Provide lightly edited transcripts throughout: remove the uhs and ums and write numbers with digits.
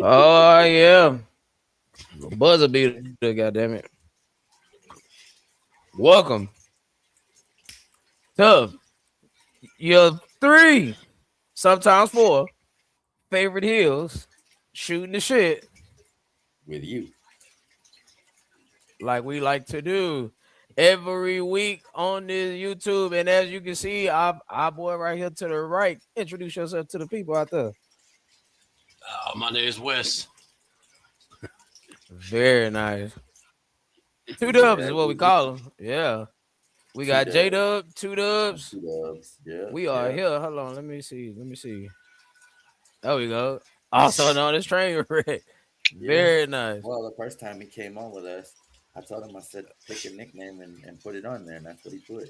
Oh yeah, buzzer beater. Goddamn it! Welcome to your three, sometimes four favorite hills, shooting the shit With you. like we like to do every week on this YouTube. And as you can see, our boy right here to the right, introduce yourself to the people out there. My name is Wes. Very nice. Two dubs Yeah, is what we call them. Yeah. We two got J dubs. Dub, two dubs. Two dubs. Yeah, We are yeah. here. Hold on. Let me see. Let me see. There we go. Also known as Train Wreck. Yeah. Very nice. Well, the first time he came on with us, I told him, I said, pick a nickname and put it on there, and that's what he put.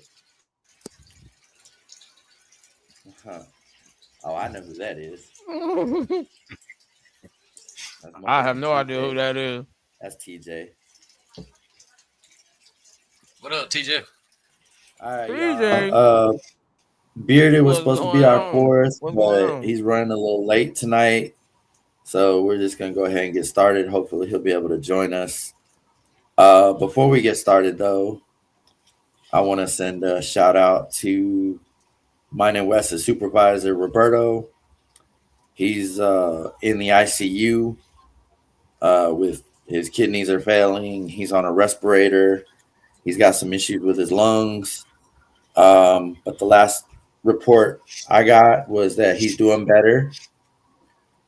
Huh. Oh, I know who that is. That's I have motherfucking no idea who TJ. that is. That's TJ. What up, TJ? All right, y'all. TJ, Bearded was what's supposed to be going our on? fourth, What's going but on? he's running a little late tonight. So we're just gonna go ahead and get started. Hopefully he'll be able to join us. Before we get started though, I want to send a shout out to mine and Wes's supervisor, Roberto. He's in the ICU with his kidneys are failing. He's on a respirator. He's got some issues with his lungs. But the last report I got was that he's doing better.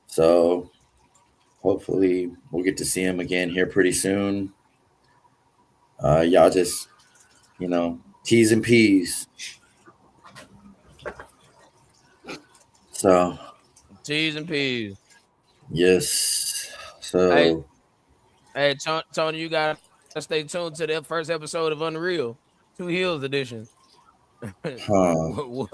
So hopefully we'll get to see him again here pretty soon. Y'all just, T's and P's. So, T's and P's. yes. Hey, So, hey, Tony, you gotta stay tuned to that first episode of Unreal, Two Hills edition. huh.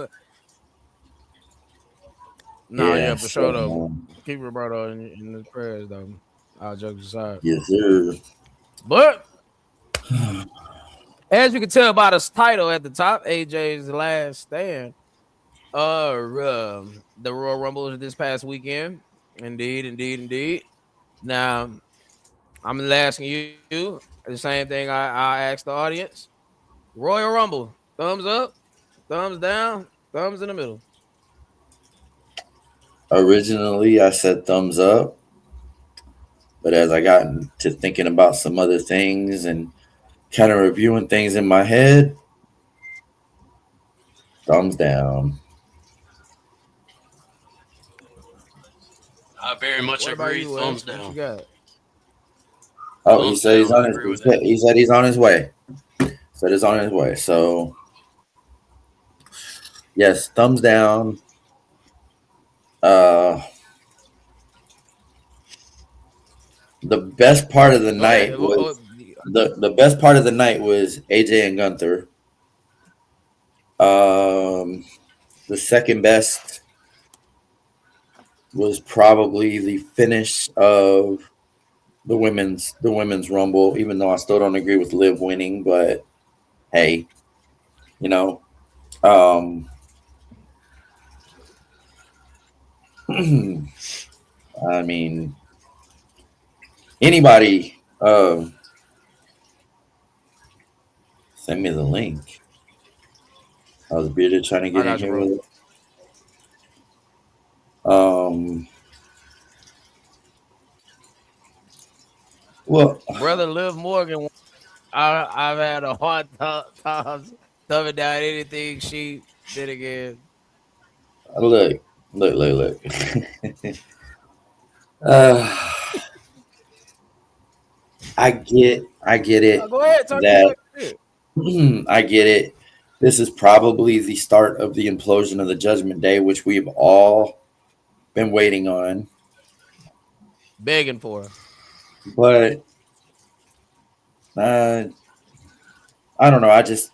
Nah, yeah, Yeah. for So, sure though. Keep Roberto in the prayers though. All jokes aside. yes, sir. But as you can tell by the title at the top, AJ's Last Stand. The Royal Rumble is this past weekend. Indeed, indeed, indeed. Now, I'm asking you the same thing I asked the audience. Royal Rumble, thumbs up, thumbs down, thumbs in the middle. Originally, I said thumbs up, but as I got into thinking about some other things and kind of reviewing things in my head, thumbs down. I very much What about agree. you, Wes? Thumbs What you down. got? Oh, he Thumbs said he's down. on I his. agree with that. He said he's on his way. Said he's on his way. So yes, thumbs down. Uh, the best part of the Go ahead. night was the best part of the night was AJ and Gunther. The second best was probably the finish of the women's rumble. Even though I still don't agree with Liv winning, but hey, you know, um, I mean, anybody send me the link. I was bearded trying to I get in got you, here bro. with it. Well, Brother Liv Morgan, I've had a hard time thumbing down anything she did again. look, look. uh, I get it Go ahead, Tony. Go that ahead. I get it. This is probably the start of the implosion of the Judgment Day, which we've all been waiting on. Begging for her. But uh, I don't know. I just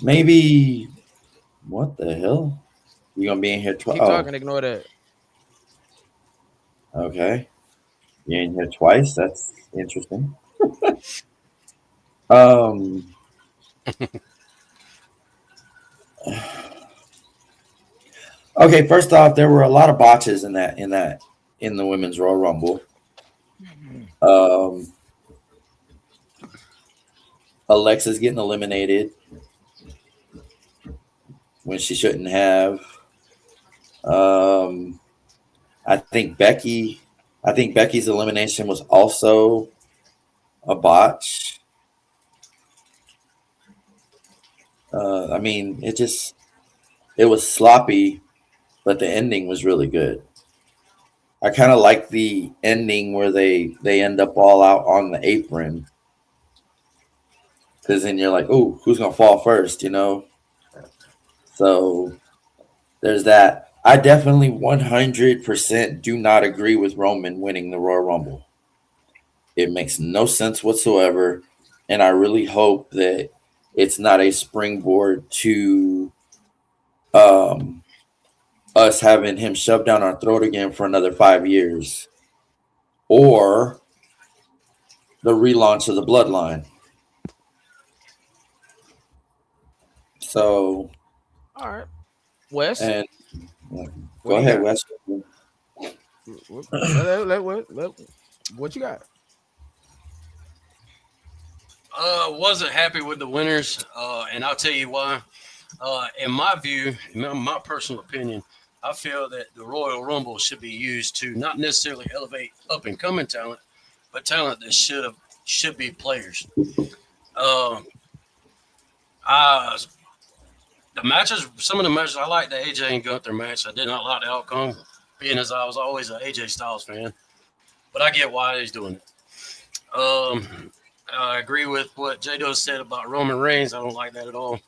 maybe what the hell? You gonna be in here? Keep Oh, talking, ignore that. okay. You're in here twice. That's interesting. Um, Okay, first off, there were a lot of botches in the women's Royal Rumble. Um, Alexa's getting eliminated when she shouldn't have. Um, I think Becky. I think Becky's elimination was also a botch. I mean, it was sloppy, but the ending was really good. I kind of like the ending where they end up all out on the apron because then you're like, oh, who's gonna fall first? You know. So there's that. I definitely 100% do not agree with Roman winning the Royal Rumble. It makes no sense whatsoever, and I really hope that it's not a springboard to um, us having him shoved down our throat again for another 5 years, or the relaunch of the Bloodline. So, All right, Wes, and what go do you ahead, got? Wes. What you got? Wasn't happy with the winners, and I'll tell you why. In my view, my personal opinion, I feel that the Royal Rumble should be used to not necessarily elevate up and coming talent, but talent that should be players. Uh, I the matches, some of the matches I like the AJ and Gunther match. I did not like the outcome, being as I was always an AJ Styles fan, but I get why he's doing it. I agree with what J Do said about Roman Reigns. I don't like that at all.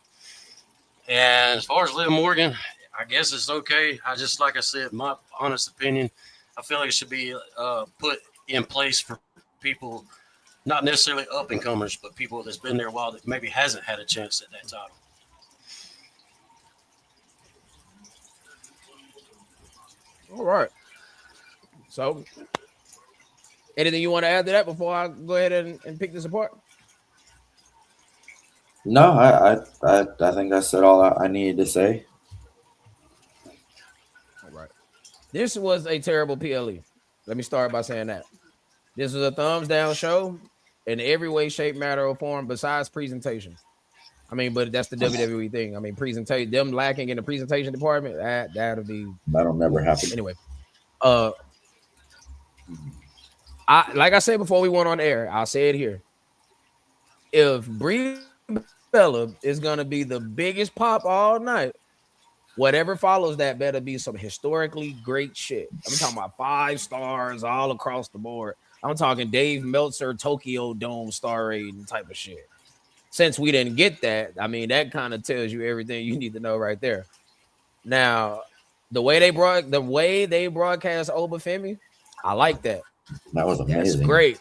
And as far as Liv Morgan, I guess it's okay. I just, like I said, my honest opinion, I feel like it should be put in place for people, not necessarily up and comers, but people that's been there a while that maybe hasn't had a chance at that title. All right. So, anything you want to add to that before I go ahead and pick this apart? No, I think I said all I needed to say. All right. This was a terrible PLE. Let me start by saying that. This was a thumbs down show in every way, shape, matter, or form besides presentation. I mean, but that's the WWE thing. I mean, presentation, them lacking in the presentation department, that'll be That'll never happen. anyway. Uh I like I said before we went on air, I'll say it here. If Brie Bella is gonna be the biggest pop all night, whatever follows that better be some historically great shit. I'm talking about 5 stars all across the board. I'm talking Dave Meltzer Tokyo Dome star rating type of shit. Since we didn't get that, I mean that kind of tells you everything you need to know right there. Now, the way they broadcast Obafemi, I like that. That was That's amazing. great.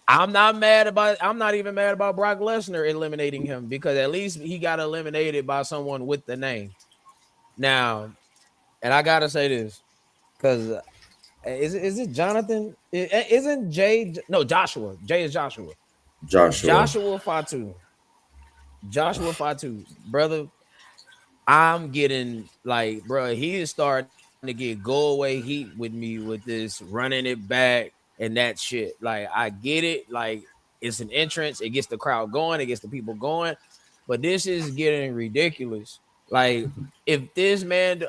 I'm not even mad about Brock Lesnar eliminating him because at least he got eliminated by someone with the name. Now, and I gotta say this because is it Jonathan? Isn't Jay? No, Joshua. Jay is Joshua. Joshua. Joshua Fatu. Joshua Fatu, brother. I'm getting like, bro, he is starting to get go away heat with me with this running it back and that shit. Like, I get it. Like, it's an entrance. It gets the crowd going. It gets the people going. But this is getting ridiculous. Like, if this man,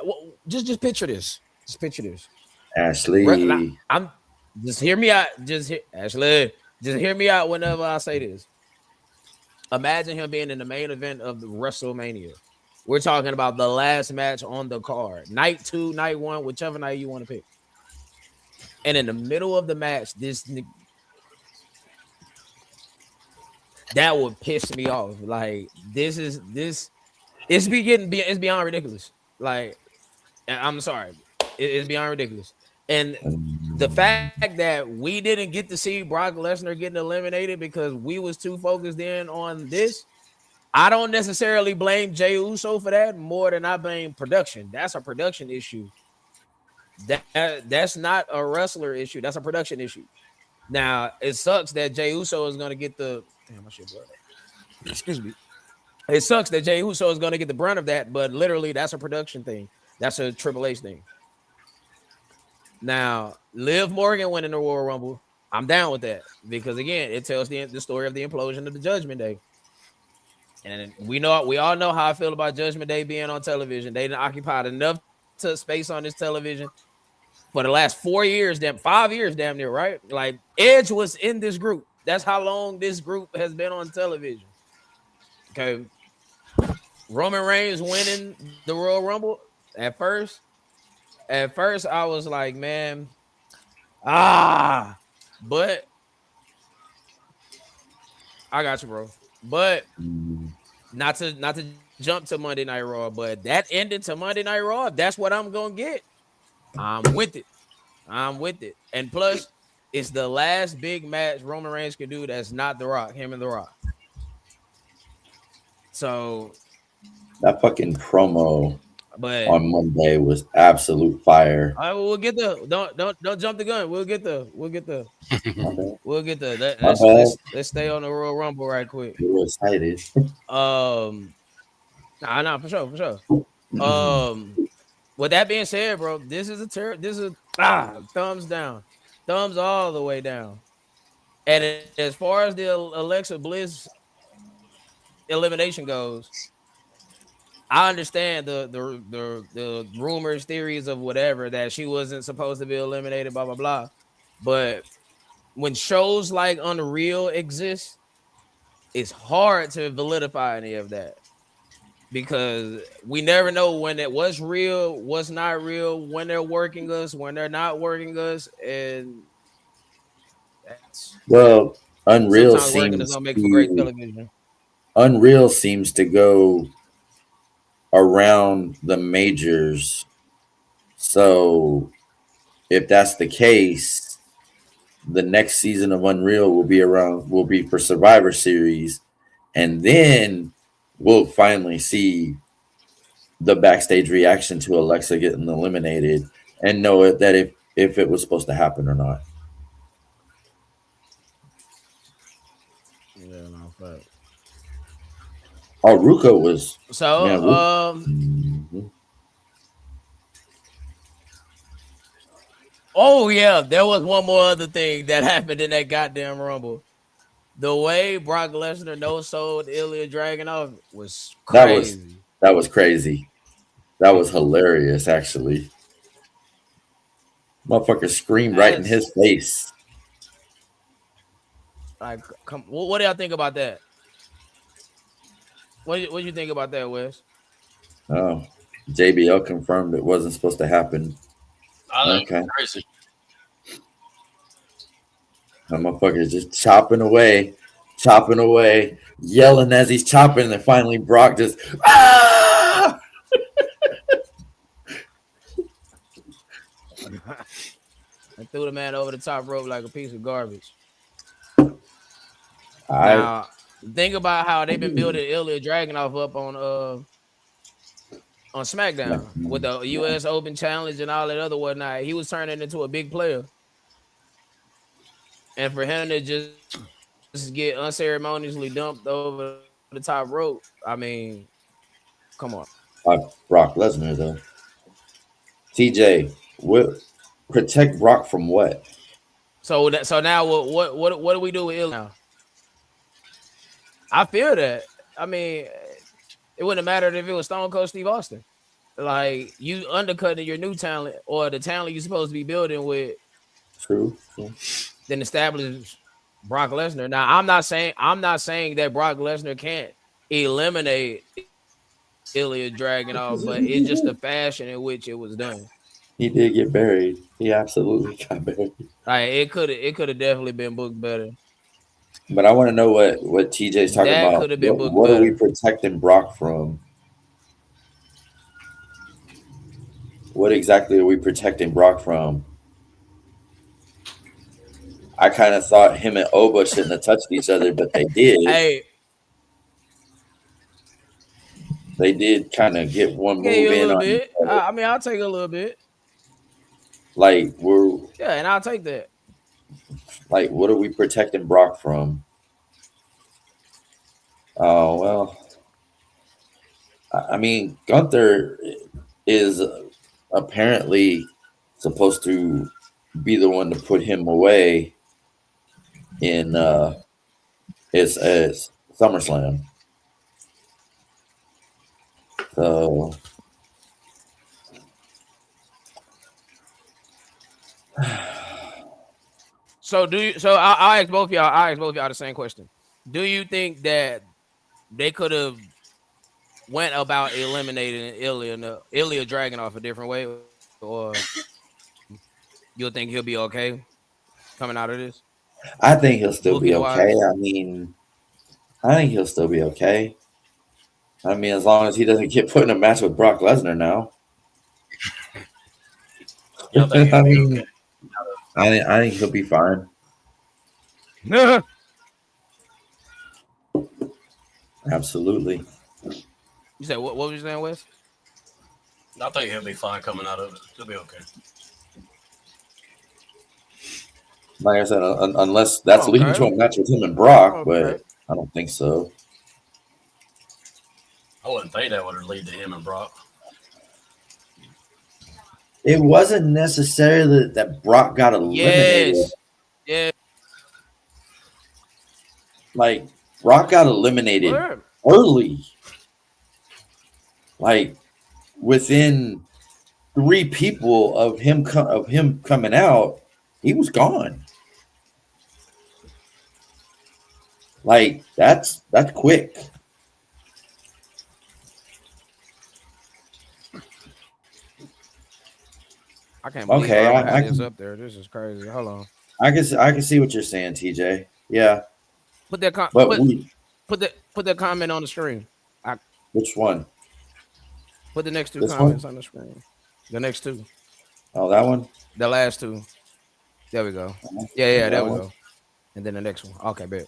just picture this. Just picture this. Ashley. I'm just hear me out. Ashley, just hear me out whenever I say this. Imagine him being in the main event of the WrestleMania. We're talking about the last match on the card, night 2, night 1, whichever night you want to pick. And in the middle of the match, that would piss me off. Like it's beyond ridiculous. Like I'm sorry, it's beyond ridiculous. And the fact that we didn't get to see Brock Lesnar getting eliminated because we was too focused in on this, I don't necessarily blame Jey Uso for that more than I blame production. That's a production issue. That's not a wrestler issue. That's a production issue. Now it sucks that Jey Uso is gonna get the damn my shit blood. Excuse me. It sucks that Jey Uso is going to get the brunt of that, but literally that's a production thing. That's a Triple H thing. Now, Liv Morgan winning the Royal Rumble, I'm down with that because again, it tells the story of the implosion of the Judgment Day. And we all know how I feel about Judgment Day being on television. They didn't occupied enough space on this television for the last 4 years, 5 years, damn near, right? Like Edge was in this group. That's how long this group has been on television. Okay. Roman Reigns winning the Royal Rumble at first, I was like, man, but I got you, bro. But Mm. not to jump to Monday Night Raw, but that ended to Monday Night Raw. If that's what I'm gonna get, I'm with it. I'm with it. And plus, it's the last big match Roman Reigns could do that's not The Rock, him and The Rock. So, That fucking promo but on Monday was absolute fire. all right, well, we'll get the don't jump the gun. My bad. We'll get the My bad. let's stay on the Royal Rumble right quick. We were excited. Um, nah, for sure. Um, with that being said, bro, this is thumbs down, thumbs all the way down. And as far as the Alexa Bliss elimination goes, I understand the rumors, theories of whatever that she wasn't supposed to be eliminated, blah blah blah. But when shows like Unreal exist, it's hard to validify any of that because we never know when it was real, what's not real, when they're working us, when they're not working us, and that's Well, Unreal sometimes working us seems don't make for great to television. Unreal seems to go around the majors. So if that's the case, the next season of Unreal will be for Survivor Series, and then we'll finally see the backstage reaction to Alexa getting eliminated and know it that if it was supposed to happen or not. Yeah, no fact. Oh, Ruka was So, man. Mhm. oh yeah, there was one more other thing that happened in that goddamn Rumble. The way Brock Lesnar no sold Ilya Dragunov was That was crazy. that was crazy. That was hilarious, actually. Motherfucker screamed right in That's his face. like, what do y'all think about that? What do you think about that, Wes? Oh, JBL confirmed it wasn't supposed to happen. I think Okay. it's crazy. That motherfucker is just chopping away, yelling as he's chopping, and finally Brock just ah! And threw the man over the top rope like a piece of garbage. I Now, think about how they've been building Ilya Dragunov up on SmackDown with the U.S. Open Challenge and all that other whatnot. He was turning into a big player, and for him to just get unceremoniously dumped over the top rope, I mean, come on. Brock Lesnar though. TJ, what protect Brock from what? So now what do we do with Ilya now? I feel that. I mean, it wouldn't have mattered if it was Stone Cold Steve Austin. Like you undercutting your new talent or the talent you're supposed to be building with, True. True. then establish Brock Lesnar. Now, I'm not saying that Brock Lesnar can't eliminate Ilya Dragunov, but it's just the fashion in which it was done. He did get buried. He absolutely got buried. Like it could have definitely been booked better. But I want to know what TJ's talking That about. could have been booked What are we better. protecting Brock from? What exactly are we protecting Brock from? I kind of thought him and Oba shouldn't have touched each other, but they did. Hey, They did kind of get I one gave you move a in little on each bit. other. I mean, I'll take a little bit. Like we're Yeah, and I'll take that. like, what are we protecting Brock from? Oh well, I mean, Gunther is apparently supposed to be the one to put him away in is SummerSlam. So So do you? So I'll ask both of y'all. I ask both of y'all the same question. Do you think that they could have went about eliminating Ilya Dragon off a different way, or you'll think he'll be okay coming out of this I think he'll still booking be wise? okay. I think he'll still be okay. I mean, as long as he doesn't get put in a match with Brock Lesnar now. Y'all think he'll I be okay? mean, I think he'll be fine. you Absolutely. said what was you saying, Wes? I think he'll be fine coming out of it. He'll be okay. Like I said, unless that's leading to Okay, a match with him and Brock, but okay. I don't think so. I wouldn't think that would lead to him and Brock. It wasn't necessarily that Brock got eliminated. Yes, yeah. Like Brock got eliminated Word. early. Like within three people of him coming out, he was gone. Like that's quick. I can't believe Okay, Barbara I had this can up there. This is crazy. Hold on. I can see what you're saying, TJ. Yeah, Put that but we put that comment on the screen. I which one? put the next two This one? comments on the screen. The next two. Oh, that one. The last two. There we go. Uh-huh. Yeah, there That we one. go. And then the next one. Okay, bet.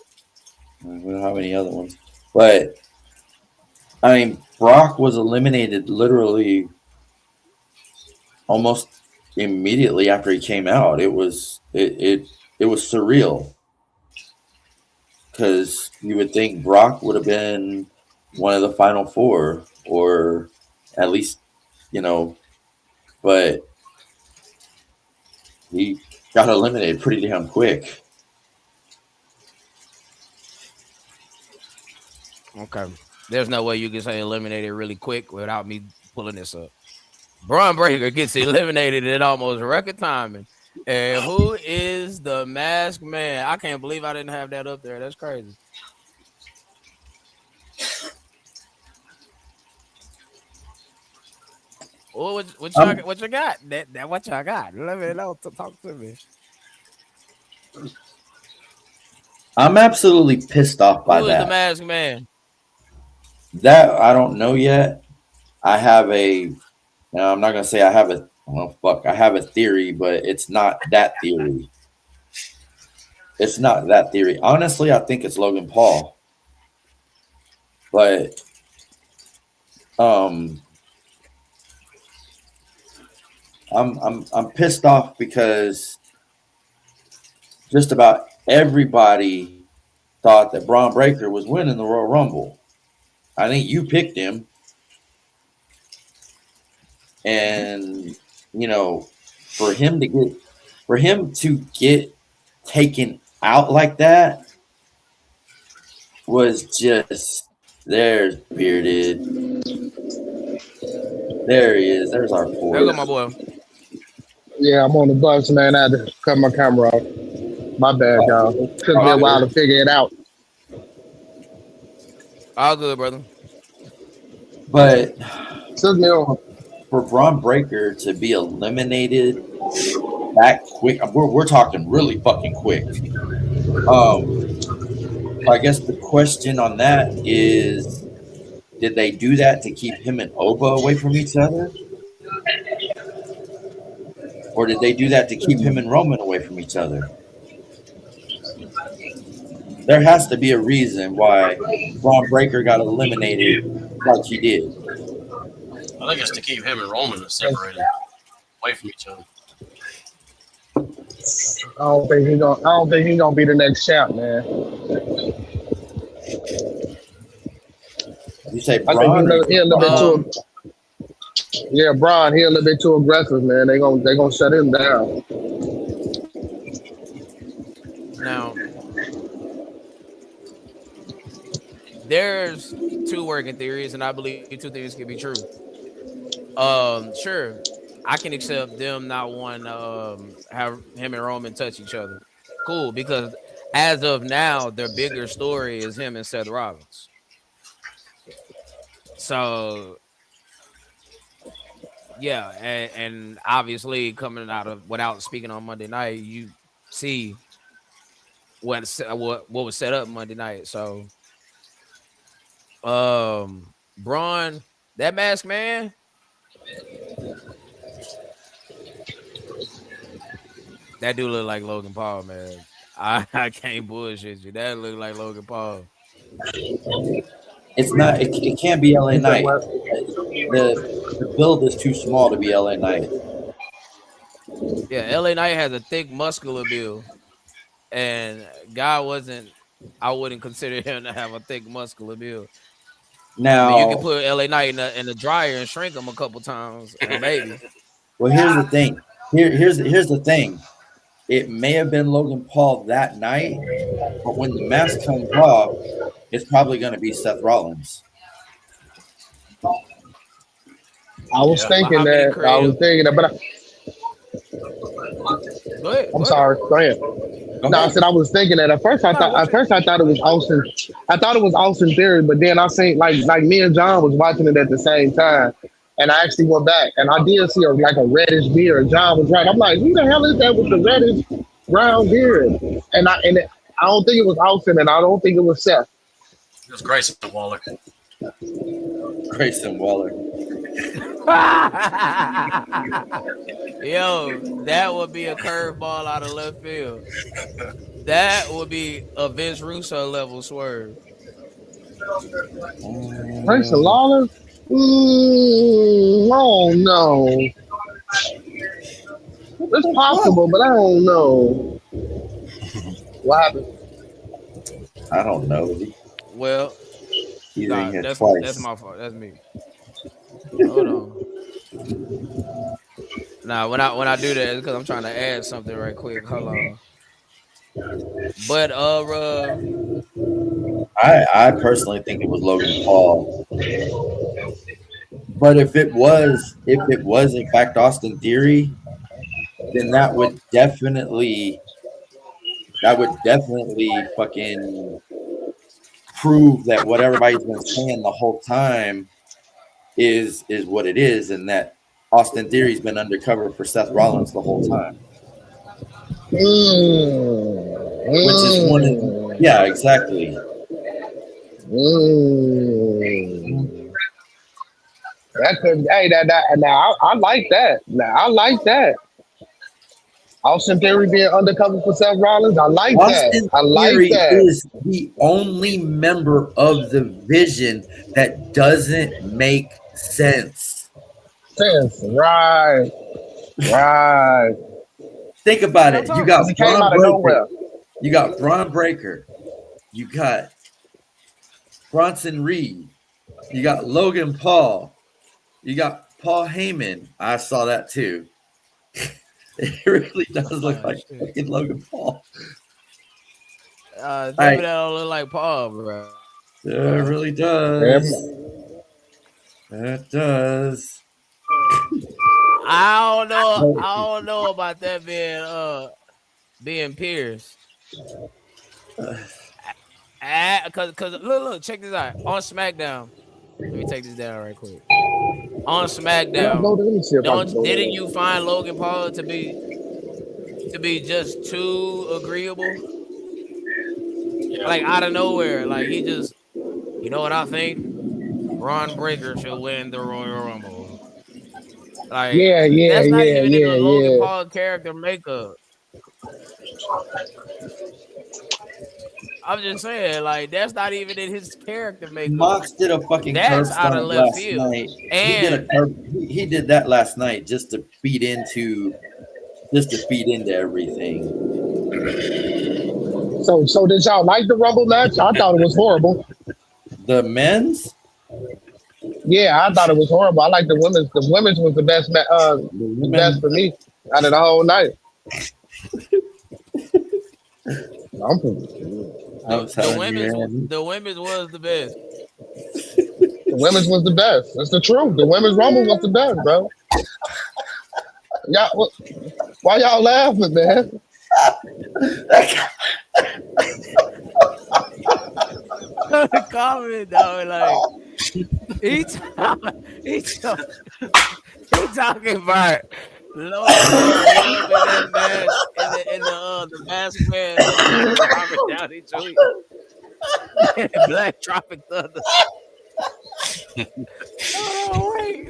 We don't have any other ones. But I mean, Brock was eliminated literally almost immediately after he came out. It was surreal because you would think Brock would have been one of the final four, or at least you know, but he got eliminated pretty damn quick. Okay. There's no way you can say eliminated really quick without me pulling this up. Braun Breaker gets eliminated in almost record timing. And who is the masked man? I can't believe I didn't have that up there. That's crazy. I'm What you got? That what y'all got? Let me know. Talk to me. I'm absolutely pissed off by Who is the that. masked man? That I don't know yet. I have a. Now, I'm not gonna say I have a. Well, fuck. I have a theory, but it's not that theory. It's not that theory. Honestly, I think it's Logan Paul. But um, I'm pissed off because just about everybody thought that Braun Breaker was winning the Royal Rumble. I think you picked him, and you know, for him to get taken out like that was just there's bearded. There he is. There's our There go fourth. my boy. Yeah, I'm on the bus, man. I had to cut my camera off. My bad, y'all. Took me All a while to good. figure it out. All good, brother. But Took me on. for Braun Breaker to be eliminated that quick, we're talking really fucking quick. I guess the question on that is, did they do that to keep him and Oba away from each other? Or did they do that to keep him and Roman away from each other? There has to be a reason why Braun Breaker got eliminated like he did. I think it's to keep him and Roman separated away from each other. I don't think he's gonna be the next champ, man. You say I think Braun or you he say a little bit Braun? too. Yeah, Braun, he a little bit too aggressive, man. They gonna shut him down. Now, there's two working theories, and I believe two things can be true. Sure, I can accept them not wanting have him and Roman touch each other. Cool, because as of now, their bigger story is him and Seth Rollins. So yeah, and obviously coming out of without speaking on Monday night, you see what was set up Monday night. So Braun, that mask man, that dude look like Logan Paul, man. I can't bullshit you. That look like Logan Paul. It's not. It can't be LA He said Knight. what? The build is too small to be LA Knight. Yeah, LA Knight has a thick muscular build, and guy wasn't. I wouldn't consider him to have a thick muscular build. I mean, you can Now, put LA Knight in the dryer and shrink him a couple times, and maybe. well, here's the thing. Here's the thing. It may have been Logan Paul that night, but when the mask comes off, it's probably going to be Seth Rollins. I was Yeah. But thinking how many that. I was creative? thinking that, but Go ahead, I'm go ahead. sorry. Go ahead. Go No, I ahead. said I was thinking that at first. No, what At you? first I thought it was Austin. I thought it was Austin Theory, but then I seen like me and John was watching it at the same time, and I actually went back and I did see like a reddish beard. John was right. I'm like, who the hell is that with the reddish brown beard? I don't think it was Austin, and I don't think it was Seth. It was Grayson Waller. Grayson Waller. Yo, that would be a curveball out of left field. That would be a Vince Russo level swerve. Grayson Mm, Lawler. Oh no, it's well, possible, but I don't know what happened. I don't know. Well, He's in nah, here that's twice. my fault. That's me. Hold on. Nah, when I do that, it's because I'm trying to add something right quick. Hold on. But I personally think it was Logan Paul. But if it was in fact Austin Theory, then that would definitely fucking prove that what everybody's been saying the whole time is what it is, and that Austin Theory's been undercover for Seth Rollins the whole time. Mm, Which is one of mm, yeah, exactly. mm. That could, hey, that now I like that. Now I like that. Austin Theory being undercover for Seth Rollins. I like that. Austin I like Theory that. is the only member of the Vision that doesn't make sense. Sense. Right. Right. Think about real it. You talk. Because got he came Braun out of Breaker. nowhere. You got Braun Breaker. You got Bronson Reed. You got Logan Paul. You got Paul Heyman. I saw that too. It really does look Oh like shit. fucking Logan Paul. Tell me I that don't look like Paul, bro. Yeah, it really does. Yeah. It does. I don't know. But I don't know about that being Pierce. Cause look, check this out. On SmackDown. Let me take this down right quick. On Can I go SmackDown, there? Let me see if I can don't go didn't there. you find Logan Paul to be just too agreeable? Yeah. Like out of nowhere. Like he just, you know what I think? Braun Breaker should win the Royal Rumble. Like Yeah, yeah, that's not yeah, even in the yeah, Logan yeah. Paul character makeup. I'm just saying, like that's not even in his character makeup. Mox did a fucking That's curb out of stomp left last field. night. He did a And curb. He did that last night just to feed into everything. So did y'all like the Rumble match? I thought it was horrible. The men's, Yeah, I thought it was horrible. I like the women's. The women's was the best. The The best women. for me out of the whole night. I'm, I'm telling you, man. The women's was the best. the women's was the best. That's the truth. The women's rumble was the best, bro. Y'all, why y'all laughing, man? Comment though, like he he he talking about loving that match in the mask man Robert Downey Jr. Black Tropic Thunder. Hold on, wait,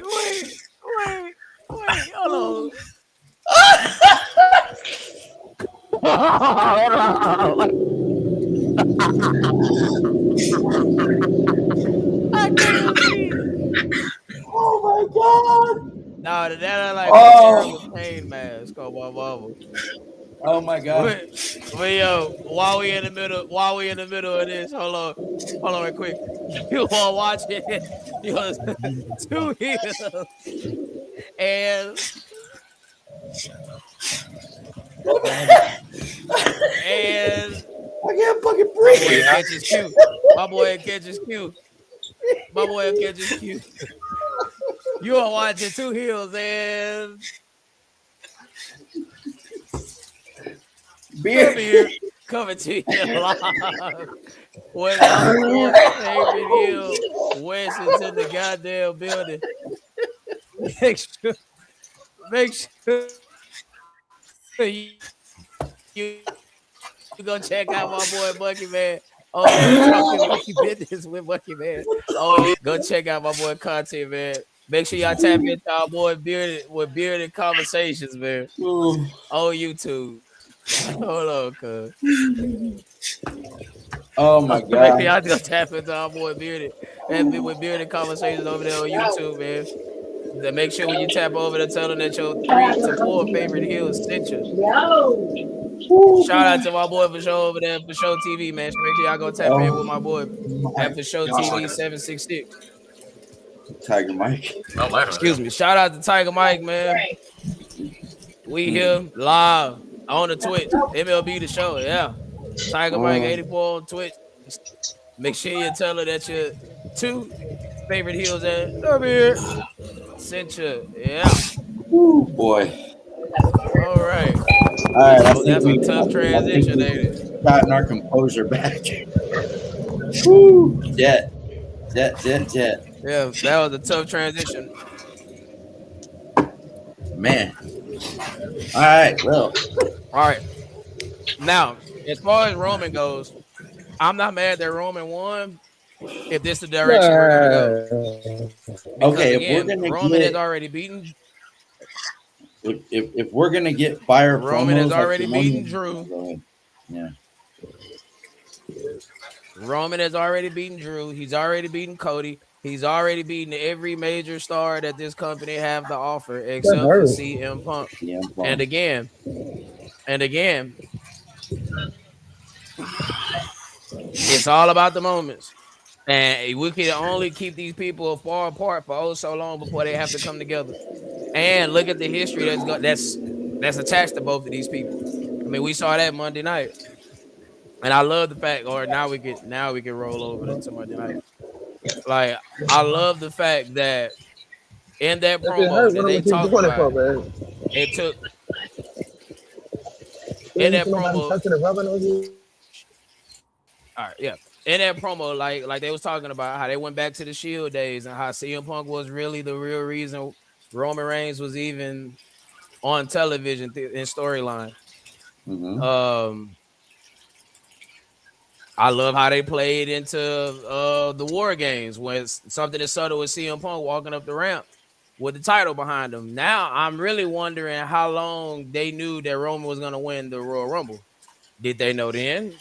hold on. I can't even see. Oh my god! No, that like a terrible Oh, pain mask on my mama. oh my god! But, but yo, while we in the middle of this, hold on, real quick. You are watching your two heels and and I can't fucking my boy breathe. catches cue. My boy catches cue. My boy catches cue. You are watching two heels and Beer. beer coming to you live. With our fourth favorite heel, Wes in the goddamn building. Make sure, make sure you go check out my boy Bucky Man over there talking Bucky business with Bucky Man. Oh, go check out my boy content, man. Make sure y'all tap into our boy Bearded Conversations, man. Ooh. On YouTube. Hold on, cuz. Oh my Make god! sure y'all go tap into our boy Bearded and with Bearded Conversations over there on YouTube, man. Then make sure when you tap over there, tell them that your 3 to 4 favorite heels sent you. Shout out to my boy for show over there for show TV, man. Make sure y'all go tap in with Oh my boy my at for show Give me a TV second. 766. Tiger Mike. Oh, later. Yeah. Excuse me. Shout out to Tiger Mike, man. We here live on the Twitch. MLB the show. Yeah. Tiger Mike Mm. 84 on Twitch. Make sure you tell her that your 2 favorite heels at over here sent you. Yeah. Ooh, boy. All right. All right, I Oh, think that's a we, tough I think transition, ain't it? we've gotten our composure back. Woo! Jet, jet, jet, jet. Yeah, that was a tough transition. Man. All right, well, All right. Now, as far as Roman goes, I'm not mad that Roman won if this is the direction we're gonna go. Because okay. If we're again, gonna get, if we're gonna get fire Roman has promos like already beaten Roman, Drew. go ahead. Yeah. Roman has already beaten Drew. He's already beaten Cody. He's already beaten every major star that this company have to offer that except for hurt. CM Punk. Yeah. And again, and again, it's all about the moments. And we can only keep these people far apart for so long before they have to come together. And look at the history that's attached to both of these people. I mean, we saw that Monday night, and I love the fact. Or now we can roll over into Monday night. Like I love the fact that in that If it hurt, promo that what I'm they gonna keep talked doing it for, about, man? it took You in ain't that see nobody promo. touching and rubbing on you. All right, yeah. In that promo, like they was talking about how they went back to the Shield days and how CM Punk was really the real reason Roman Reigns was even on television in storyline. Mm-hmm. Um, I love how they played into the War Games when it's something as subtle as CM Punk walking up the ramp with the title behind him. Now I'm really wondering how long they knew that Roman was going to win the Royal Rumble. Did they know then?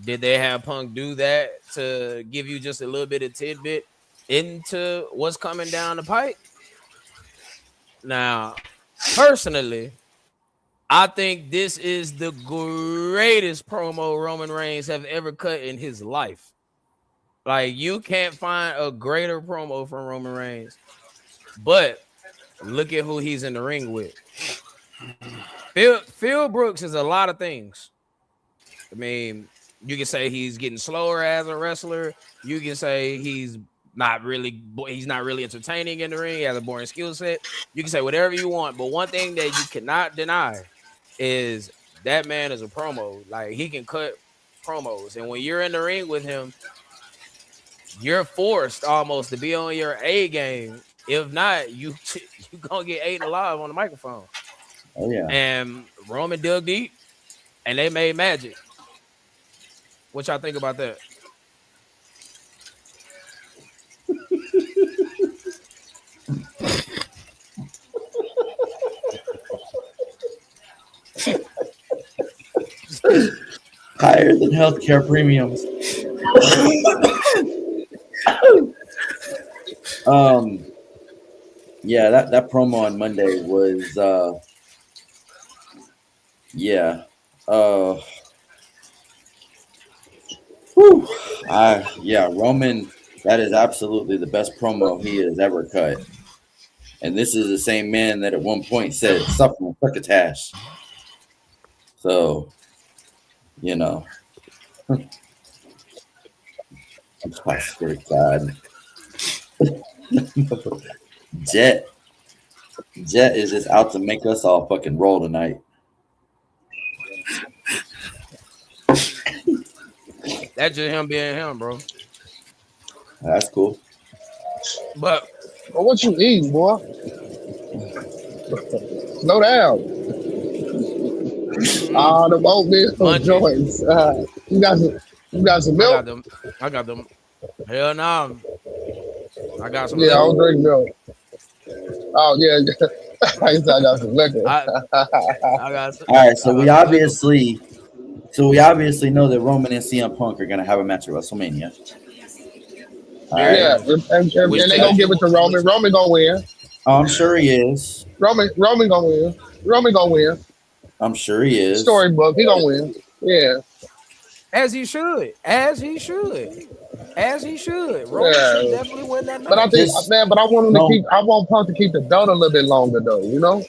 Did they have Punk do that to give you just a little bit of tidbit into what's coming down the pipe? Now, personally, I think this is the greatest promo Roman Reigns have ever cut in his life. Like you can't find a greater promo from Roman Reigns. But look at who he's in the ring with. Phil Brooks is a lot of things. I mean, you can say he's getting slower as a wrestler. You can say he's not really entertaining in the ring. He has a boring skill set. You can say whatever you want, but one thing that you cannot deny is that man is a promo. Like he can cut promos, and when you're in the ring with him, you're forced almost to be on your A game. If not, you gonna get eaten alive on the microphone. Oh yeah. And Roman dug deep, and they made magic. What y'all think about that? Higher than healthcare premiums. Yeah, that promo on Monday was yeah. Whew. Roman, that is absolutely the best promo he has ever cut. And this is the same man that at one point said succotash. So, you know. I swear to God. Jet is just out to make us all fucking roll tonight. That's just him being him, bro. That's cool. But what you eating, boy? Slow down. The oatmeal joints. You got some milk? I got them. Hell no. I got some. Yeah, I don't drink milk. Oh yeah. I got some liquor. I got some. All right, so we obviously know that Roman and CM Punk are gonna have a match at WrestleMania. All right. Yeah, and they gonna give it to Roman. Roman gonna win. Oh, I'm sure he is. Roman gonna win. Roman gonna win. I'm sure he is. Storybook, he gonna win. Yeah. As he should. Roman should definitely win that match. But I think, but I want him to keep. I want Punk to keep the belt a little bit longer, though. You know.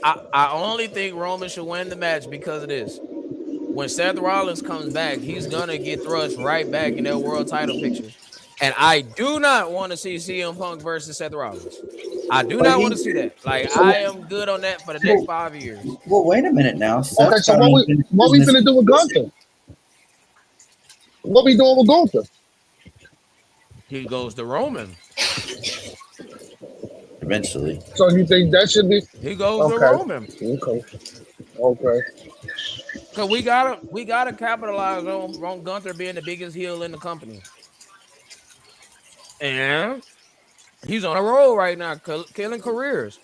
I only think Roman should win the match because of this. When Seth Rollins comes back, he's gonna get thrust right back in that world title picture. And I do not want to see CM Punk versus Seth Rollins. I do not want to see that. Like, I am good on that for the next 5 years. Well, wait a minute now. Okay, so what we gonna do with Gunther? What we doing with Gunther? He goes to Roman. Eventually. So you think that should be? He goes to Roman. Okay. So we gotta capitalize on Gunther being the biggest heel in the company. And he's on a roll right now, killing careers.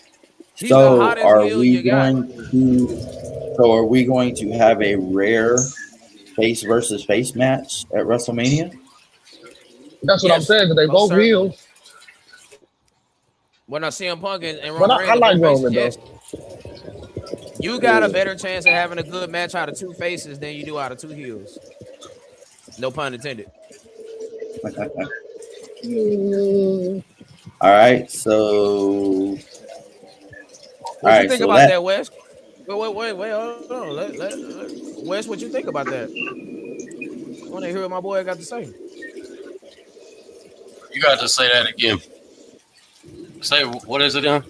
He's the hottest heel you got. So are we going to have a rare face versus face match at WrestleMania? That's what I'm saying. Because they both heels. When I see him Punk and Roman but I like Roman though. You got a better chance of having a good match out of two faces than you do out of two heels. No pun intended. All right, so. What do you think about that, Wes? Wait, hold on. Wes, what you think about that? I want to hear what my boy got to say. You got to say that again. Say, what is it again?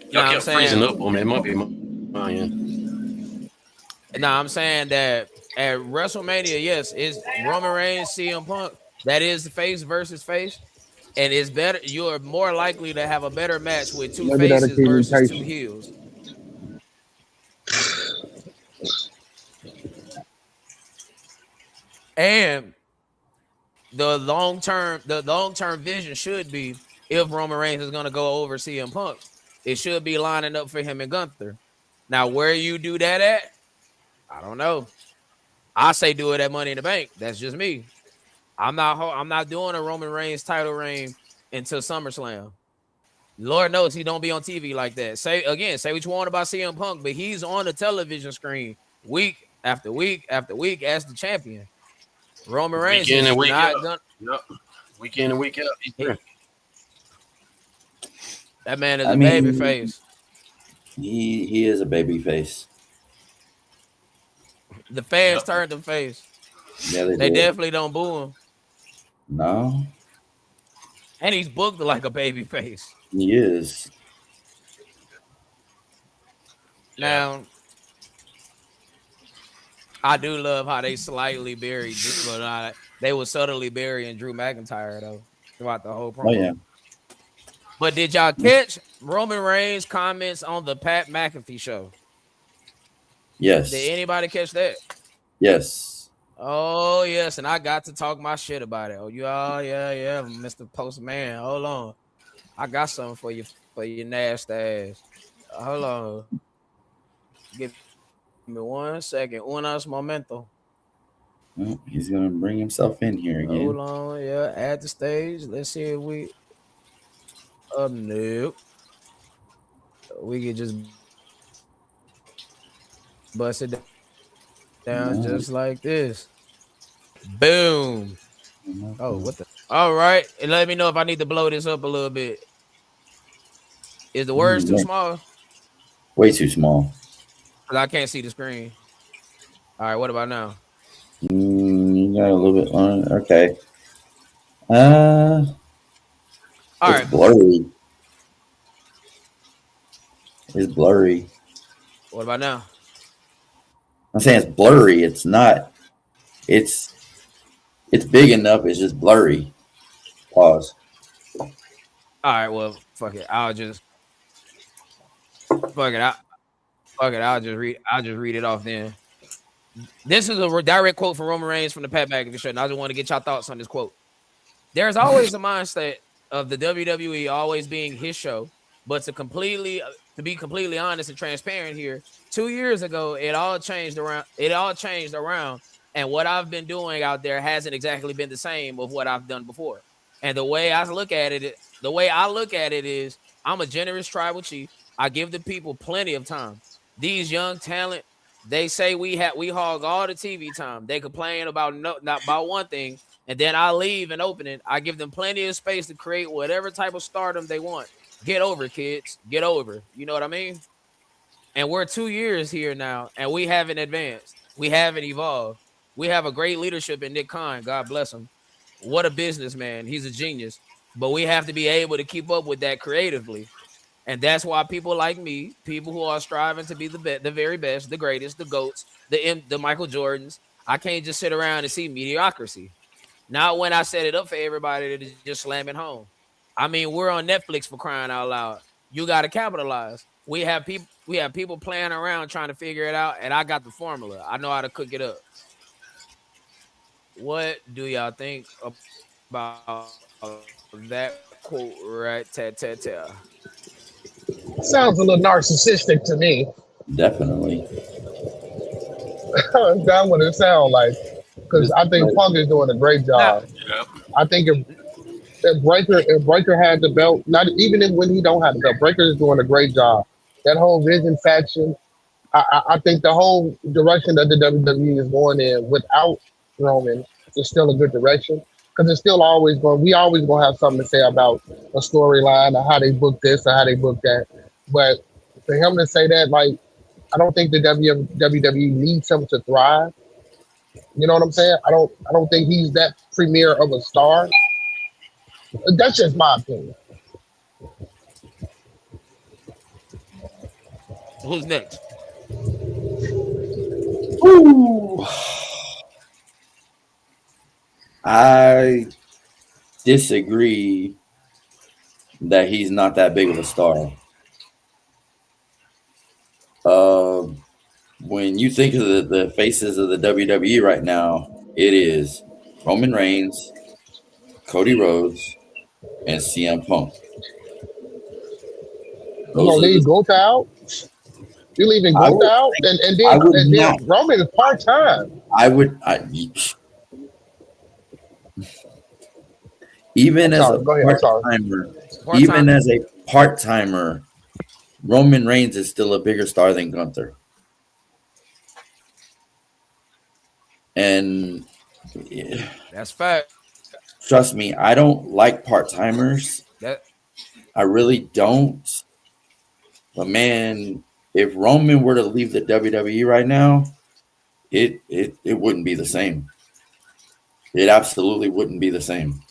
Y'all kept freezing up on me. It might be my end. No, I'm saying that at WrestleMania, yes, it's Roman Reigns, CM Punk. That is the face versus face. And it's better. You're more likely to have a better match with two faces versus two heels. And the long-term vision should be, if Roman Reigns is going to go over CM Punk, it should be lining up for him and Gunther. Now, where you do that at, I don't know. I say do it at Money in the Bank. That's just me. I'm not doing a Roman Reigns title reign until SummerSlam. Lord knows he don't be on TV like that. Say what you want about CM Punk, but he's on the television screen week after week after week as the champion. Roman Reigns Week in is and week not out. gonna. Yep. Week in and week out. He's He, there. that man is I a baby mean, face. he is a baby face. The fans Yep. turned him face. Yeah, they They did. definitely don't boo him, No, and he's booked like a baby face. he is. Yeah. Now, I do love how they slightly buried, but they were subtly burying Drew McIntyre though throughout the whole Oh yeah. promo. But did y'all catch Roman Reigns' comments on the Pat McAfee show? Did Yes. anybody catch that? Yes. Oh yes, and I got to talk my shit about it. Oh, yeah, Mr. Postman. Hold on, I got something for your nasty ass. Hold on, give me 1 second. Unos momento. Well, he's gonna bring himself in here Hold again. on, yeah, add the stage. Let's see if we. Nope. We could just bust it down No, just like this. Boom. no, Oh, no. what the? All right, and let me know if I need to blow this up a little bit. Is the words too Yeah, small? way too small. Cause I can't see the screen. All right, what about now? You got a little bit on. Okay. Uh, All it's right, blurry. It's blurry. what about now? I'm saying it's blurry. It's not. It's it's big enough. It's just blurry. Pause. All right, well, fuck it. I'll just fuck it. Fuck it. I'll just read. I'll just read it off then. This is a direct quote from Roman Reigns from the Pat McAfee show. And I just want to get y'all thoughts on this quote. There's always a mindset of the WWE always being his show, but to be completely honest and transparent here, 2 years ago it all changed around. It all changed around, and what I've been doing out there hasn't exactly been the same of what I've done before. And the way I look at it is, I'm a generous tribal chief. I give the people plenty of time. These young talent, they say we hog all the TV time. They complain about not about one thing, and then I leave and open it. I give them plenty of space to create whatever type of stardom they want. Get over, kids. Get over. You know what I mean? And we're 2 years here now, and we haven't advanced. We haven't evolved. We have a great leadership in Nick Khan. God bless him. What a businessman. He's a genius. But we have to be able to keep up with that creatively. And that's why people like me, people who are striving to be the very best, the greatest, the GOATs, the Michael Jordans, I can't just sit around and see mediocrity. Not when I set it up for everybody to just slam it home. I mean, we're on Netflix for crying out loud. You got to capitalize. We have people playing around trying to figure it out, and I got the formula. I know how to cook it up. What do y'all think about that quote right Sounds a little narcissistic to me. Definitely. That's what it sounds like. Because Just I think like Punk is doing a great now? job. Yep. I think if Breaker had the belt, not even if, when he don't have the belt, Breaker is doing a great job. That whole Vision faction, I think the whole direction that the WWE is going in without Roman is still a good direction. Because it's still always going. We always gonna have something to say about a storyline or how they book this or how they book that. But for him to say that, like, I don't think the WWE needs him to thrive. You know what I'm saying? I don't think he's that premier of a star. That's just my opinion. Who's next? Ooh. I disagree that he's not that big of a star. Um, when you think of the faces of the WWE right now, it is Roman Reigns, Cody Rhodes, and CM Punk. You Those gonna are leave the. Gota out? You leaving I Gota would. out, and and I then would and not. then Roman is part time. I would. Even I'm as a sorry. Go ahead. I'm part sorry. timer, Part even time. as a part timer, Roman Reigns is still a bigger star than Gunther. And Yeah, That's facts. trust me, I don't like part timers. That I really don't. But man, if Roman were to leave the WWE right now, it wouldn't be the same. It absolutely wouldn't be the same.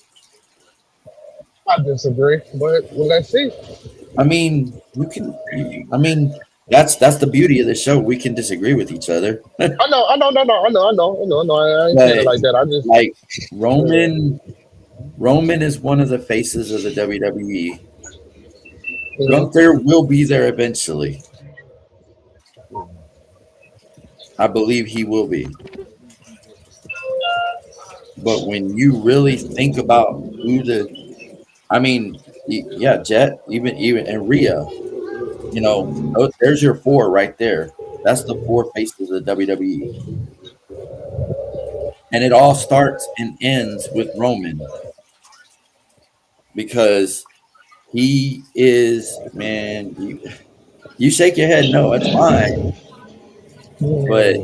I disagree, but well, let's see. I mean, you can. I mean, that's the beauty of the show. We can disagree with each other, I know, no, no, I know, I know, I know, no, I ain't saying it but like that. I just, like yeah. Roman is one of the faces of the WWE. Mhm. Gunther will be there eventually. I believe he will be. But when you really think about who the, I mean, yeah, Jet, even and Rhea, there's your four right there. That's the four faces of WWE, and it all starts and ends with Roman because he is man. You shake your head, no, it's fine, but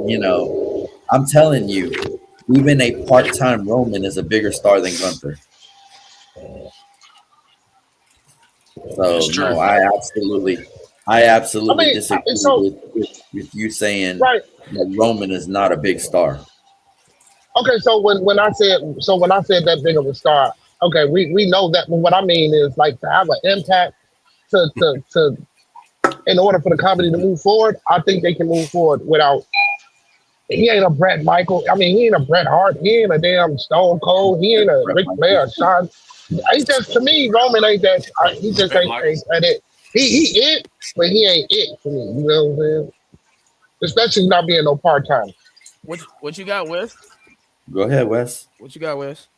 you know, I'm telling you, even a part-time Roman is a bigger star than Gunther. That's So true. no, I absolutely disagree So with you saying right. that Roman is not a big star. Okay, so when I said that big of a star, okay, we know that. But what I mean is like to have an impact to in order for the company to move forward, I think they can move forward without. He ain't a Bret Michael. I mean, he ain't a Bret Hart. He ain't a damn Stone Cold. He ain't a Brett Ric Flair. Michaels. Sean. He just to me, Roman ain't that. He just Brett ain't Michaels. that it. He it, but he ain't it for me. You know what I'm saying? Especially not being no part time. what you got, Wes? Go ahead, Wes. What you got, Wes?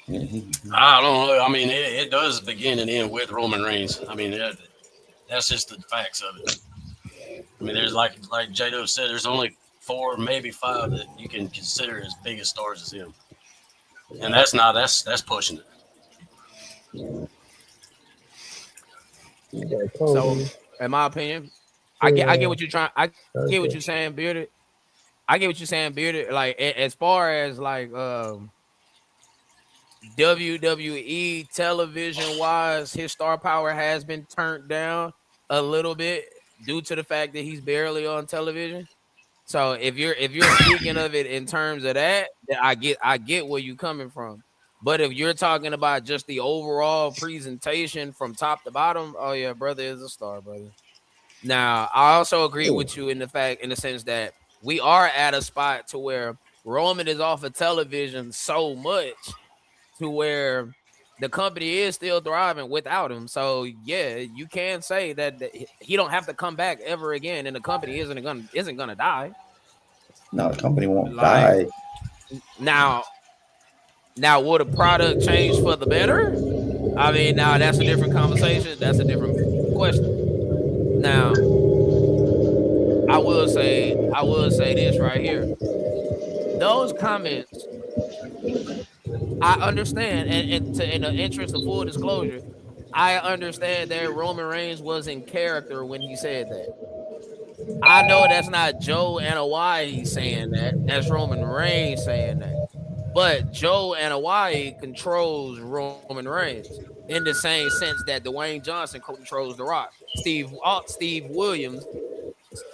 I don't know. I mean, it does begin and end with Roman Reigns. I mean, that's just the facts of it. I mean, there's like Jado said, there's only four, maybe five that you can consider as big as stars as him, and that's pushing it. Yeah, So, Kobe, in my opinion, I get yeah, what you're trying. I get what you're okay. saying, bearded. I get what you're saying, bearded. Like as far as like WWE television wise, his star power has been turned down a little bit due to the fact that he's barely on television. So if you're speaking of it in terms of that, then I get where you coming from. But if you're talking about just the overall presentation from top to bottom, oh yeah, brother is a star, brother. Now, I also agree with you in the sense that we are at a spot to where Roman is off of television so much to where the company is still thriving without him. So yeah, you can say that he don't have to come back ever again, and the company isn't gonna die. No, the company won't Like die. now, now will the product change for the better? I mean, now that's a different conversation. That's a different question. Now, I will say this right here. Those comments, I understand, and in the interest of full disclosure, I understand that Roman Reigns was in character when he said that. I know that's not Joe Anoa'i saying that. That's Roman Reigns saying that. But Joe Anoa'i controls Roman Reigns in the same sense that Dwayne Johnson controls The Rock. Steve Williams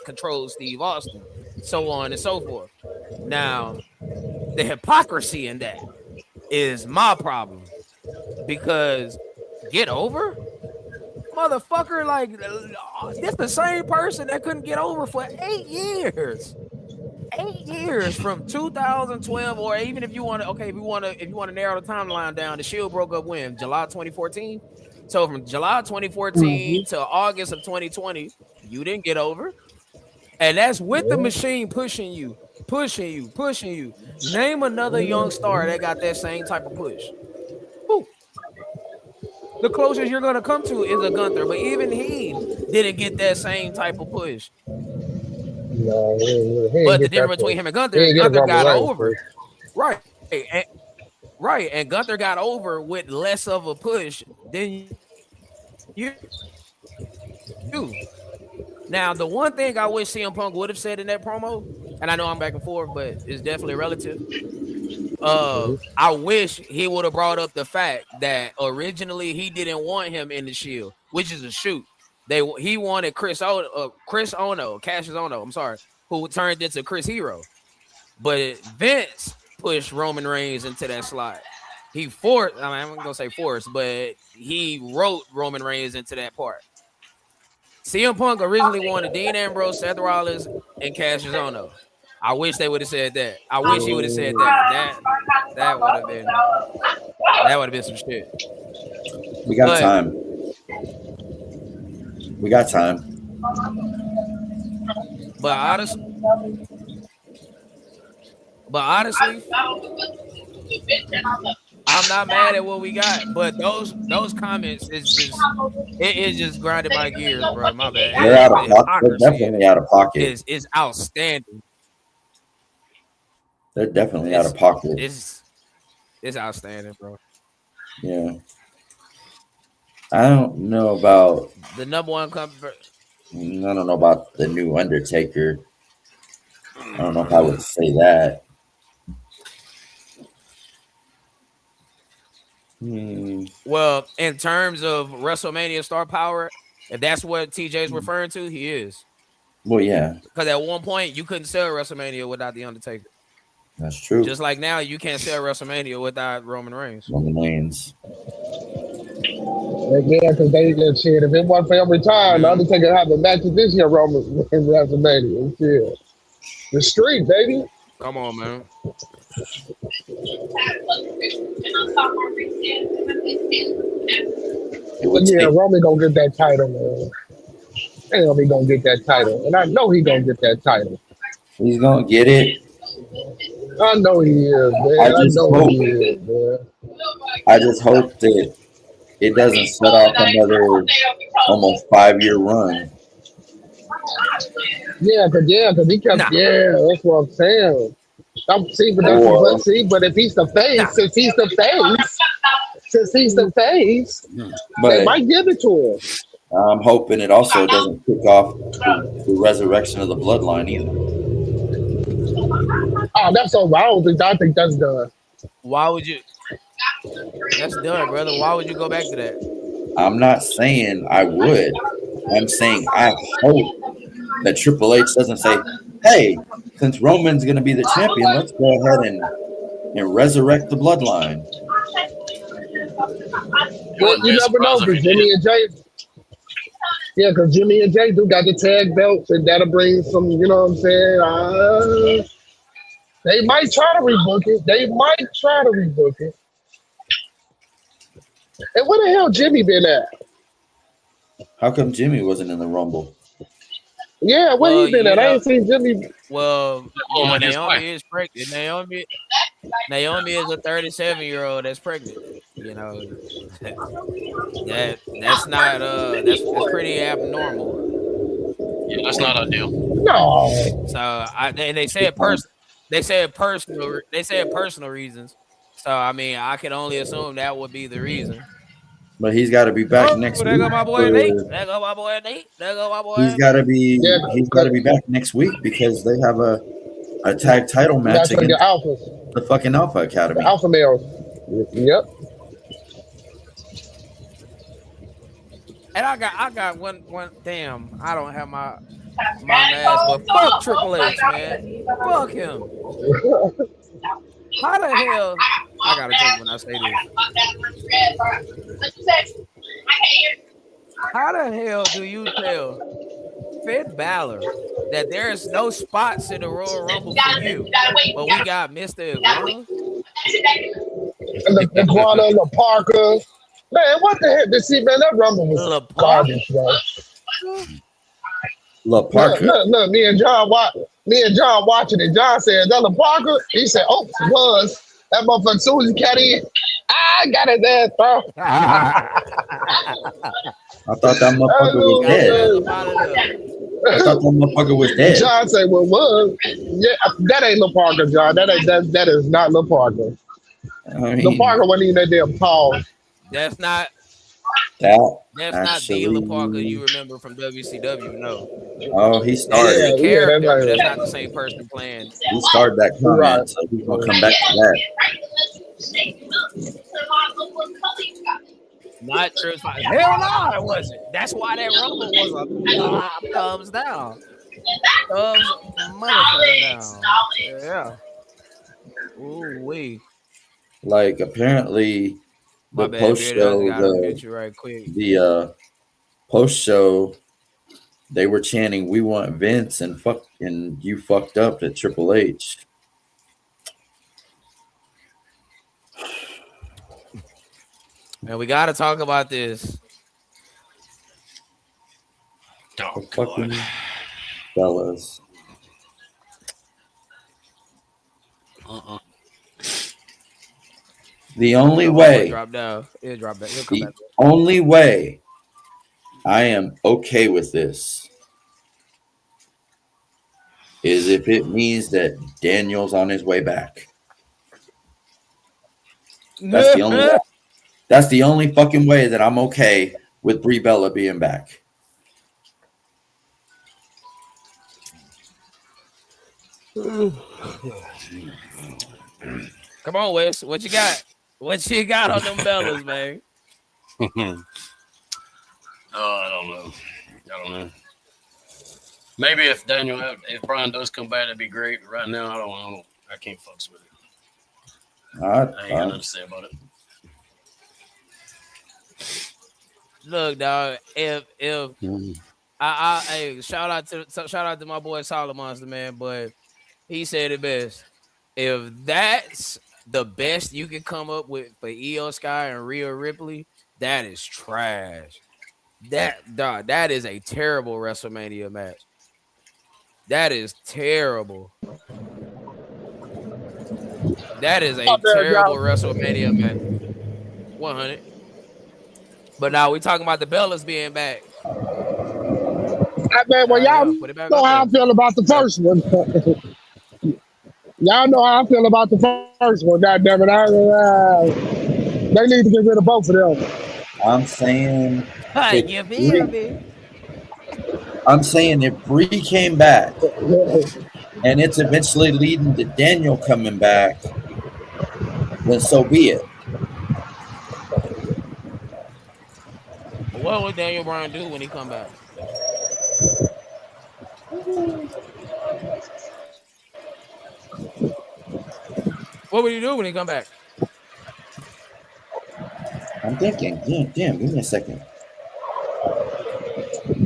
controls Steve Austin, so on and so forth. Now, the hypocrisy in that is my problem because get over, motherfucker. Like this, the same person that couldn't get over for 8 years. 8 years from 2012, or even if you want to, okay, if you want to narrow the timeline down, the Shield broke up when July 2014. So from July 2014 Mm-hmm. to August of 2020, you didn't get over, and that's with the Yeah. machine pushing you, pushing you, pushing you. Name another young star that got that same type of push. Who? The closest you're gonna come to is a Gunther, but even he didn't get that same type of push. No, he didn't But the get that difference between push. him and He Gunther is didn't get a Gunther Roman got Reigns over. push. Right. Right. And Gunther got over with less of a push than you. Now, the one thing I wish CM Punk would have said in that promo, and I know I'm back and forth, but it's definitely relative. I wish he would have brought up the fact that originally he didn't want him in the Shield, which is a shoot. He wanted Cassius Ono, I'm sorry, who turned into Chris Hero. But Vince pushed Roman Reigns into that slot. He forced, I mean, I'm gonna say forced, but he wrote Roman Reigns into that part. CM Punk originally wanted Dean Ambrose, Seth Rollins, and Cassius Ohno. I wish they would have said that. I wish he would have said that. That would have been some shit. We got time. We got time. But honestly, I'm not mad at what we got. But those comments is just grinding my gears, bro. My bad. They're out of pocket. They're definitely out of pocket. Is outstanding. They're definitely out of pocket. It's outstanding, bro. Yeah. I don't know about the number one I don't know about the new Undertaker. I don't know if I would say that. Well, in terms of WrestleMania star power, if that's what TJ is referring to, he is. Well, yeah. Because at one point, you couldn't sell WrestleMania without The Undertaker. That's true. Just like now, you can't sell WrestleMania without Roman Reigns. Roman Reigns. Yeah, because they get shit. If it wasn't for every time, The Undertaker have a match this year, Roman WrestleMania. Shit. The street, baby. Come on, man. Yeah, Roman gonna get that title, man. Damn, he gonna get that title. And I know he gonna get that title. He's gonna get it. I know he is, man. I just hope that it doesn't set off another almost 5-year run. Yeah, cause he kept. Yeah, that's what I'm saying. But if he's the face, since he's the face, they might give it to him. I'm hoping it also doesn't kick off the resurrection of the bloodline either. Oh, that's so wrong. I think that's done. Why would you? That's done, brother. Why would you go back to that? I'm not saying I would. I'm saying I hope that Triple H doesn't say, hey, since Roman's going to be the champion, let's go ahead and resurrect the bloodline. Well, you never know, because Jimmy and Jay. Yeah, because Jimmy and Jay do got the tag belts, and that'll bring some, you know what I'm saying? They might try to rebook it. And where the hell Jimmy been at? How come Jimmy wasn't in the Rumble? Yeah, where he been at? I ain't seen Jimmy. Well, Naomi is pregnant. Naomi is a 37-year-old that's pregnant. You know, that's not that's pretty abnormal. Yeah, that's not ideal. No. So they said personal reasons. So I mean, I can only assume that would be the reason. But he's got to be back next week. There go my boy Nate. There go my boy Nate. He's got to be. He's got to be back next week because they have a tag title match against the fucking Alpha Academy. The Alpha males. Yep. And I got one. Damn, I don't have my mask, but fuck Triple H, man. Fuck him. How the hell? I gotta think when I say this. How the hell do you tell Finn Balor that there's no spots in the Royal Rumble for you, but we got Mr. Iguana? The Iguana, the Parker. Man, what the heck? See, man, that Rumble was garbage, bro. La Parker. Look, me and John watching it. John said, "That La Parker." He said, "Oh, it was." That motherfucker, as soon as he got in, I got it there, bro. I thought that motherfucker was dead. I thought that motherfucker was dead. John said, "Well, was yeah, that ain't La Parker, John. That is not La Parker. I mean, La Parker wasn't even that damn tall. That's not That That's not the La Parker actually, you remember from WCW. No, oh, he that is started. the Yeah, that's character, but that's like not the same person playing. He started that right. comment, so he's gonna come back to that. Not Trips Fight. Hell no, it wasn't. That's why that Rumble was a thumbs down. Thumbs motherfucking down. Yeah. Ooh wee. Like apparently, My the bad, post Beardy. I just show, gotta mute you right quick. the post show, they were chanting, "We want Vince," and fuck, and you fucked up at Triple H. Man, we gotta talk about this. The Oh God. fucking fellas. Uh-uh. The only Oh, my boy way, dropped down. He'll drop back. He'll come the back. only way I am okay with this is if it means that Daniel's on his way back. That's the only way. That's the only fucking way that I'm okay with Brie Bella being back. Come on, Wes. What you got? What you got on them Bellas, man? Oh, I don't know. I don't know. Maybe if if Brian does come back, that'd be great. But right now, I can't fucks with it. I ain't got nothing to say about it. Look, dog. If Mhm. hey, shout out to my boy Solomonster, man. But he said it best. If that's the best you can come up with for Io Sky and Rhea Ripley, that is trash. That is a terrible WrestleMania match. That is terrible. That is a Up there, terrible y'all. WrestleMania match. 100. But now we talking about the Bellas being back. Man, well, y'all Yeah, put it back know up how I there. feel about the Yeah. first one. Y'all know how I feel about the first one. God damn it. They need to get rid of both of them. I'm saying if You feel Brie, me? I'm saying if Brie came back and it's eventually leading to Daniel coming back, then so be it. What would Daniel Bryan do when he come back? What would he do when he come back? I'm thinking, damn, give me a second.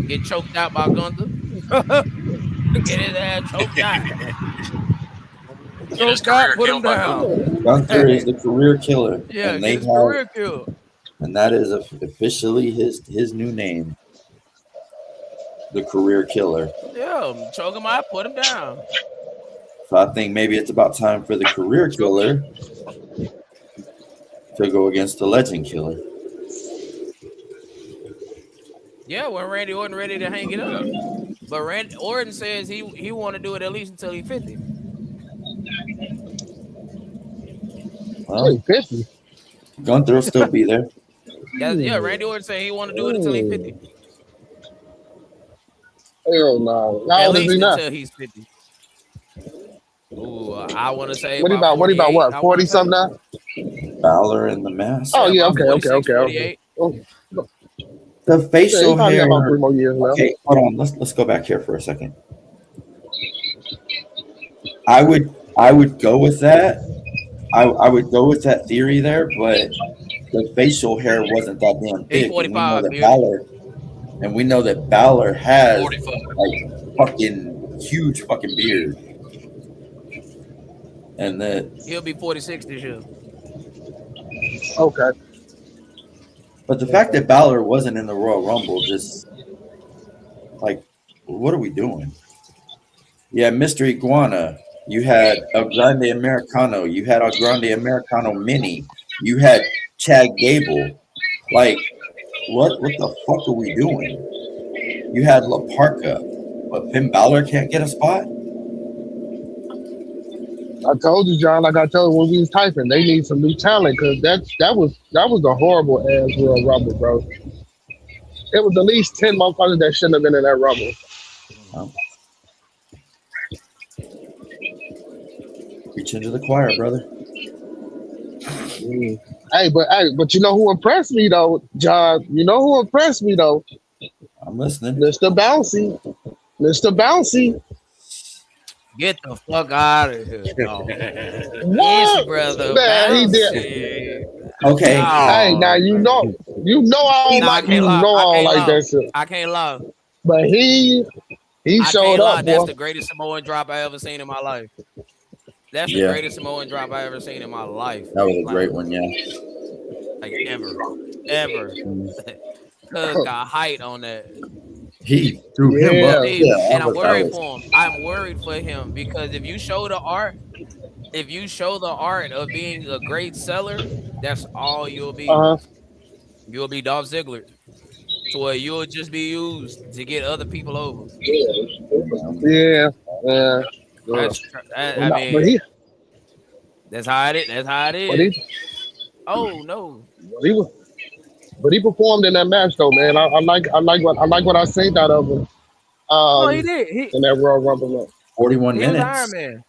Get choked out by Gunther? Get his ass choked out. Get his Choked out, career put him killed by Gunther. down. Gunther is the career killer, Yeah, and get they his have, career killed. and that is officially his new name, the career killer. Yeah, choke him out, put him down. So I think maybe it's about time for the career killer to go against the legend killer. Yeah, when Randy Orton ready to hang it up. But Randy Orton says he want to do it at least until he's 50. Well, 50. Gunther will still be there. Yeah, Randy Orton said he want to do it until he's 50. Hell no. How At old is he least now? until he's 50. Ooh, I want to say What he about about? What he about? 48. What? I want 40 to say. something now? Balor in the mask. Oh Yeah, yeah. about Okay. Okay. 46, Okay. Okay. 48. Oh, The yeah, he facial probably got hair. about 3 more years left. Okay, hold on. Let's go back here for a second. I would go with that. I would go with that theory there, but the facial hair wasn't that damn He's thick, and we know 45, that bearded. Balor has 45. like fucking huge fucking beard, and that. He'll be 46 this year. Okay. But the fact that Balor wasn't in the Royal Rumble, just like, what are we doing? Yeah, Mystery Iguana. You had El Grande Americano. You had El Grande Americano Mini. You had Chad Gable. Like, what the fuck are we doing? You had La Parka, but Finn Balor can't get a spot? I told you, John. Like I told you when we was typing, they need some new talent because that was a horrible ass Royal Rumble, bro. It was at least 10 motherfuckers that shouldn't have been in that Rumble. Well, preaching to the choir, brother. Mm. Hey, but you know who impressed me though, John? You know who impressed me though? I'm listening. Mr. Bouncy. Mr. Bouncy. Get the fuck out of here, dog. Easy, What? brother. Man, he did. Bouncy. Okay. Hey, now Oh, man. you know I don't Nah, I like can't lie. I I don't can't like lie. that shit. I can't lie. But he I showed can't up, lie. That's boy. the greatest Samoan drop I ever seen in my life. That's the Yeah, greatest Samoan drop I ever seen in my life. that was a Like, great one. Yeah. like ever. Mm. Cuz got height on that. He threw him up. Yeah. See, Yeah, and I'm that worried was for him. I'm worried for him because if you show the art of being a great seller, that's all you'll be. Uh-huh. You'll be Dolph Ziggler. To where you'll just be used to get other people over. Yeah. Yeah. Yeah. I But mean, that's how it is. That's how it but is. he Oh no. but he was but he performed in that match though, man. I like what I seen out of him Oh, he um did. in that Royal Rumble match. 41 He was Iron minutes. Man.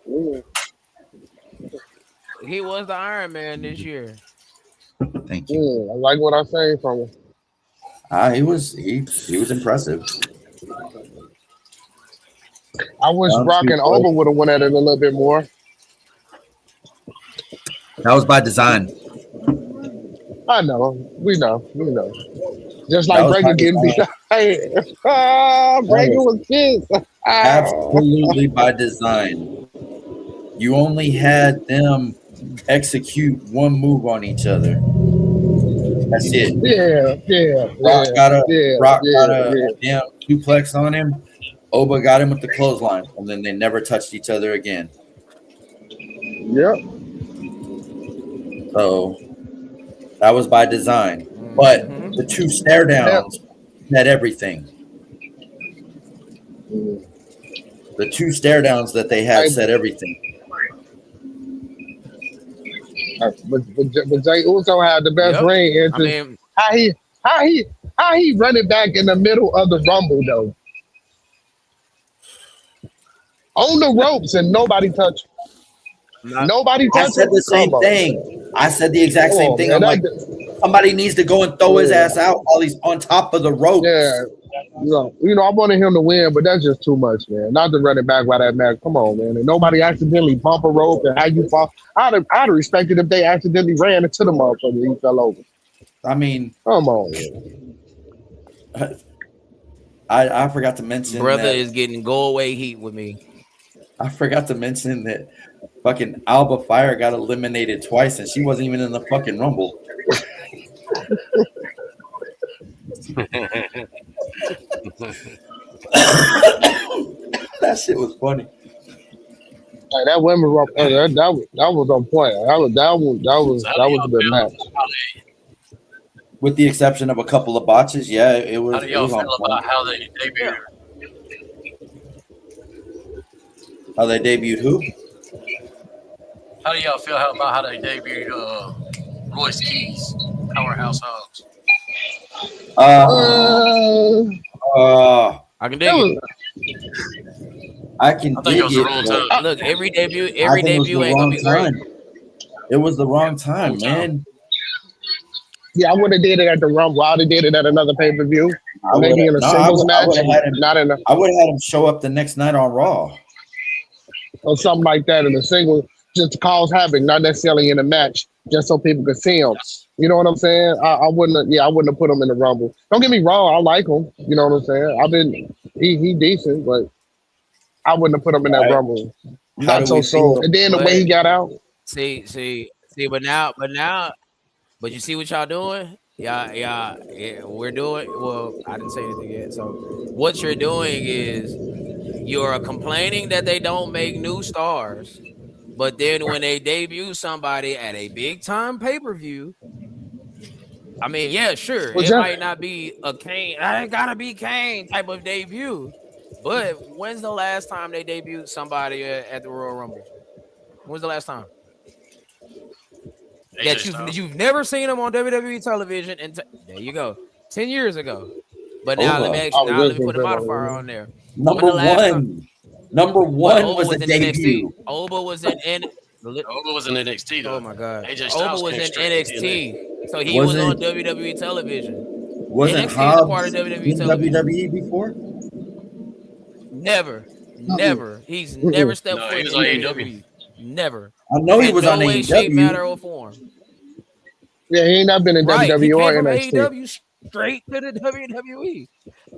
Mm, He was the Iron Man this year. Thank you. I like what I seen from him. He was impressive. I wish Brock and Boy. Over would have went at it a little bit more. That was by design. I know. We know. Just That like was by Breaker getting beat design. up. Hey, That Breaker was was pissed. absolutely by design. You only had them execute one move on each other. That's it. Yeah, yeah, Brock yeah, got a yeah, Brock got yeah, a yeah. damn suplex on him. Oba got him with the clothesline, and then they never touched each other again. Yep. So that was by design. But Mm-hmm. the two stare Hell, downs had everything. The two stare downs that they had I, said everything. but Jay Uso had the best Yep. ring I entrance. mean, How he how he how he run it back in the middle of the Rumble though, on the ropes and nobody touched him. not, Nobody I touched said him. the Come same on, thing. I said the exact come same on, thing. man. I'm like, somebody needs to go and throw his Yeah, ass out while he's on top of the yeah. ropes. I wanted him to win, but that's just too much, man. Not to run it back by that match. Come on, man. And nobody accidentally bump a rope and how you fall. I'd have respected if they accidentally ran into the motherfucker and he fell over. I mean, Come on, man. I forgot to mention brother that. is getting go away heat with me. I forgot to mention that fucking Alba Fire got eliminated twice, and she wasn't even in the fucking Rumble. That shit was funny. Like that women rope, that was on point. So how do That was a y'all good feel match. about how they With the exception of a couple of botches, yeah, it how was do it y'all was on feel point. about how they Yeah. debuted? How they debuted who? How do y'all feel about how they debuted Royce Keys, Powerhouse Hobbs? Uh, Uh, I can that dig it. was I can I think it dig was the it, wrong but time. Look, every debut, I every think it was the debut ain't gonna wrong be great. time. It was the wrong time, Wrong time. man. yeah. I would have did it at the Rumble. I would have did it at another pay per view, I would maybe have in a no, I singles would I match, would have had him. not in a I would have had him show up the next night on Raw. or something like that in a single, just to cause havoc, not necessarily in a match, just so people could see him. Yes. You know what I'm saying? I wouldn't. I wouldn't have put him in the Rumble. Don't get me wrong. I like him. You know what I'm saying? he decent, but I wouldn't have put him in All that right. Rumble. How Not do so we soon. feel? And then the way But he got out. see, but you see what y'all doing? Yeah, we're doing. Well, I didn't say anything yet. So what you're doing is you're complaining that they don't make new stars, but then when they debut somebody at a big time pay per view, I mean, yeah, sure, Was it that? might not be a Kane. I ain't gotta be Kane type of debut, But when's the last time they debuted somebody at the Royal Rumble? When's the last time AJ that Styles. you've never seen them on WWE television? And there you go, 10 years ago. But now let me Oba, ask I you. was Now just let me gonna put a say modifier that. on there. When number the last time? one. Number What? one Oba was a was in NXT. debut. Oba was in Oba was in NXT Oh though. my god. AJ Oba Styles was came in straight to TNA. NXT. So he was on Wasn't WWE television. wasn't NXT is a part of Hobbs WWE in television. WWE before? Never. Mm-mm. Never. He's never Mm-mm. stepped No, he foot was in on AEW. WWE. Never. I know he In was on no way, shape, matter, AEW. or form. Yeah, he ain't not been in Right. He WWE or came from NXT. AEW straight to the WWE.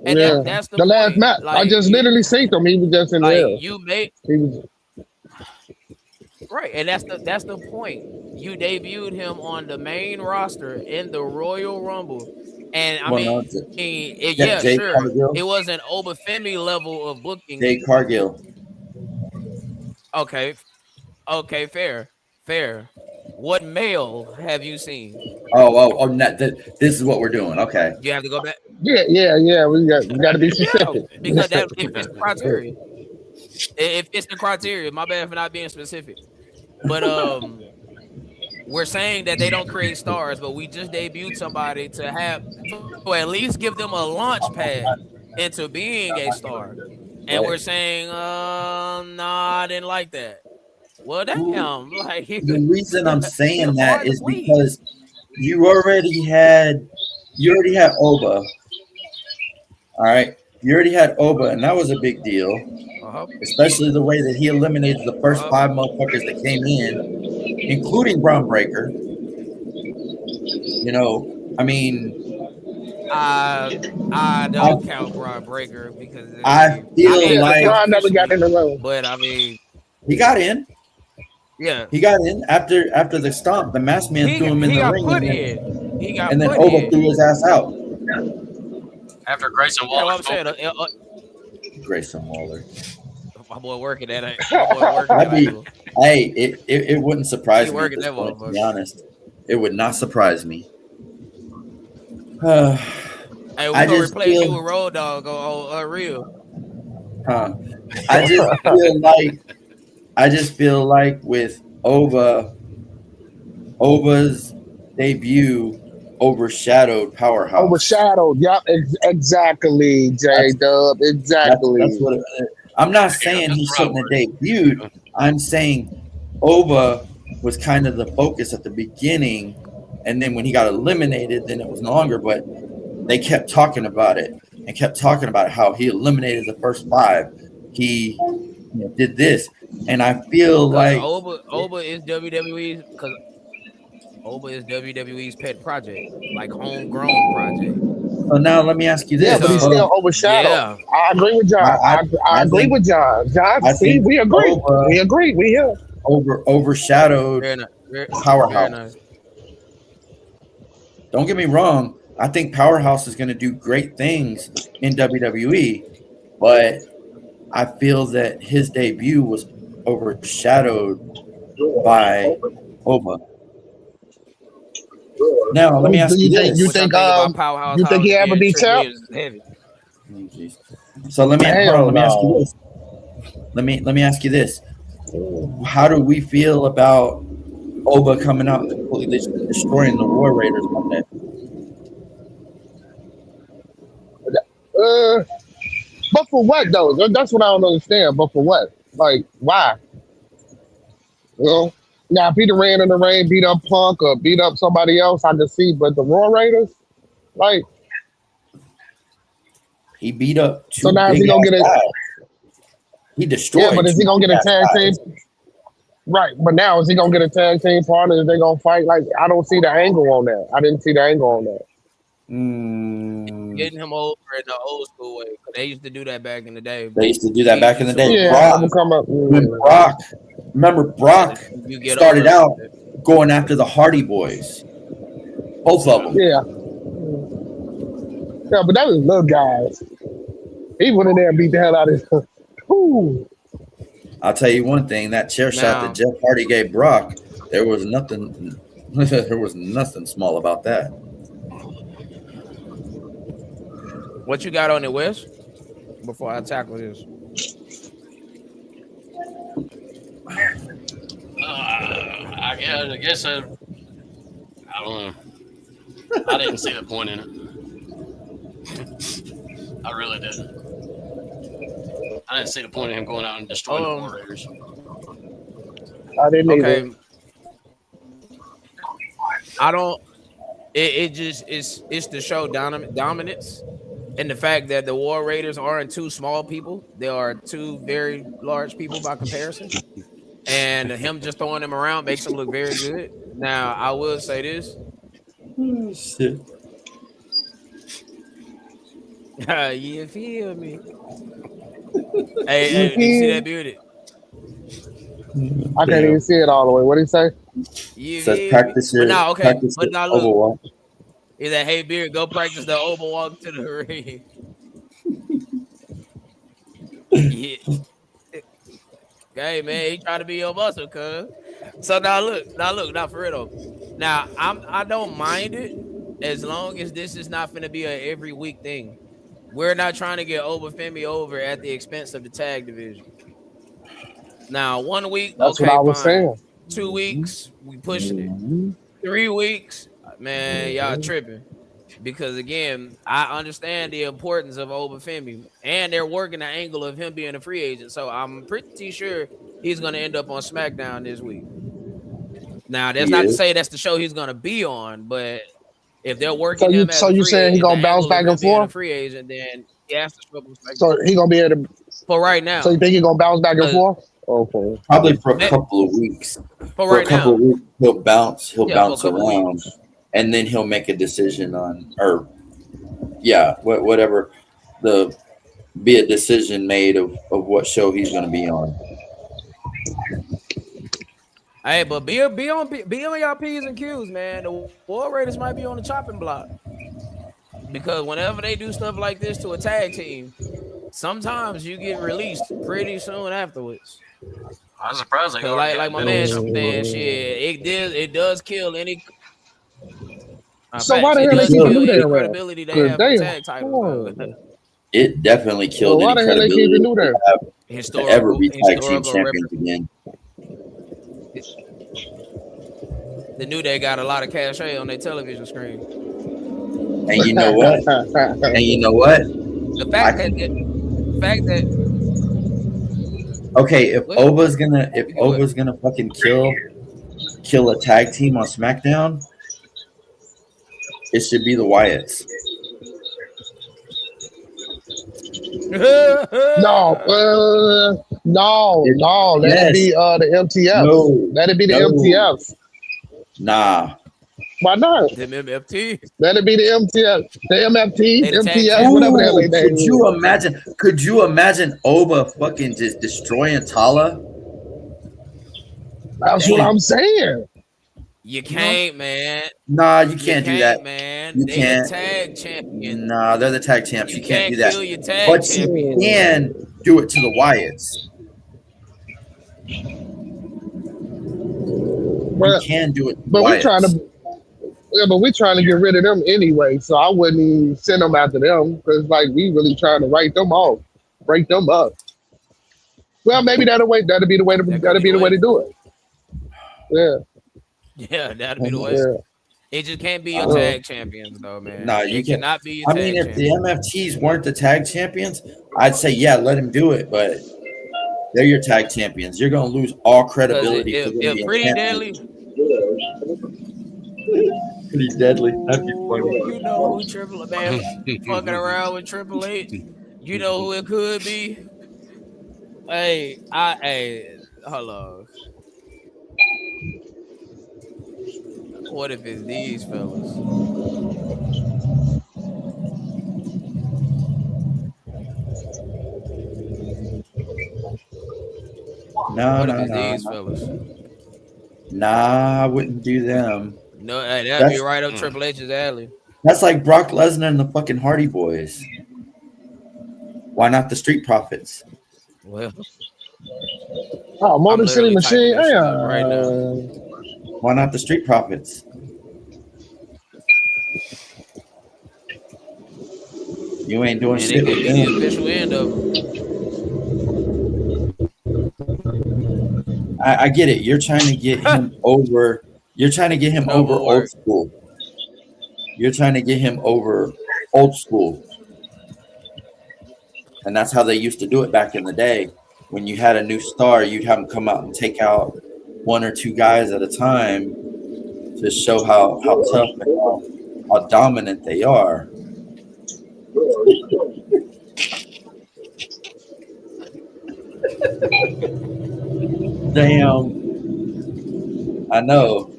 And Yeah, Okay. that's the the last point. match I just literally seen him. He was just in Like there. you made He was. right, and that's the point. You debuted him on the main roster in the Royal Rumble, and I Well, mean, no, yeah, Jay sure, it Cargill. was an Obafemi level of booking. Jay Cargill. Okay, okay, fair. What male have you seen? Oh. This is what we're doing. Okay. You have to go back. Yeah. We got to be Yeah, specific. because that it fits the criteria. It fits the criteria. My bad for not being specific. But we're saying that they don't create stars, but we just debuted somebody to at least give them a launch pad into being a star. And Right. we're saying, nah, I didn't like that. Well, Well, damn, like the reason I'm saying that hard to is please. because you already had Oba. All right. You already had Oba, and that was a big deal, Uh-huh. especially the way that he eliminated the first Uh-huh. five motherfuckers that came in, including Braun Breaker. I mean, I I, don't count Braun Breaker because I I feel mean Yeah, he because like counts Brian never got officially, in the room. but I mean, he got in. yeah, He got in after the stomp. The masked man threw him in he the got ring, put in. He got and then put Oba in. threw his ass out. After Grayson Yeah, Waller what I'm saying. smoked him. Grayson Waller. My boy working at it. My boy working That'd that be, angle. hey, it wouldn't surprise He me at working this that point. To be motherfucker. honest, it would not surprise me. Hey, we I gonna just replace you feel, with Road Dogg on Unreal. huh, I just feel like with Oba's debut overshadowed Powerhouse. Overshadowed. Yep, exactly, J That's Dub. that's Exactly. what I'm not Yeah, saying that's he what I shouldn't have would. debuted. I'm saying Oba was kind of the focus at the beginning, and then when he got eliminated, then it was no longer. But they kept talking about it and kept talking about how he eliminated the first five. He did this, and I feel Because like Oba is WWE's pet project, like homegrown project. so. Now let me ask you Yeah, but this. he's So Hold still on. overshadowed. yeah, I agree with I John. I, I I agree think with John. John, I see, think we agree. Oba We agree. We here. overshadowed fair enough. Fair Powerhouse. enough. Don't get me wrong. I think Powerhouse is going to do great things in WWE, but I feel that his debut was overshadowed by Oba. Now, let me Do ask you you think? this. What y'all think about Powerhouse You think he Hobbs ever being be Trick champ? Williams is heavy? Oh, jeez. So let me hold on. Hell Let me ask you no. this. Let me ask you this. How do we feel about Oba coming out and completely destroying the War Raiders Monday? Uh, but for what though? That's what I don't understand. But for what? Like, why? You know? Now, if he done ran in the rain, beat up Punk or beat up somebody else, I can see. But the Raw Raiders, like, He beat up so two now is big he gonna ass get it? guys. He Yeah, destroyed but is two he gonna big get a ass tag team? guys. Right, but now is he gonna get a tag team partner? Is they gonna fight? Like, I don't see the angle on that. I didn't see the angle on that. Mm, Getting him over in the old school way, because they used to do that back in the day. they used to do that He back in the used to day. Yeah, revolt have Brock, him come up. when Brock, remember and Brock you get started over. out going after the Hardy Boys, both of them. Yeah, yeah, but that was little guys. He went in there and beat the hell out of him. Ooh, I'll tell you one thing: that chair shot that Now, Jeff Hardy gave Brock, there was nothing. There was nothing small about that. what you got on the West? before I tackle this. I guess I don't know. I didn't see the point in it. I really didn't. I didn't see the point of him going out and destroying the War Raiders. I didn't either. Okay, I don't. It just it's to show dominance, and the fact that the War Raiders aren't two small people; they are two very large people by comparison. And him just throwing them around makes him look very good. Now, I will say this: Oh, shit. you feel me? Hey, did you see that beauty? I can't even see it all the way. What did he say? You Says feel me? practice But your now, okay, practice but your now look, Overwatch. is that hey beard, go practice the overwalk to the ring. Yeah. Hey man, he trying to be your muscle, cuz. So now for real though. Now I don't mind it as long as this is not gonna be a every week thing. We're not trying to get Femi over at the expense of the tag division. Now 1 week, That's what okay, I was fine. saying. 2 weeks, we pushing it. Mhm. 3 weeks, man, y'all tripping. Because again, I understand the importance of Femi, and they're working the angle of him being a free agent. So I'm pretty sure he's going to end up on SmackDown this week. Now, that's He not to is. say that's the show he's going to be on, but if they're So working you him as so a you free saying he agent, the gonna bounce angle of back him and being a forth? free agent, then he has to show up on So SmackDown. he gonna be able to. For right So you now, think he gonna bounce back and because forth? Okay. Probably for a couple of weeks. for For a right couple of now, weeks, he'll bounce. He'll yeah, for a bounce couple around, weeks. and then he'll make a decision on, or yeah, whatever the be a decision made of what show he's going to be on. Hey, but be on your P's and Q's, man. The War Raiders might be on the chopping block because whenever they do stuff like this to a tag team, sometimes you get released pretty soon afterwards. I'm surprised they Cause already like had my been on the man chopping block. said, shit, it does kill any So why facts. the It hell It they does keep the killed. kill new any day around? credibility they Cause have for they tag titles, though. It definitely well, killed why any the hell they keep the credibility new day? to ever be tag team Historical champions record. again. The New Day got a lot of cachet on their television screen. And you know what? And you know what? The I fact that can. Okay, well, if you go ahead. Ova's gonna fucking kill a tag team on SmackDown, it should be the Wyatts. No, no. That'd Yes. be the MTFs. No. That'd be the No. MTFs. Nah. Why not? Them MFT. That'd be the MTF, the MFT, They the tag MTF, champions. whatever the hell Ooh, they name is. could you imagine Ova fucking just destroying Tala? That's what Damn. I'm saying. You can't, man. Nah, you You can't do that. can't, man. You They the can't. tag champions. Nah, they're the tag champs. You You can't do can't that. kill your tag But you champions. can do it to the Wyatts. You But can do it to the but we trying Wyatts. to but we trying to get rid of them anyway. So I wouldn't even send them after them because like we really trying to write them off, break them up. Well, maybe that'll be the way to That could that'll be be the the way way. to do it. Yeah, Yeah, that'd be the way. yeah. It just can't be your Well, tag champions, though, man. No, you It can't. cannot be your I mean, tag if the champions. MFTs weren't the tag champions, I'd say, yeah, let him do it. But they're your tag champions. You're going to lose all Because credibility for them if being Pretty champions. Deadly, Pretty deadly. That'd be funny. you know who Triple Man fucking around with Triple H. You know who it could be. Hey, hold on. What if it's these fellas? No, What if no, it's no, these no. fellas? Nah, I wouldn't do them. No, hey, that'd be That's right up Triple H's alley. that's like Brock Lesnar and the fucking Hardy Boys. Why not the Street Profits? Well, oh, I'm Motor City literally typing Machine. this shit up right now. Why not the Street Profits? You ain't doing and it shit could with be the them. official end of him. I get it. You're trying to get him over. You're trying to get him over Double old work. school. You're trying to get him over old school. And that's how they used to do it back in the day. When you had a new star, you'd have them come out and take out one or two guys at a time to show how tough and how dominant they are. Damn, I know.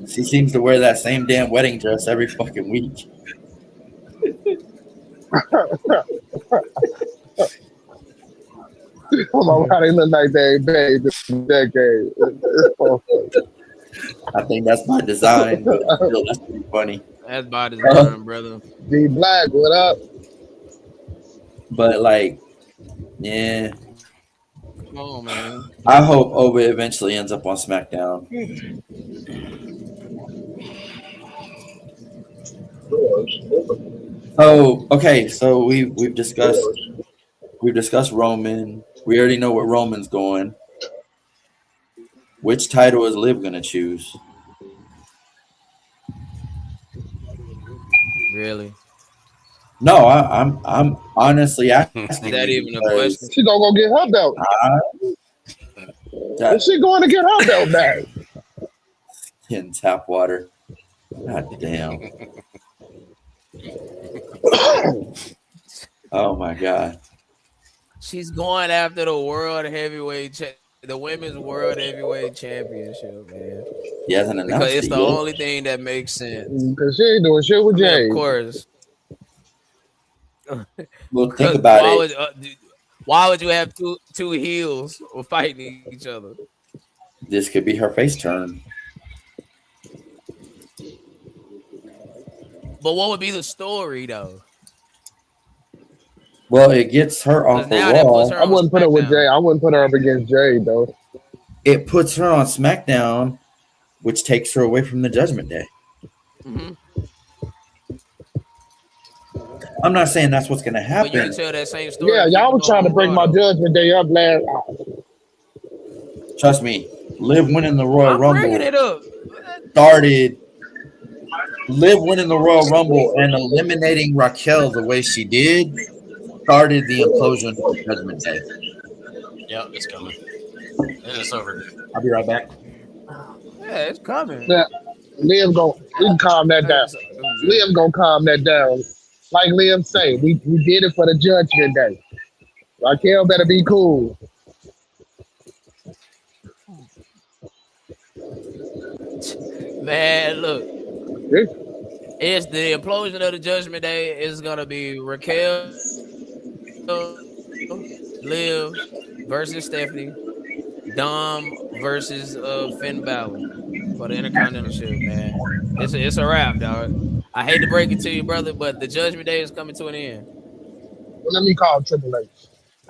She seems to wear that same damn wedding dress every fucking week. Come on, how they look like they ain't paid this decade. I think that's by design, but still, that's pretty funny. That's by design, brother. D Black, what up? But like, yeah, Come on, man. I hope Oba eventually ends up on SmackDown. Oh, okay. So we've discussed Roman. We already know what Roman's going. Which title is Liv gonna choose? Really? No, I'm honestly asking Is that you even a question? because She gonna go get her belt. that Is she going to get her belt back? in tap water. God damn. Oh my god. She's going after the the women's world heavyweight championship, man. He hasn't Because announced it's it the yet. only thing that makes sense. Because she ain't doing shit with I mean, of Jay. course. Well, think Because about it. why would you have two heels fighting each other? This could be her face turn. But what would be the story though? Well, it gets her Because off of now that puts Raw. her I on wouldn't put her with Jay. SmackDown. I wouldn't put her up against Jay though. It puts her on SmackDown, which takes her away from the Judgment Day. Hmm. I'm not saying that's what's going to But you happen. can tell that same story Yeah, and keep y'all it was trying going to on break Raw my though. judgment day up last. Trust me, Liv winning the Royal I'm bringing Rumble it up. started. Liv winning the Royal Rumble and eliminating Raquel the way she did started the implosion of the Judgment Day. Yeah, it's coming. It is overdue. I'll be right back. Yeah, it's coming. Yeah, Liam gonna we can calm that down. Liam gonna calm that down. Like Liam say, we did it for the judgment day. Raquel better be cool. Man, look, This it's the implosion of the Judgment Day is gonna be Raquel, Liv versus Stephanie, Dom versus Finn Balor for the Intercontinental, man. It's a wrap, dog. I hate to break it to you, brother, but the Judgment Day is coming to an end. let me call Triple H.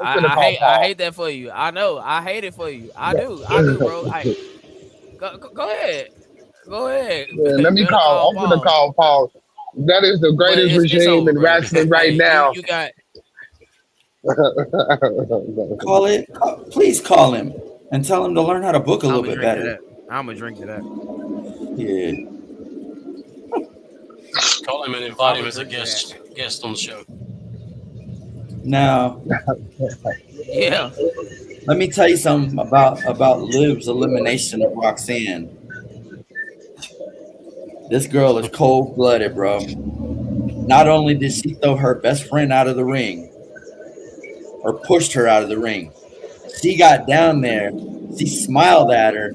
I'm finna I call hate I Paul. hate that for you. I know. I hate it for you. Yeah. I do, bro. Go ahead. Go ahead. Yeah, let me Better call. call I'm finna Paul. call Paul. That is the But greatest it's regime over, in brother. wrestling right Hey, now. you got Call it. Please call him and tell him to learn how to book a I'm little gonna bit drink to better. that. I'm gonna drink to that. Yeah. Call him and I'm invite him gonna as a drink to that. guest on the show. Now, Yeah. let me tell you something about Liv's elimination of Roxanne. This girl is cold blooded, bro. Not only did she throw her best friend out of the ring or pushed her out of the ring, she got down there, she smiled at her,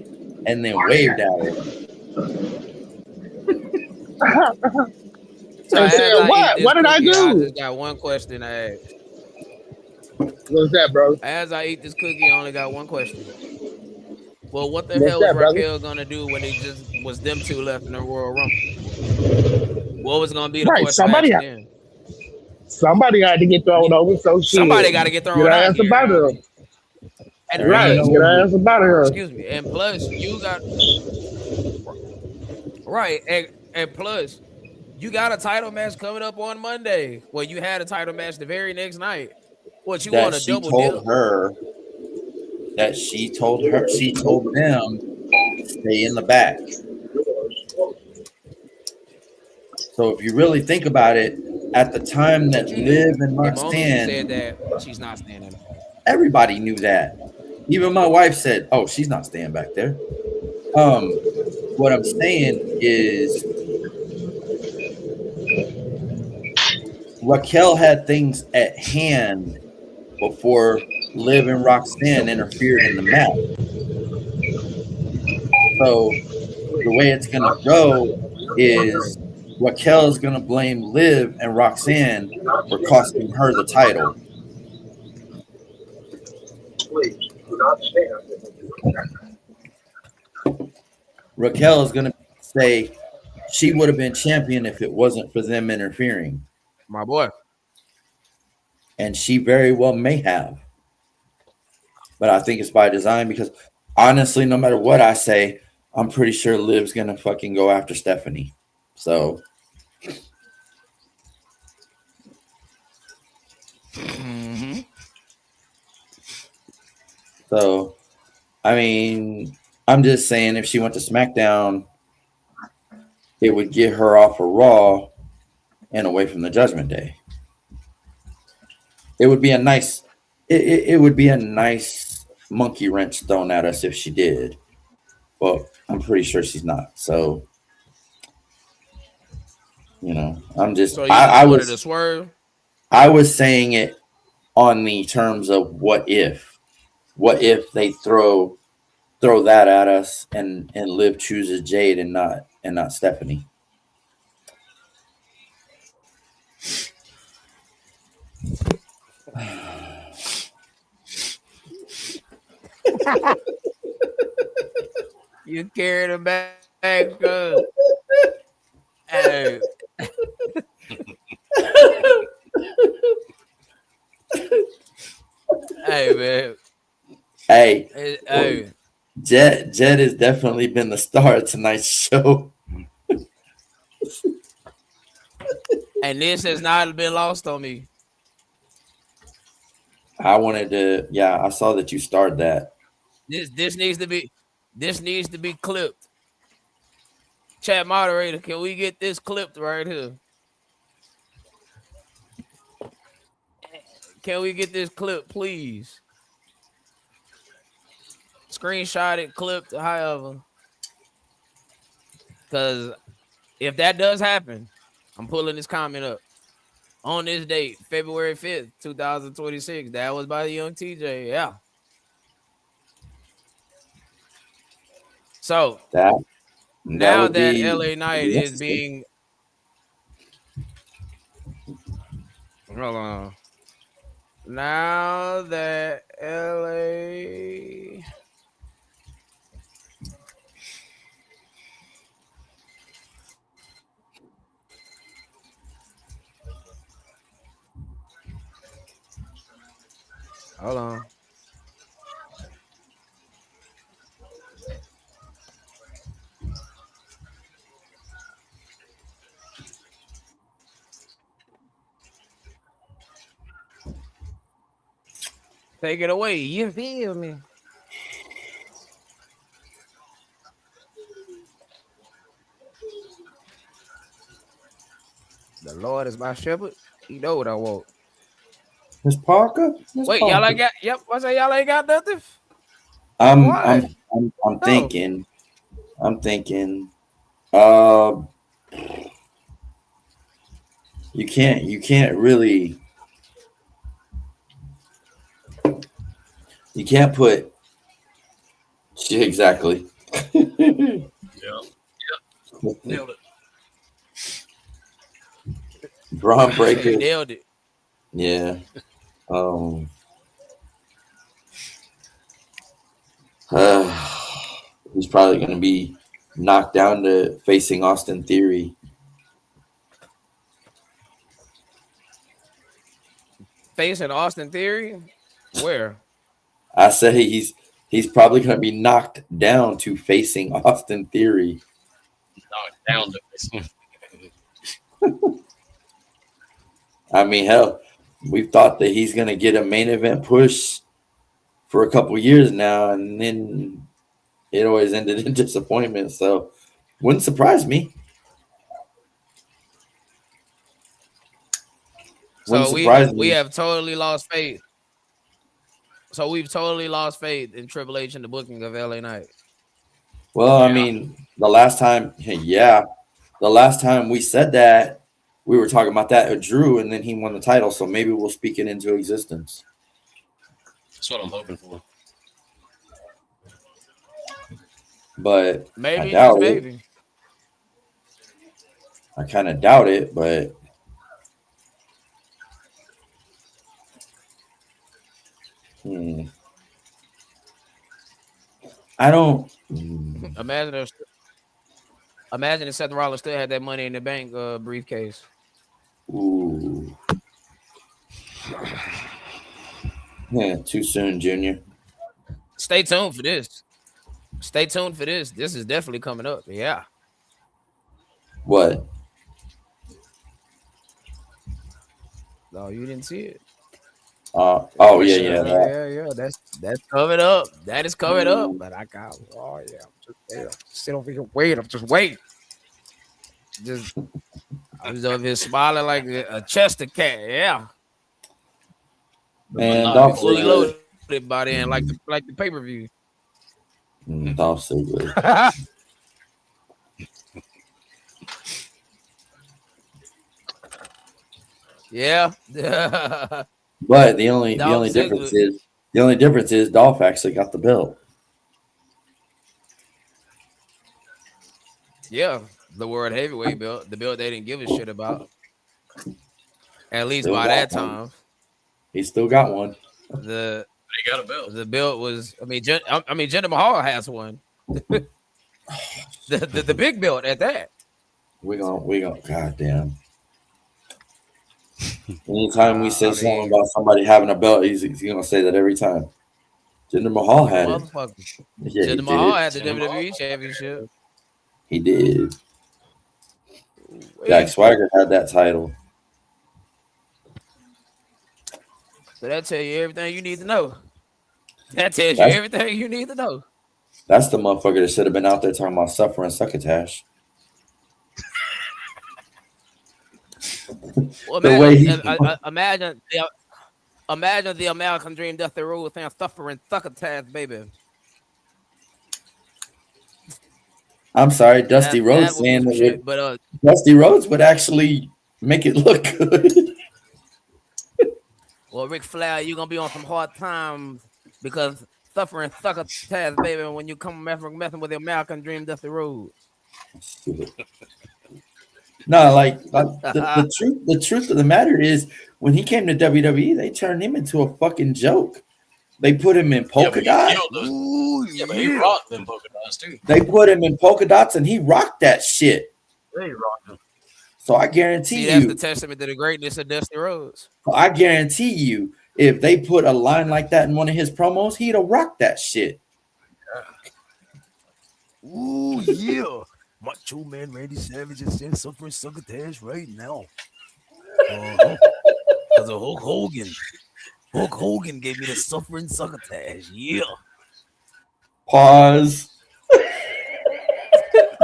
and then waved at her. So And as said, I eat what? this What did I cookie, I do? just got one question to ask. What's that, bro? As I eat this cookie, I only got one question. Well, what the What's hell was that, brother? Raquel gonna do when it just was them two left in the Royal Rumble? What was gonna be the Right. course of action then? Somebody had to get thrown over. So Somebody shit. got to get Get her thrown out ass here. about her. And There ain't Right. plus, Get her no. ass about her. excuse me, and plus you got right, and plus You got a title match coming up on Monday. Well, you had a title match the very next night. What you That want a she double dip? told her she told them stay in the back. So if you really think about it, at the time But that Liv and the moment you said Roxanne, that she's not staying in the back. everybody knew that. Even my wife said, "Oh, she's not staying back there." Um, what I'm saying is Raquel had things at hand before Liv and Roxanne interfered in the match. So the way it's gonna go is Raquel is gonna blame Liv and Roxanne for costing her the title. Raquel is gonna say she would have been champion if it wasn't for them interfering. My boy. And she very well may have. But I think it's by design because honestly, no matter what I say, I'm pretty sure Liv's gonna fucking go after Stephanie. So Mm-hmm. so I mean, I'm just saying if she went to SmackDown, it would get her off of Raw and away from the Judgment Day. It would be a nice it would be a nice monkey wrench thrown at us if she did. But I'm pretty sure she's not. So, I'm just So you just wanted to swerve? I was saying it on the terms of what if. What if they throw that at us and Liv chooses Jade and not Stephanie? You carried him back, cuz. Hey. Hey, man. Hey, Hey. Jet has definitely been the star of tonight's show. And this has not been lost on me. I saw that you starred that. This needs to be clipped. Chat moderator, can we get this clipped right here? Can we get this clip, please? Screenshot it, clipped, however. Because if that does happen, I'm pulling this comment up. On this date, February 5th, 2026. That was by the young TJ. Yeah. So That now would that be LA Knight is interesting. being hold on. Now that LA hold on. Take it away. You feel me? The Lord is my shepherd. He know what I want. Miss Parker? Miss Wait, y'all Parker. ain't got yep. I say y'all ain't got nothing. I'm I'm Why? I'm I'm No. thinking. I'm thinking. Uh, you can't put shit exactly. Yeah. Nailed it. Braun He said he Breaker. nailed it. Yeah. Um. He's probably going to be knocked down to facing Austin Theory. Facing Austin Theory? Where? I say he's probably going to be knocked down to facing Austin Theory. Knocked down to this. I mean, hell, we've thought that he's gonna get a main event push for a couple years now, and then it always ended in disappointment. So, wouldn't surprise me. Wouldn't So we surprise we me. have totally lost faith. So we've totally lost faith in Triple H and the booking of LA Knight. Well, I Yeah. mean, the last time, yeah, the last time we said that, we were talking about that at Drew, and then he won the title. So maybe we'll speak it into existence. That's what I'm hoping for. But I Maybe, just doubt it. maybe. I kind of doubt it, but hmm, I don't. Imagine if Seth Rollins still had that Money in the Bank briefcase. Ooh, yeah, too soon, Junior. Stay tuned for this. Stay tuned for this. This is definitely coming up. Yeah. What? No, you didn't see it. Oh yeah, Which yeah. That. Yeah. That's coming up. That is coming up. Ooh, But I got. Oh yeah. I'm just wait. Sit over here. Wait. I'm just wait. Just I was over here smiling like a Chester cat. Yeah. the man, I'll be Dolph maniacal fully laugh. Ziggler. loaded by then, like the pay per view. Dolph Ziggler. Yeah. But the only Dolph difference Ziggler. is Dolph actually got the belt. Yeah. The world heavyweight belt. The belt they didn't give a shit about. At least Still by got that one. time. He still got one. The He got a belt. the belt was Jinder Mahal has one. The big belt at that. We gonna goddamn. Anytime we say I something mean, about somebody having a belt, he's gonna say that every time. Jinder Mahal like a had it. motherfucker. Yeah, he Jinder Mahal did. had the Jinder Mahal. WWE championship. He did. Jack Hey, Swagger had that title. so that tell you everything you need to know. That tells you That's everything you need to know. that's the motherfucker that should have been out there talking about suffering succotash. Well, The man, way he imagine the American Dream, Dusty Rhodes saying suffering succotash, baby. I'm sorry, Dusty That Rhodes would be saying some that shit. But Dusty Rhodes would actually make it look good. well, Ric Flair, you're gonna be on some hard times because suffering succotash, baby, when you come messing with the American Dream, Dusty Rhodes. No, like the truth of the matter is when he came to WWE, they turned him into a fucking joke. They put him in Yeah, polka but he dots. killed those. Ooh, Yeah, but he yeah. rocked them polka dots too. They put him in polka dots and he rocked that shit. He rocked them. So See, that's the you, testament to the greatness of Dusty Rhodes. I guarantee you, if they put a line like that in one of his promos, he'd have rocked that shit. Ooh, yeah. Macho Man Randy Savage is in suffering succotash right now. Because of Hulk Hogan. Hulk Hogan gave me the suffering succotash. Yeah. Pause.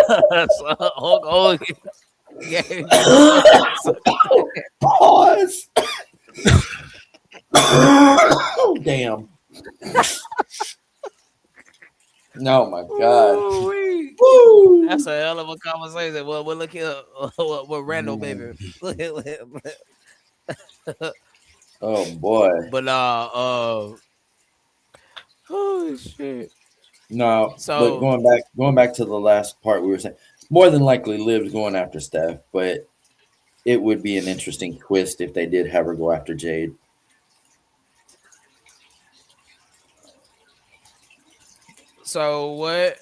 So Hulk Hogan gave me the suffering Pause. Oh damn. Oh my god. Ooh-wee. Woo. That's a hell of a conversation. Well, look here. What Randall, baby. Oh boy. But oh shit. No, but So going back to the last part we were saying, more than likely Liv's going after Steph, but it would be an interesting twist if they did have her go after Jade. what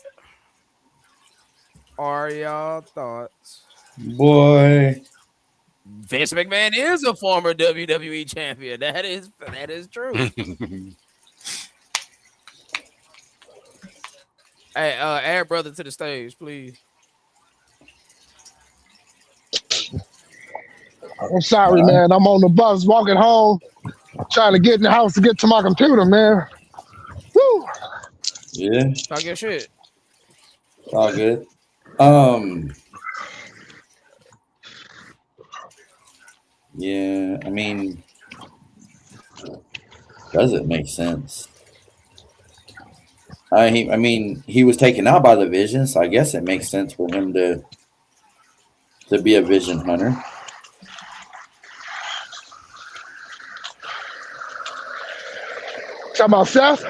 are y'all thoughts? Boy. Vince McMahon is a former WWE champion. That is true. Hey, add brother to the stage, please. I'm sorry, Nah, man. I'm on the bus walking home, trying to get in the house to get to my computer, man. Woo. yeah, Talk your shit. it's all good. Um, yeah, I mean, does it make sense? I mean, he was taken out by the vision, so I guess it makes sense for him to be a vision hunter. Talking about Seth?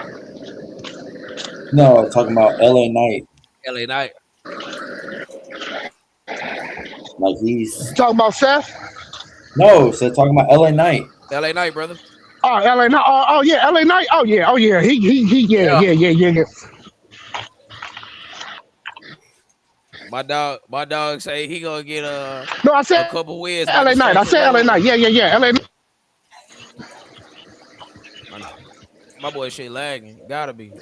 No, talking about L.A. Knight, LA Night. like he's Talking about Seth? no, so talking about L.A. Knight. LA Night, brother. Oh, LA Knight. Oh, yeah, LA Knight. Oh yeah. Yeah. Yeah. My dog say he gonna get No, I a said couple wins by LA the Knight. I strength of said LA Knight. Roll. Yeah. LA. My, my boy shit lagging. Gotta be.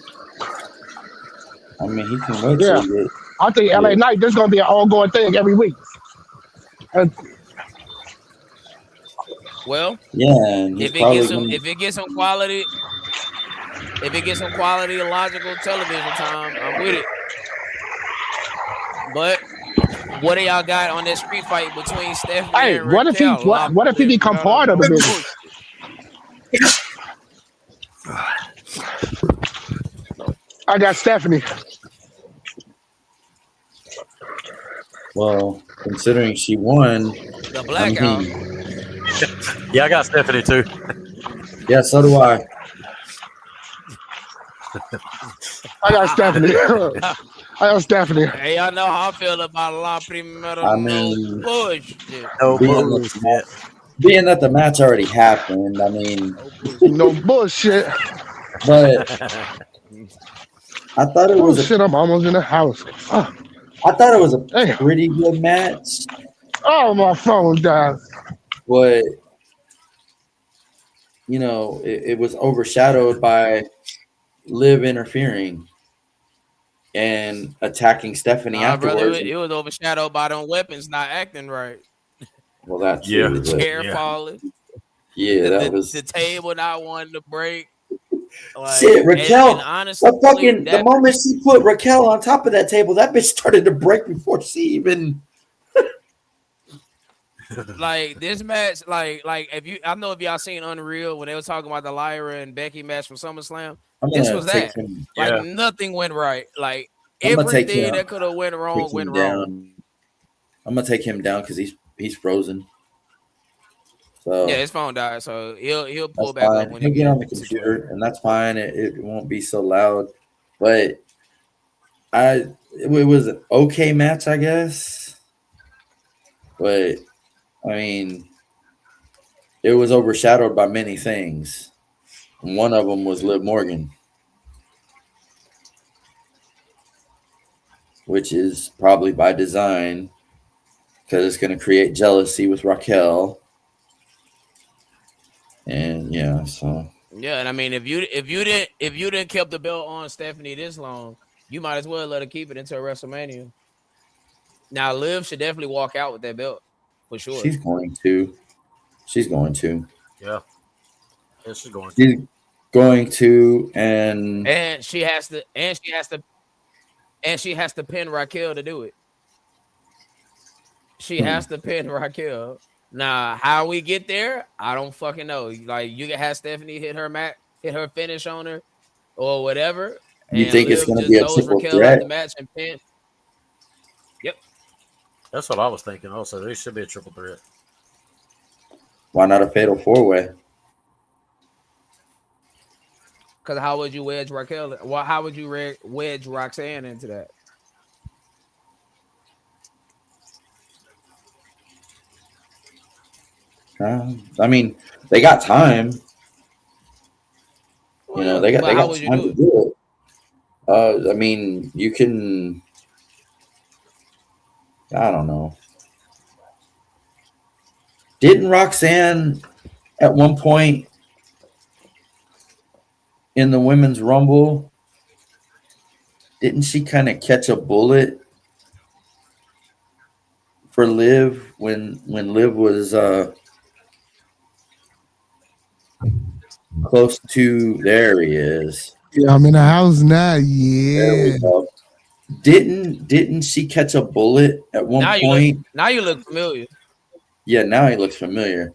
I mean, he can wait till Yeah. he I think LA get. Knight, this is going to be an ongoing thing every week. And Well, Yeah, and he's probably gonna. if it gets some quality, if it gets some quality logical television time, I'm with it. But what do y'all got on that street fight between Stephanie hey, and Raquel? what if he Lobster, become no part of the business? bullshit. I got Stephanie. Well, considering she won, The I blackout. mean, Yeah, I got Stephanie too. yeah, so do I. I got Stephanie. I got Stephanie. Hey, y'all know how I feel about La Primera I no mean, bullshit. No being that the bullshit. match, being that the match already happened, I mean, No bullshit. No bullshit. but I thought it Oh was a shit, I'm almost in the house. Oh, I thought it was a damn. pretty good match, Oh, my phone died. but it was overshadowed by Liv interfering and attacking Stephanie Nah, brother, afterwards. it was overshadowed by them weapons not acting right. Well, that Yeah. too, The but chair Yeah. falling, yeah, that the was table not wanting to break. Like, shit. and Raquel, honestly, the that moment she put Raquel on top of that table, that bitch started to break before she even. like this match, like if you, I know if y'all seen Unreal when they were talking about the Lyra and Becky match from SummerSlam, I'm this gonna was take that. him. Like Yeah. nothing went right. Like I'm gonna take everything him. that could have went wrong Take went him wrong. down. I'm gonna take him down because he's frozen. Yeah, So his phone died, so he'll that's pull back up fine. when he He'll get get on the situated. computer, and that's fine. It won't be so loud. But it was an okay match, I guess. But I mean, it was overshadowed by many things. One of them was Liv Morgan, which is probably by design because it's going to create jealousy with Raquel. And yeah, so Yeah, and I mean, if you didn't keep the belt on Stephanie this long, you might as well let her keep it until WrestleMania. Now, Liv should definitely walk out with that belt for sure. she's going to. She's going to. Yeah. Yeah, she's going to. She's going to, and And she has to pin Raquel to do it. She hmm, has to pin Raquel. Now, how we get there, I don't fucking know. Like you can have Stephanie hit her finish on her or whatever, you and think it's Liv going to just be a throws triple Raquel out threat? the match and pin. Yep. That's what I was thinking also. There should be a triple threat. Why not a fatal four way? Because how would you wedge Raquel? Well, how would you wedge Roxanne into that? I mean, they got time. Well, yeah, They but how got would you time do to it? do it. I mean, you can. I don't know. Didn't Roxanne at one point in the women's rumble? Didn't she kind of catch a bullet for Liv when Liv was close to, there he is. Yeah, I'm in the house now. There we Yeah. go. Didn't she catch a bullet at one point? Now you look familiar. Yeah, now he looks familiar.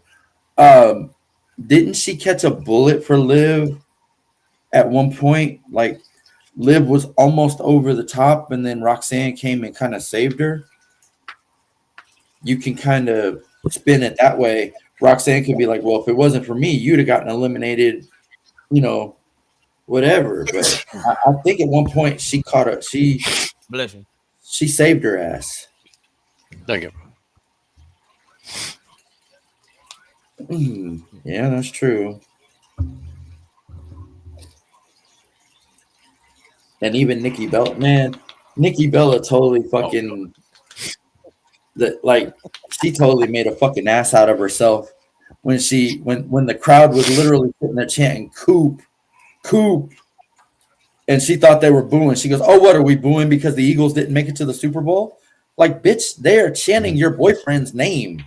Didn't she catch a bullet for Liv at one point? Like Liv was almost over the top, and then Roxanne came and kind of saved her. You can kind of spin it that way. Roxanne could be like, "Well, if it wasn't for me, you'd have gotten eliminated." You know, whatever. But I think at one point she caught her. Bless you. She saved her ass. Thank you. Yeah, that's true. And even Nikki Bella, man, Nikki Bella totally fucking she totally made a fucking ass out of herself when when the crowd was literally sitting there chanting "Coop, Coop," and she thought they were booing. She goes, "Oh, what are we booing because the Eagles didn't make it to the Super Bowl?" Like, bitch, they are chanting your boyfriend's name.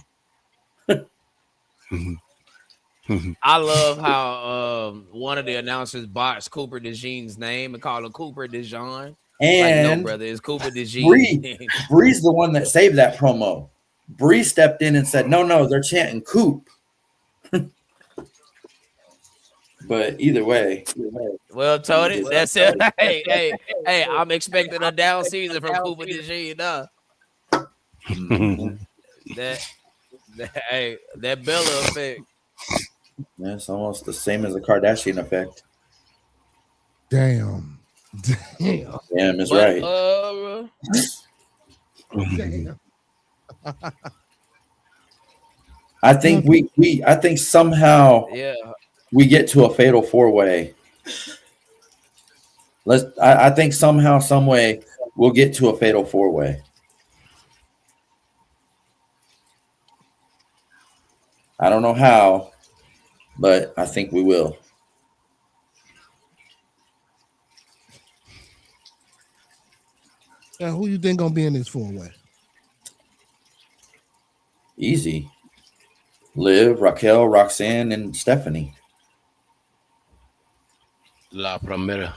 I love how one of the announcers botched Cooper DeJean's name and called him Cooper DeJean. And like, no, brother, it's Cooper DeJean. Bree's the one that saved that promo. Bree stepped in and said, "No, they're chanting Coop." But either way. Well, Tony, that's it. hey, I'm expecting a down season from Cooper DeJean. That Bella effect. That's almost the same as the Kardashian effect. Damn. Damn is right. Damn. I think I think somehow we get to a fatal four-way. I think somehow, some way we'll get to a fatal four-way. I don't know how, but I think we will. Yeah, who you think gonna be in this four-way? Easy. Liv, Raquel, Roxanne, and Stephanie. La Primera.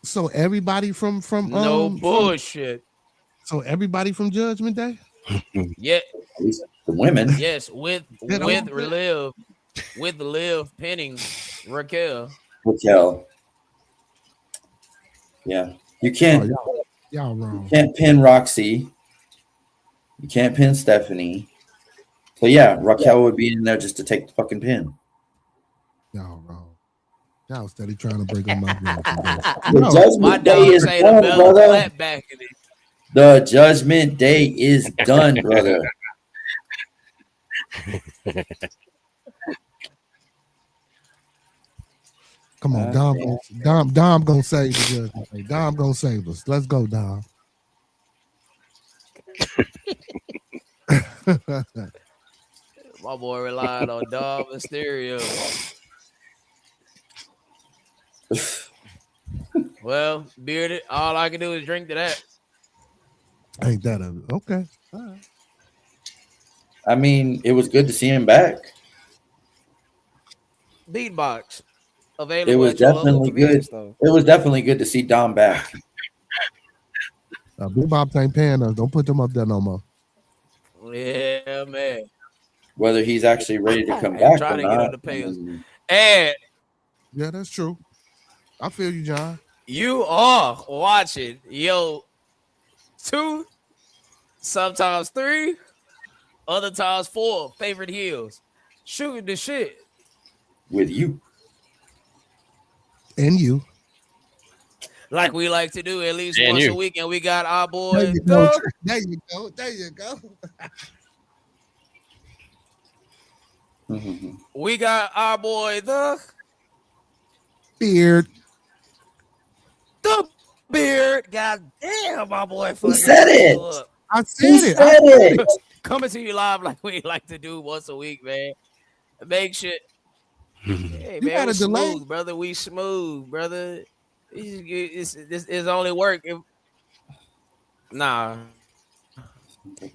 So everybody from no bullshit. So everybody from Judgment Day? Yeah. At least the women. Yes, with Liv pinning Raquel. Yeah. You can't y'all wrong. You can't pin Roxy. You can't pin Stephanie. So yeah, Raquel would be in there just to take the fucking pin. Y'all wrong. Y'all steady trying to break on my business. The Judgment Day is done, brother. The Judgment Day is done, brother. Come on, Dom gonna save the Judgment Day. Dom gonna save us. Let's go, Dom. My boy relied on Dom and Stereo. Well, bearded, all I can do is drink to that. Ain't that a okay? All right. I mean, it was good to see him back. Beatbox available. It was definitely good. It was definitely good to see Dom back. Beatbox ain't paying us. Don't put them up there no more. Yeah, man. Whether he's actually ready to come back or not. Get on the pay us. And yeah, that's true. I feel you, John. You are watching yo 2, sometimes 3, other times 4 favorite heels. Shooting the shit. With you. And you. Like we like to do at least and once you. a week. And we got our boy. There you go. There you go. There you go. We got our boy, the Beard. The Beard. God damn, my boy. He said it. I said it. Coming to you live like we like to do once a week, man. Make shit. Hey, You man, got a delay, smooth, brother. We smooth, brother. It's only work if nah.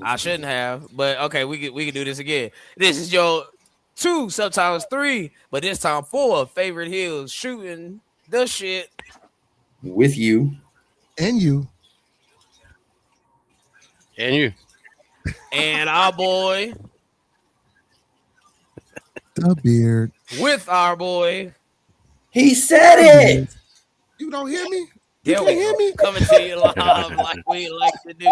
I shouldn't have, but okay, we can do this again. This is your two, sometimes three, but this time four favorite hills shooting the shit. With you. And you, And you. And our boy the beard, with our boy. He said the it. beard. You don't hear me? You There can't we hear go. me? Coming to you live like we like to do.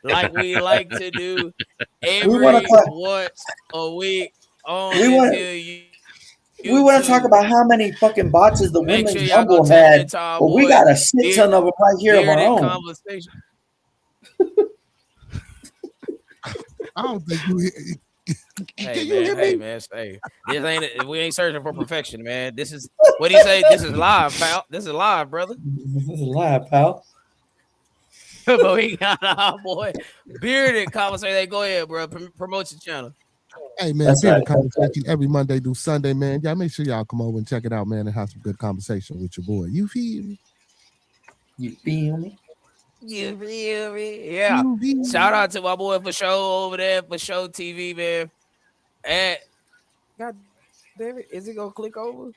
Like we like to do We want to every talk. once a week on We this want. here We want to talk YouTube. about how many fucking botches the Make sure women's y'all go rumble tap had. into our Well, we boy got a shit Beard, ton of them right here of our Bearded own. Conversation. I don't think you hear. Hey Can you man, hear me? hey. This ain't we ain't searching for perfection, man. This is what he say. This is live, pal. This is live, brother. This is live, pal. But we got our boy Bearded Conversation. Hey, go ahead, bro. Promote your channel. Hey man, That's right. bearded conversation every Monday through Sunday, man. Y'all make sure y'all come over and check it out, man, and have some good conversation with your boy. You feel me? You feel me? You feel me? Yeah. You feel Shout me? out to my boy for show over there for show TV, man. And God damn it, is it gonna click over?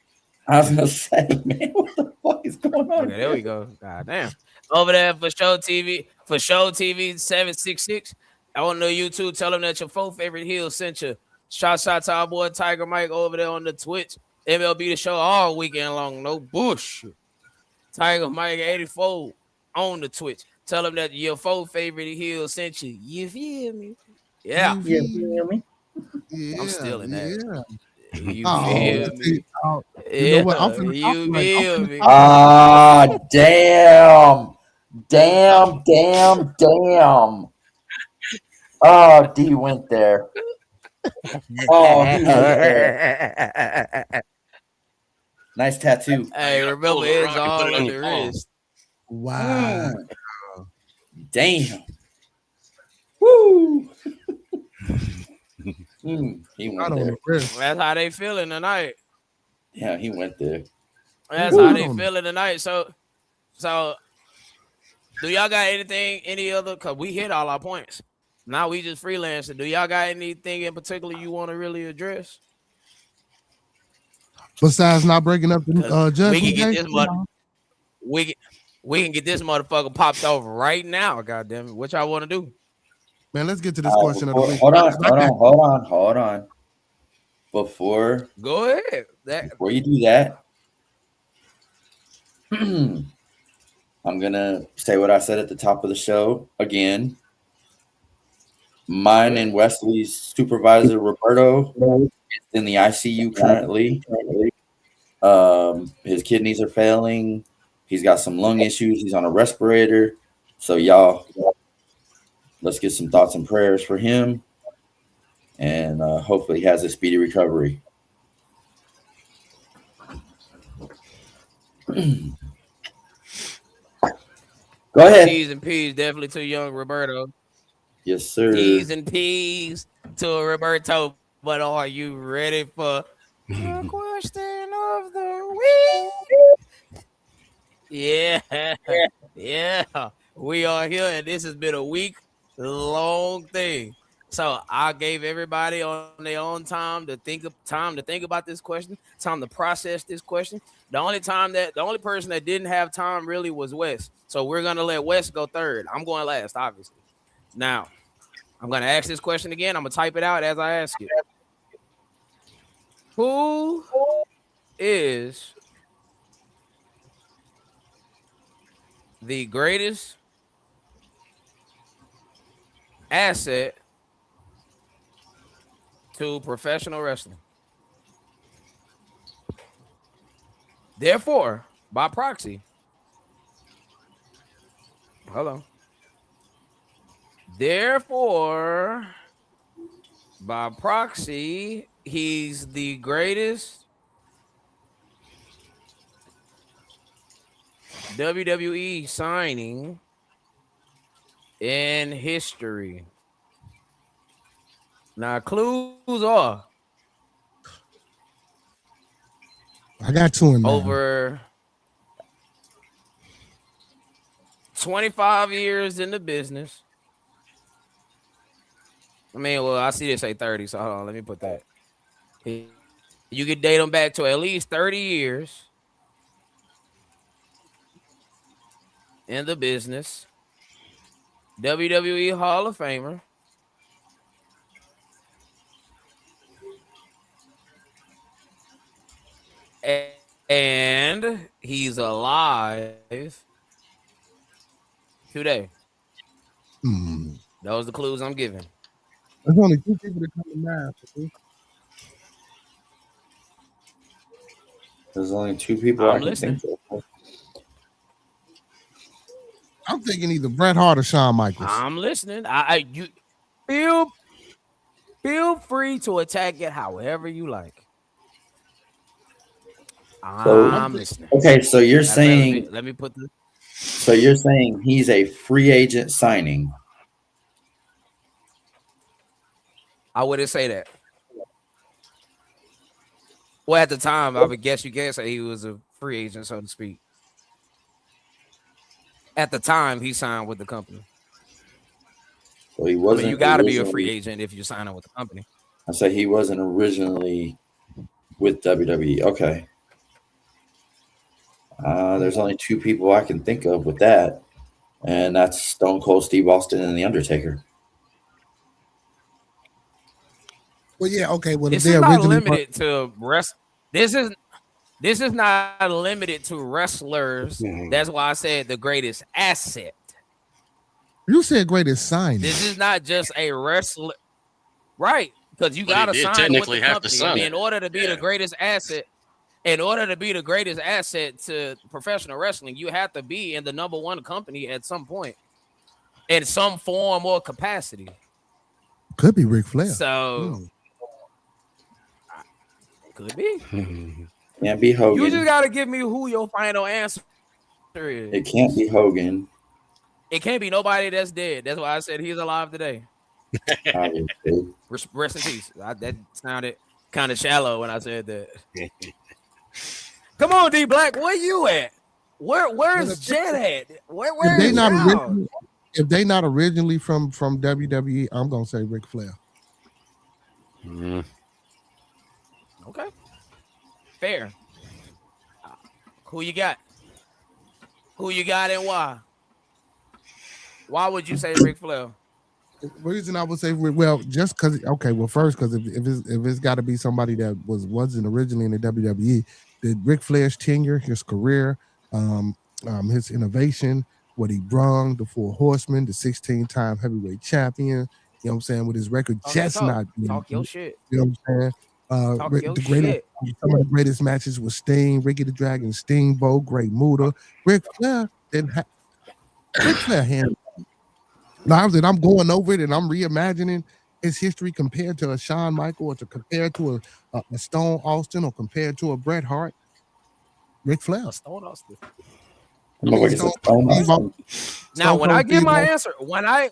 I was gonna say, man, what the fuck is going on? Okay, there we go. God damn. Over there for show TV 766. I want to know you too. Tell them that your four favorite heels sent you. Shout out to our boy Tiger Mike over there on the Twitch. MLB the show all weekend long. No bullshit. Tiger Mike 84 on the Twitch. Tell them that your four favorite heels sent you. You feel me? Yeah. You You feel me? feel me? Yeah, I'm still in that. yeah. You Oh, feel see, me? you know what? I'm Yeah. finna You copyright. feel me? Ah, damn. Damn, damn, damn. Oh, D went there. Oh, he went there. Nice tattoo. Now you Hey, gotta pull remember the it's rock and put all it on on the your palm. wrist. Wow. Damn. Woo. He Not went on there. the wrist. That's how they feeling tonight. Yeah, he went there. That's how Not they on feeling tonight. So do y'all got anything, any other? Cause we hit all our points. Now we just freelancing. Do y'all got anything in particular you want to really address? Besides not breaking up the Cause we can judgment get day. this we can, we can get this motherfucker popped off right now. God damn it! What y'all want to do? Man, let's get to this question of the week. Hold on. Before Go ahead. you do that, I'm gonna say what I said at the top of the show again. Mine and Wesley's supervisor Roberto is in the ICU currently. His kidneys are failing. He's got some lung issues. He's on a respirator. So y'all, let's get some thoughts and prayers for him, and hopefully he has a speedy recovery. Go ahead. T's and P's definitely to young Roberto. Yes, sir. T's and P's to Roberto. But are you ready for the question of the week? Yeah. Yeah. We are here, and this has been a week long thing. So I gave everybody on their own time to think about this question, time to process this question. The only person that didn't have time really was Wes. So we're gonna let Wes go third. I'm going last, obviously. Now I'm gonna ask this question again. I'm gonna type it out as I ask it. Who is the greatest asset to professional wrestling? Therefore, by proxy, hold on. Therefore, by proxy, he's the greatest WWE signing in history. Now, clues are I got two in mind. over 25 years in the business, I mean, well, I see they say 30, so hold on, let me put that. You could date them back to at least 30 years in the business, WWE Hall of Famer, and he's alive today. Hmm. Those are the clues I'm giving. There's only two people that come to mind. There's only two people I I'm can think listening. of. I'm thinking either Bret Hart or Shawn Michaels. I'm listening. You feel feel free to attack it however you like. So I'm I'm thinking, listening. okay, so you're Matter of fact, saying let me put the. he's a free agent signing. I wouldn't say that. Well, at the time, I would guess you can say he was a free agent, so to speak. At the time, he signed with the company. So he I mean, you wasn't got to be a free originally. agent if you're signing with the company. I say he wasn't originally with WWE. Okay. There's only two people I can think of with that, and that's Stone Cold Steve Austin and The Undertaker. well, yeah, okay. Well, if This they is not originally were, limited to rest. This is this is not limited to wrestlers. That's why I said the greatest asset. you said greatest signing. This is not just a wrestler, right? Because you But he got to did sign with the technically have to company. I sign mean, it. in order to be the Yeah. greatest asset, in order to be the greatest asset to professional wrestling, you have to be in the number one company at some point, in some form or capacity. Could be Ric Flair. So could be. Can't be You just Hogan. got to give me who your final answer is. It can't be Hogan, It can't be nobody that's dead. That's why I said he's alive today. obviously. Rest in peace. That sounded kind of shallow when I said that. Come on, D Black, where you at? Well, Where's Jet at? if they Where's not y'all? originally, if they not originally from WWE, I'm gonna say Ric Flair. Okay, fair. Who you got? Who you got and why? Why would you say Ric Flair? The reason I would say well, just because okay, well, first because if it's got to be somebody that wasn't originally in the WWE, the Ric Flair's tenure, his career, um, his innovation, what he brung, the Four Horsemen, the 16-time heavyweight champion. You know what I'm saying? With his record Talk your just talk. not being Talk your good, shit. you know what I'm saying? Talk your The greatest, shit. some of the greatest matches with Sting, Ricky the Dragon, Steamboat, Great Muta. Ric Flair didn't have Ric Flair hand. Now I'm going over it and I'm reimagining his history compared to a Shawn Michael or to compare to a Stone Austin or compared to a Bret Hart. Ric Flair. A Stone Austin. I mean, Motherfucker said Stone Austin. Now, Stone when I Cold give Steve my Austin. answer, when I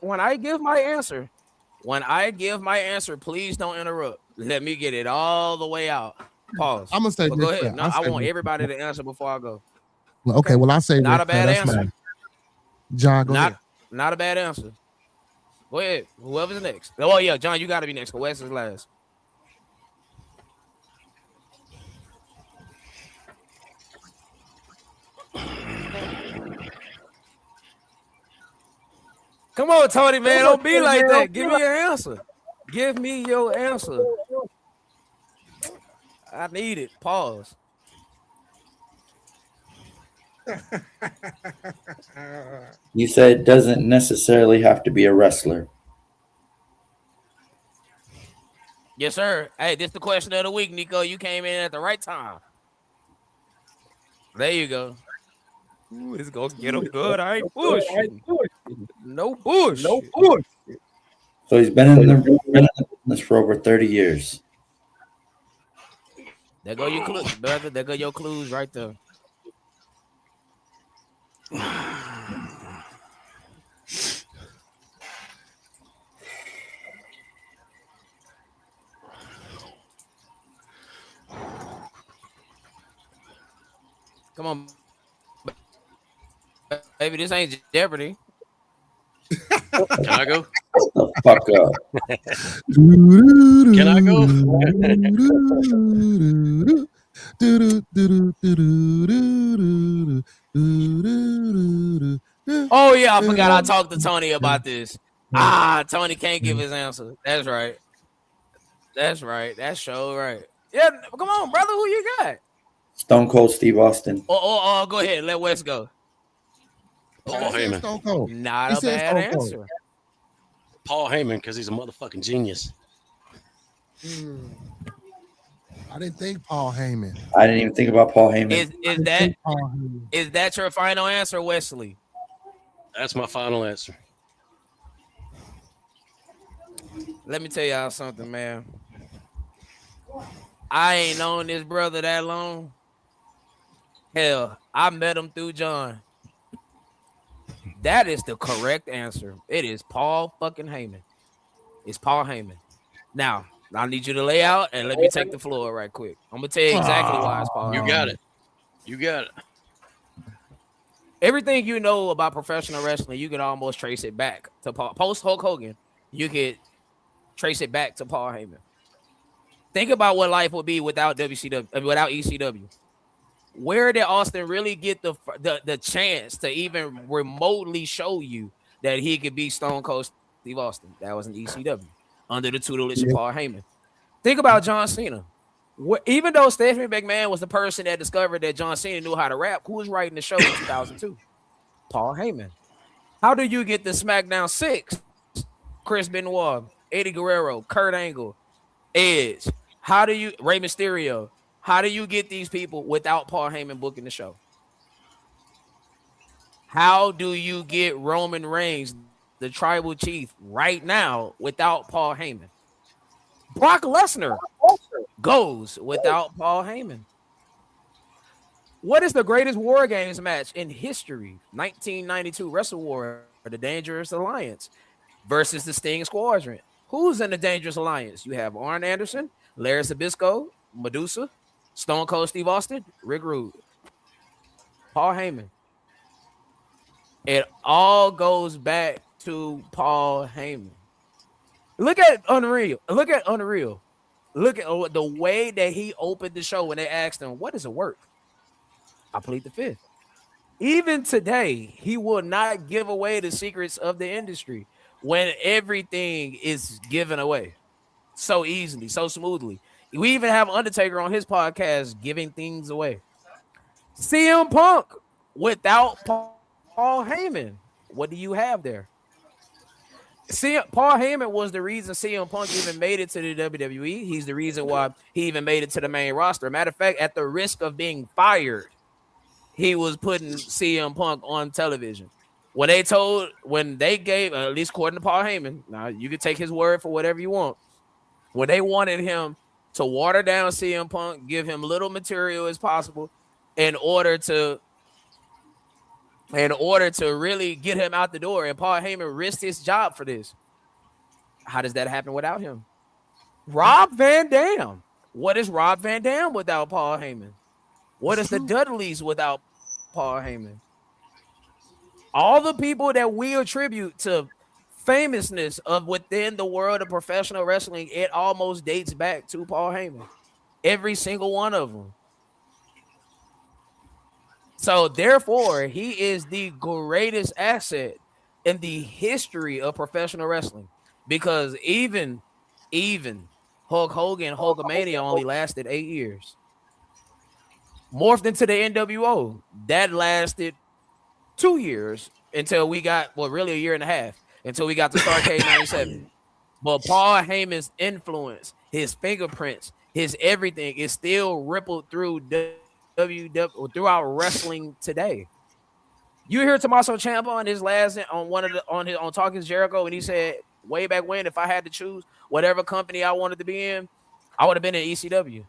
give my answer, please don't interrupt. Let me get it all the way out. Pause. I'm gonna say But go Ric ahead. Flair. No, I I say want Ric everybody Flair. to answer before I go. Well, okay, well I say Not Ric a Flair. bad That's answer. mine. John, go ahead. Not a bad answer. Go ahead. Whoever's next. Oh yeah, John, you got to be next. Wes is last. Come on, Tony, man. Don't be like that. Give me your answer. Give me your answer. I need it. Pause. You said it doesn't necessarily have to be a wrestler. Yes, sir. Hey, this is the question of the week, Nico. You came in at the right time. There you go. Ooh, it's gonna get him good. I ain't bullshitting. No bullshit. So he's been in the business for over 30 years. There go your clues, brother. There go your clues right there. Come on, baby. This ain't Jeopardy. Can I go? What the fuck up. Can I go? Oh yeah, I forgot I talked to Tony about this. Tony can't give his answer. That's right. That's right. That's so right. Yeah, come on, brother. Who you got? Stone Cold Steve Austin. Go ahead. Let Wes go. Paul He said Heyman. Stone Cold. Not He a said bad Stone Cold. answer. Paul Heyman, because he's a motherfucking genius. I didn't think Paul Heyman. I didn't even think about Paul Heyman. Is I didn't that think Paul Heyman. is that your final answer, Wesley? That's my final answer. Let me tell y'all something, man. I ain't known this brother that long. Hell, I met him through John. That is the correct answer. It is Paul fucking Heyman. It's Paul Heyman. Now, I need you to lay out and let me take the floor right quick. I'm gonna tell you exactly why it's Paul. You Heyman. got it. You got it. Everything you know about professional wrestling, you can almost trace it back to Paul. Post Hulk Hogan, you could trace it back to Paul Heyman. Think about what life would be without WCW, without ECW. Where did Austin really get the chance to even remotely show you that he could be Stone Cold Steve Austin? That was in ECW under the tutelage of Paul Heyman. Think about John Cena. Even though Stephanie McMahon was the person that discovered that John Cena knew how to rap, who was writing the show in 2002? Paul Heyman. How do you get the SmackDown 6? Chris Benoit, Eddie Guerrero, Kurt Angle, Edge. How do you Rey Mysterio? How do you get these people without Paul Heyman booking the show? How do you get Roman Reigns, the tribal chief, right now without Paul Heyman? Brock Lesnar goes without Paul Heyman. What is the greatest War Games match in history? 1992 Wrestle War, the Dangerous Alliance versus the Sting Squadron. Who's in the Dangerous Alliance? You have Arn Anderson, Larry Zbyszko, Medusa, Stone Cold Steve Austin, Rick Rude, Paul Heyman. It all goes back to Paul Heyman. Look at Unreal. Look at Unreal. Look at the way that he opened the show when they asked him, what is it worth? I plead the fifth. Even today, he will not give away the secrets of the industry when everything is given away so easily, so smoothly. We even have Undertaker on his podcast giving things away. CM Punk without Paul Heyman. What do you have there? Paul Heyman was the reason CM Punk even made it to the WWE. He's the reason why he even made it to the main roster. Matter of fact, at the risk of being fired, he was putting CM Punk on television. When they gave, at least according to Paul Heyman, now you can take his word for whatever you want. When they wanted him to water down CM Punk, give him little material as possible in order to really get him out the door, and Paul Heyman risked his job for this. How does that happen without him? Rob Van Dam. What is Rob Van Dam without Paul Heyman? What is the Dudleys without Paul Heyman? All the people that we attribute to famousness of within the world of professional wrestling, it almost dates back to Paul Heyman. Every single one of them. So therefore, he is the greatest asset in the history of professional wrestling, because even Hulk Hogan, Hulkamania only lasted 8 years. Morphed into the NWO, that lasted 2 years until we got, really a year and a half, until we got to Starrcade 97. But Paul Heyman's influence, his fingerprints, his everything is still rippled through throughout wrestling today. You hear Tommaso Ciampa on his last on Talking Jericho, and he said way back when, if I had to choose whatever company I wanted to be in, I would have been in ECW.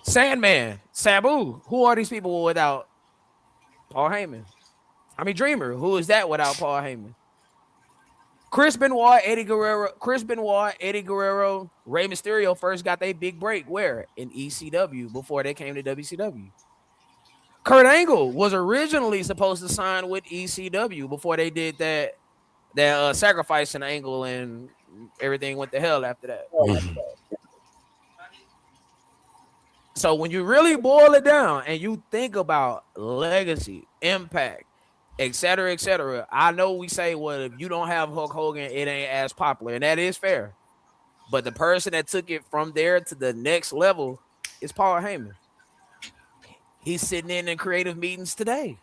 Sandman, Sabu, who are these people without Paul Heyman? I mean, Dreamer, who is that without Paul Heyman? Chris Benoit, Eddie Guerrero, Rey Mysterio first got their big break where? In ECW before they came to WCW. Kurt Angle was originally supposed to sign with ECW before they did that that sacrificing angle and everything went to hell after that. So when you really boil it down and you think about legacy, impact, et cetera, I know we say, well, if you don't have Hulk Hogan, it ain't as popular, and that is fair. But the person that took it from there to the next level is Paul Heyman. He's sitting in creative meetings today.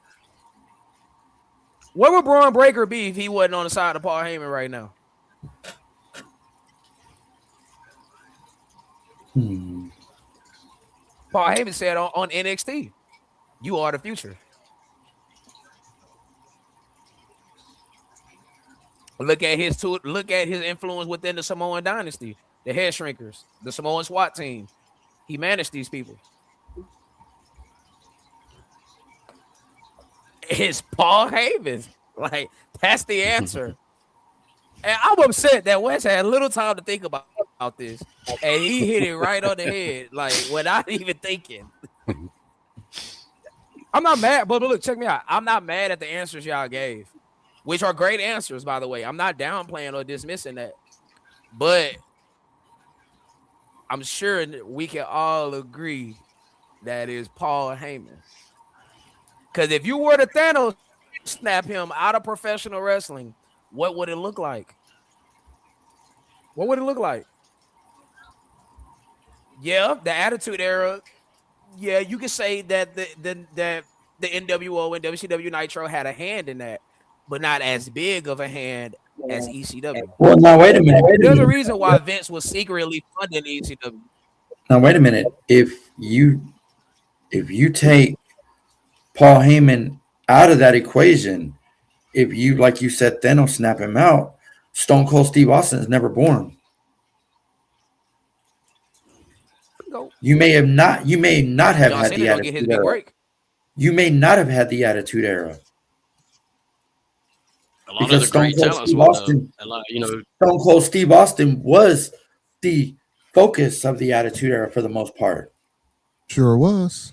Where would Braun Breaker be if he wasn't on the side of Paul Heyman right now? Hmm. Paul Heyman said on NXT, "You are the future." Look at his influence within the Samoan dynasty, the Head Shrinkers, the Samoan SWAT team. He managed these people. It's Paul Heyman. Like that's the answer. And I'm upset that Wes had little time to think about this, and he hit it right on the head, like without even thinking. I'm not mad, but look, check me out. I'm not mad at the answers y'all gave, which are great answers, by the way. I'm not downplaying or dismissing that, but I'm sure we can all agree that is Paul Heyman. Because if you were to Thanos snap him out of professional wrestling, what would it look like? What would it look like? Yeah, the Attitude Era. Yeah, you could say that the NWO and WCW Nitro had a hand in that, but not as big of a hand as ECW. Well, now wait a minute. Wait a There's a minute. reason why Vince was secretly funding ECW. Now wait a minute. If you take Paul Heyman out of that equation, if you like you said Thanos snap him out, Stone Cold Steve Austin is never born. Go. You may not have John had Cena the gonna get his attitude big era. break. You may not have had the attitude era A lot of because the great talents Stone Cold Steve Austin was the focus of the attitude era for the most part. Sure was.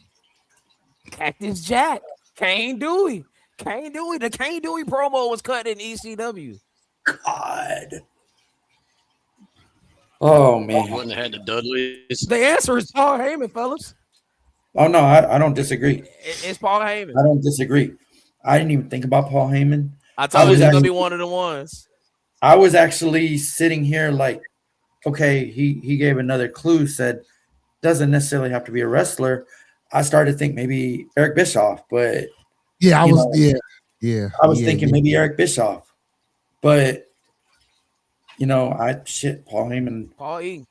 Cactus Jack, Kane Dewey. Kane Dewey. The Kane Dewey promo was cut in ECW. God. Oh you man. wouldn't have had the Dudleys. The answer is Paul Heyman, fellas. Oh no, I don't disagree. It's Paul Heyman. I don't disagree. I didn't even think about Paul Heyman. I I told you was he's gonna actually, be one of the ones. I was actually sitting here like, okay, he gave another clue, said doesn't necessarily have to be a wrestler. I started to think maybe Eric Bischoff, but Yeah, I you was. know, Yeah, I was thinking maybe Eric Bischoff, but Paul Heyman. Paul E.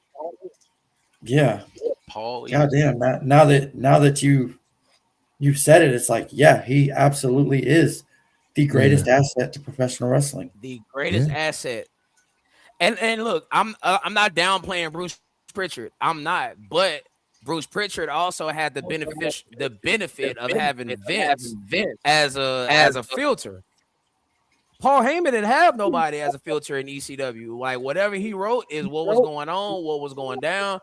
Yeah, Paul. goddamn. Now that you've said it, it's like, yeah, he absolutely is the greatest asset to professional wrestling. The greatest asset. And look, I'm not downplaying Bruce Pritchard. I'm not, but Bruce Pritchard also had the benefit of having Vince as a filter. Paul Heyman didn't have nobody as a filter in ECW. Like whatever he wrote is what was going on, what was going down.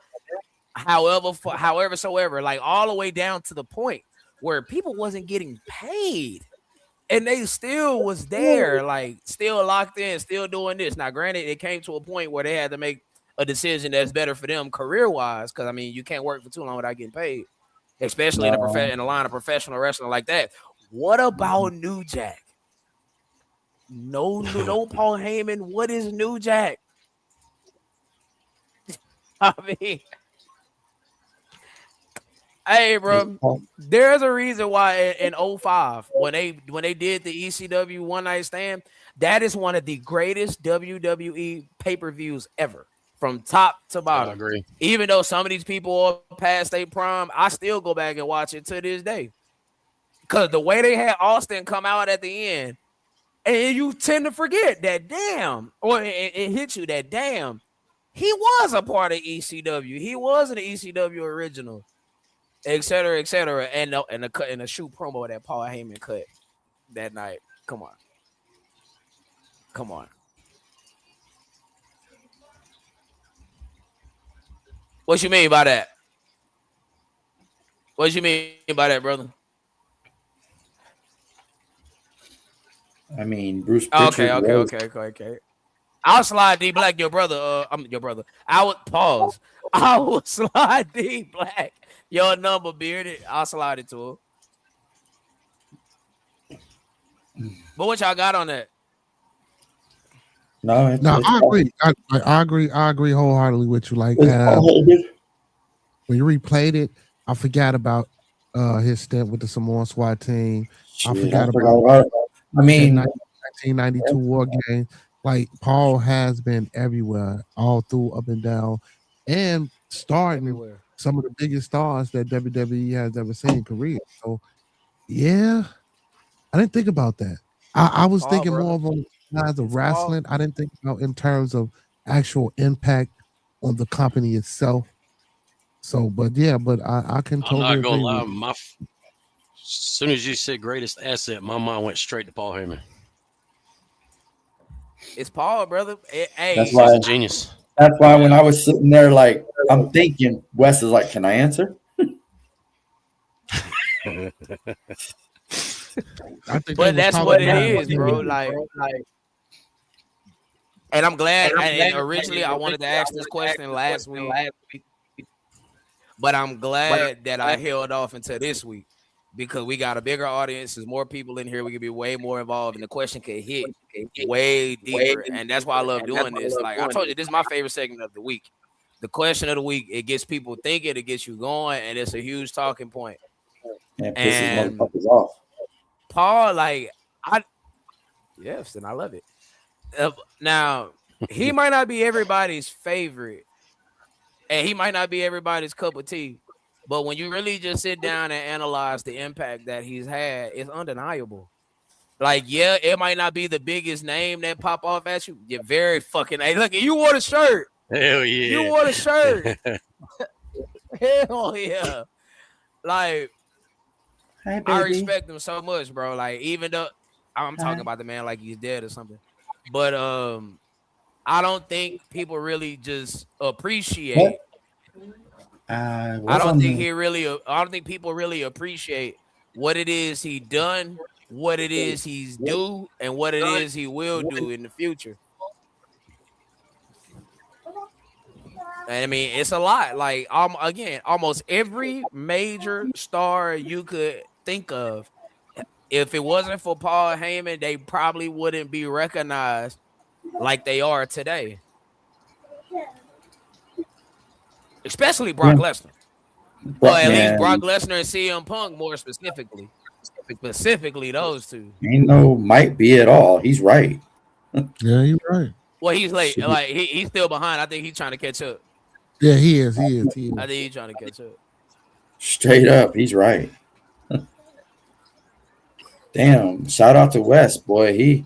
However, soever, like all the way down to the point where people wasn't getting paid. And they still was there, like still locked in, still doing this. Now, granted, it came to a point where they had to make a decision that's better for them career-wise, because I mean, you can't work for too long without getting paid, especially in the line of professional wrestling like that. What about New Jack? No, Paul Heyman. What is New Jack? I mean, hey, bro, there's a reason why in 05, when they did the ECW One Night Stand, that is one of the greatest WWE pay-per-views ever, from top to bottom. I agree. Even though some of these people are past their prime, I still go back and watch it to this day. Because the way they had Austin come out at the end, and you tend to forget that damn, or it hits you that damn, he was a part of ECW. He was an ECW original, et cetera, and the shoot promo that Paul Heyman cut that night. Come on. What you mean by that? What you mean by that, brother? I mean, Bruce Okay, Pritchard okay, was. okay, okay, okay. I'll slide D Black, your brother. I'm your brother. I would pause. I will slide D Black, your number bearded. I'll slide it to him. But what y'all got on that? No, No, it's I Paul. agree. I agree. I agree wholeheartedly with you. Like It's Paul Heyman. when you replayed it, I forgot about his stint with the Samoan SWAT team. I Shit, I forgot forgot about about it. I that mean, 1992 war game. Like Paul has been everywhere, all through, up and down, and starting Everywhere. some of the biggest stars that WWE has ever seen in career. So yeah, I didn't think about that. I was Paul, thinking more brother. of on the lines of It's Paul. wrestling. I didn't think about in terms of actual impact on the company itself. So, but yeah, but I can I'm totally not gonna agree with lie. you. As soon as you said greatest asset, my mind went straight to Paul Heyman. It's Paul, brother. that's Hey, He's why. a genius. That's why when I was sitting there, like I'm thinking, Wes is like, "Can I answer?" I think they but was that's talking what it about is, bro. it. And I'm glad. And originally, I wanted to ask this question last week, but I'm glad that I held off until this week because we got a bigger audience. There's more people in here. We can be way more involved, and the question can hit way deeper. And that's why I love doing this. Like I told you, this is my favorite segment of the week. The question of the week. It gets people thinking. It gets you going, and it's a huge talking point. And it pisses And motherfuckers off. Paul, like I, yes, and I love it. Now he might not be everybody's favorite, and he might not be everybody's cup of tea. But when you really just sit down and analyze the impact that he's had, it's undeniable. Like, yeah, it might not be the biggest name that pop off at you. You're very fucking. Hey, look, you wore a shirt. Hell You yeah. wore a shirt. Hell yeah. Like, Hey, I baby. respect him so much, bro. Like, even though I'm talking Hi. about the man like he's dead or something, but I don't think people really just What? appreciate. I I was don't on think the. he really. I don't think people really appreciate what it is he done, what it is he's do, and what it is he will do in the future. And I mean, it's a lot. Like, again, almost every major star you could think of, if it wasn't for Paul Heyman, they probably wouldn't be recognized like they are today. Especially Yeah, Brock Lesnar. Or bro, at least Brock man. Lesnar and CM Punk more specifically. Specifically those two. Ain't no might be at all. He's right. Yeah, you're right. Well, he's late. Shit. Like he's still behind. I think he's trying to catch up. Yeah, he is. He is. He I is. think he's trying to catch up. Straight up, he's right. Damn! Shout out to Wes, boy. He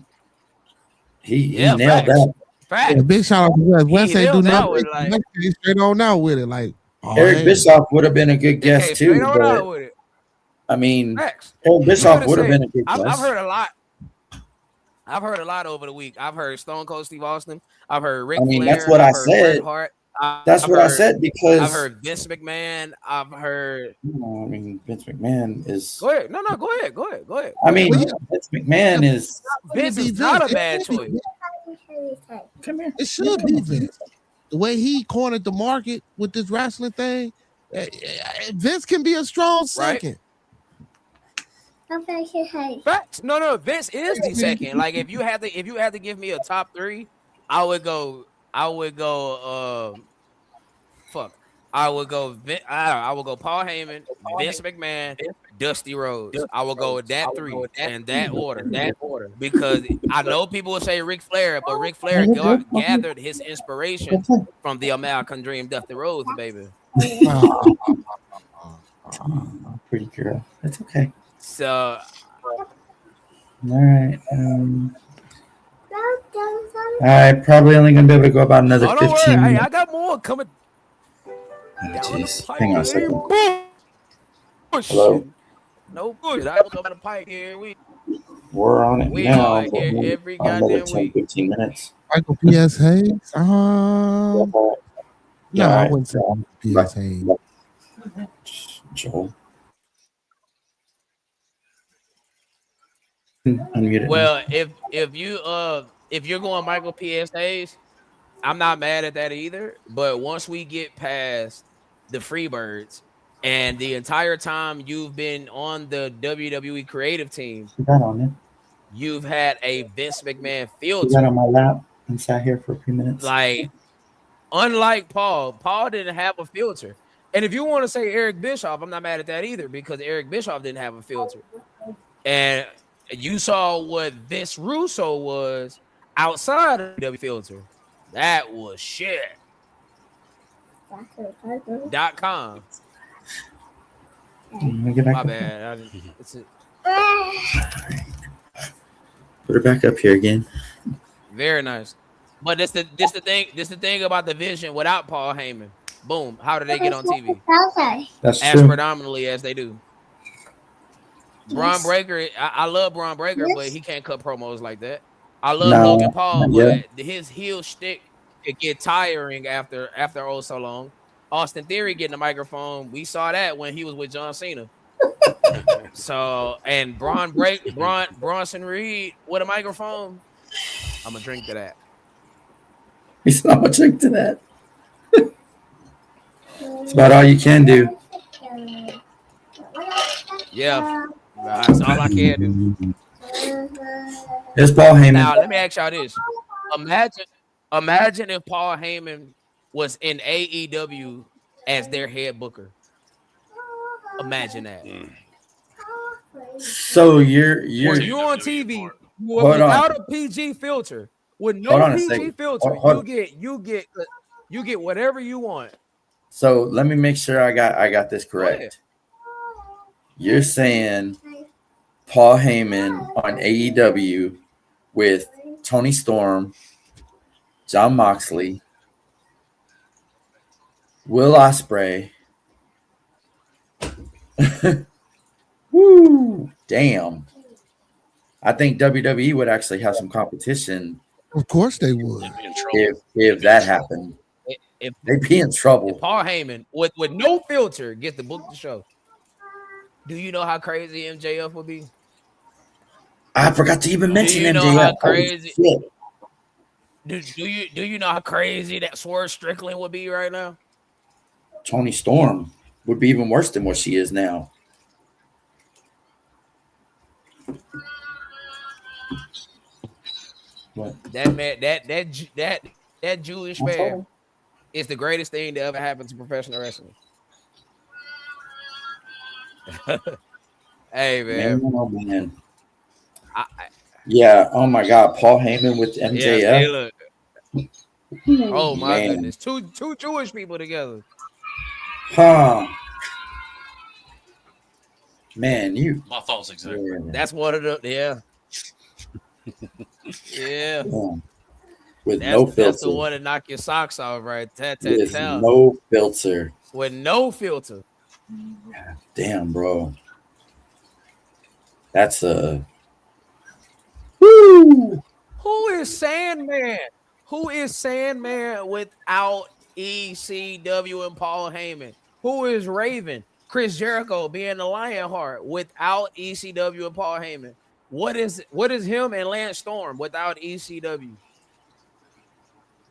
Yeah, nailed facts. that. Yeah, big Facts. shout out to Wes. He Wes ain't do nailed that nothing. one. Like, Wes came straight on out with it. Like, oh Eric hey, Bischoff would have been a good they came guest straight too, on but out with it. I mean, Facts. Eric You could Bischoff have would have said been a good I've guest. heard a lot. I've heard a lot over the week. I've heard Stone Cold Steve Austin. I've heard I Ric mean, that's Flair. what I've I heard Bret said. Hart. That's what I said I've because heard Vince McMahon. I've heard. I mean, Vince McMahon is. Go ahead. No, no. Go ahead. Go ahead. Go ahead. I Go ahead. mean, well, Vince McMahon is. yeah, Vince be is not Vince. a bad choice. Come here. It should be Vince. The way he cornered the market with this wrestling thing, Vince can be a strong Right? second. Facts. No, no. Vince is the second. Like if you had to give me a top three, I would go. I would go. Fuck. I would go. I would go. Paul Heyman, Vince McMahon, Dusty Rhodes. I will go with that three in that order. Because I know people will say Ric Flair, but Ric Are Flair you good? gathered his inspiration Good. from the American Dream, Dusty Rhodes, baby. Oh, Pretty girl. That's okay. So All right. I probably only gonna be able to go about another oh, don't worry. 15 Hey, minutes. I got more coming Oh, down the jeez. pipe. Hang on a It second. ain't Hello. bullshit. No bullshit. I come down the pipe here. We're on it We now. are But here maybe every about another goddamn 10, week. 15 minutes. Michael P.S. Hayes. Yeah, No, yeah, all I right. wouldn't say P.S. Hayes. Joel. Unmute it now. Well, if you're going Michael PSAs, I'm not mad at that either. But once we get past the Freebirds and the entire time you've been on the WWE creative team, She got on it. you've had a Vince McMahon She got on filter. my lap and sat here for a few minutes. Like, unlike Paul didn't have a filter. And if you want to say Eric Bischoff, I'm not mad at that either because Eric Bischoff didn't have a filter. And you saw what Vince Russo was outside of the W filter. That was shit. .com. Let me get back My up. bad. Put her back up here again. Very nice. But this the thing about the Vision without Paul Heyman. Boom. How do they get on TV? That's As true. predominantly as they do. Braun Breaker, I love Braun Breaker, but he can't cut promos like that. I love No, Logan Paul, not but yet. his heel shtick could get tiring after oh so long. Austin Theory getting the microphone, we saw that when he was with John Cena. So and Bronson Reed with a microphone, I'm gonna drink to that. He's not much into that. It's about all you can do. Yeah, that's all I can do. It's Paul Heyman. Now let me ask y'all this: Imagine if Paul Heyman was in AEW as their head booker. Imagine that. So you're When you on TV Hold without on. a PG filter, with Hold no on a PG second. filter, Hold- you get whatever you want. So let me make sure I got this Go ahead. correct. You're saying Paul Heyman on AEW with Tony Storm, John Moxley, Will Ospreay. Woo! Damn. I think WWE would actually have some competition Of course they would. They'd be in trouble. if that happened. If They'd be in trouble. Paul Heyman with no filter gets to book the show, do you know how crazy MJF would be? I forgot to even mention you know MJF. how Holy crazy- shit. Do you know how crazy that Swerve Strickland would be right now? Tony Storm would be even worse than what she is now. What? That man, that Jewish man is the greatest thing to ever happen to professional wrestling. Hey man, Oh, man. I, Yeah. Oh my God. Paul Heyman with yeah, MJF. see, look. Oh my Man. goodness, two Jewish people together. Huh. Man, you. My thoughts exactly. Yeah. That's one of the yeah. Yeah, With that's, no that's the filter. one to knock your socks off, right? With no filter. With no filter. Damn, bro. That's a. Woo! Who is Sandman? Who is Sandman without ECW and Paul Heyman? Who is Raven? Chris Jericho being the Lionheart without ECW and Paul Heyman. What is him and Lance Storm without ECW?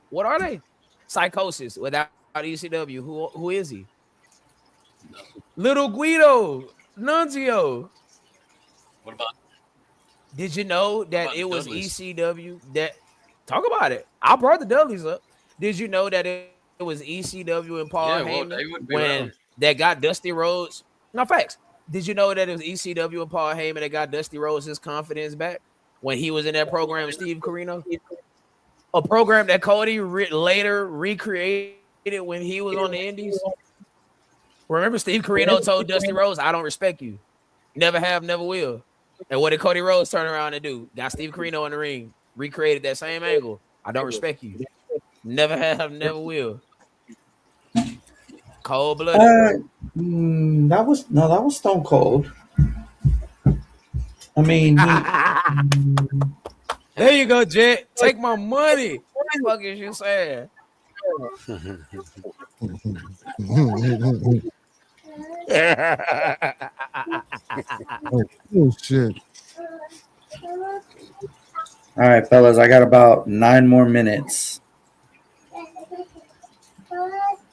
What are they? Psychosis without ECW. Who is he? Little Guido, Nunzio. What about Did you know that about it the was Dudleys? ECW that talk about it? I brought the Dudleys up. Did you know that it was ECW and Paul Heyman they would be when around. they got Dusty Rhodes? No facts. Did you know that it was ECW and Paul Heyman that got Dusty Rhodes his confidence back when he was in that program with Steve Corino? A program that Cody later recreated when he was on the Indies. Remember, Steve Corino told Dusty Rhodes, "I don't respect you. Never have, never will." And what did Cody Rhodes turn around and do? Got Steve Corino in the ring, recreated that same angle. I don't respect you. Never have, never will. Cold blooded. That was Stone Cold. I mean, There you go, Jet. Take my money. What the fuck is you saying? Oh shit. All right, fellas, I got about 9 more minutes,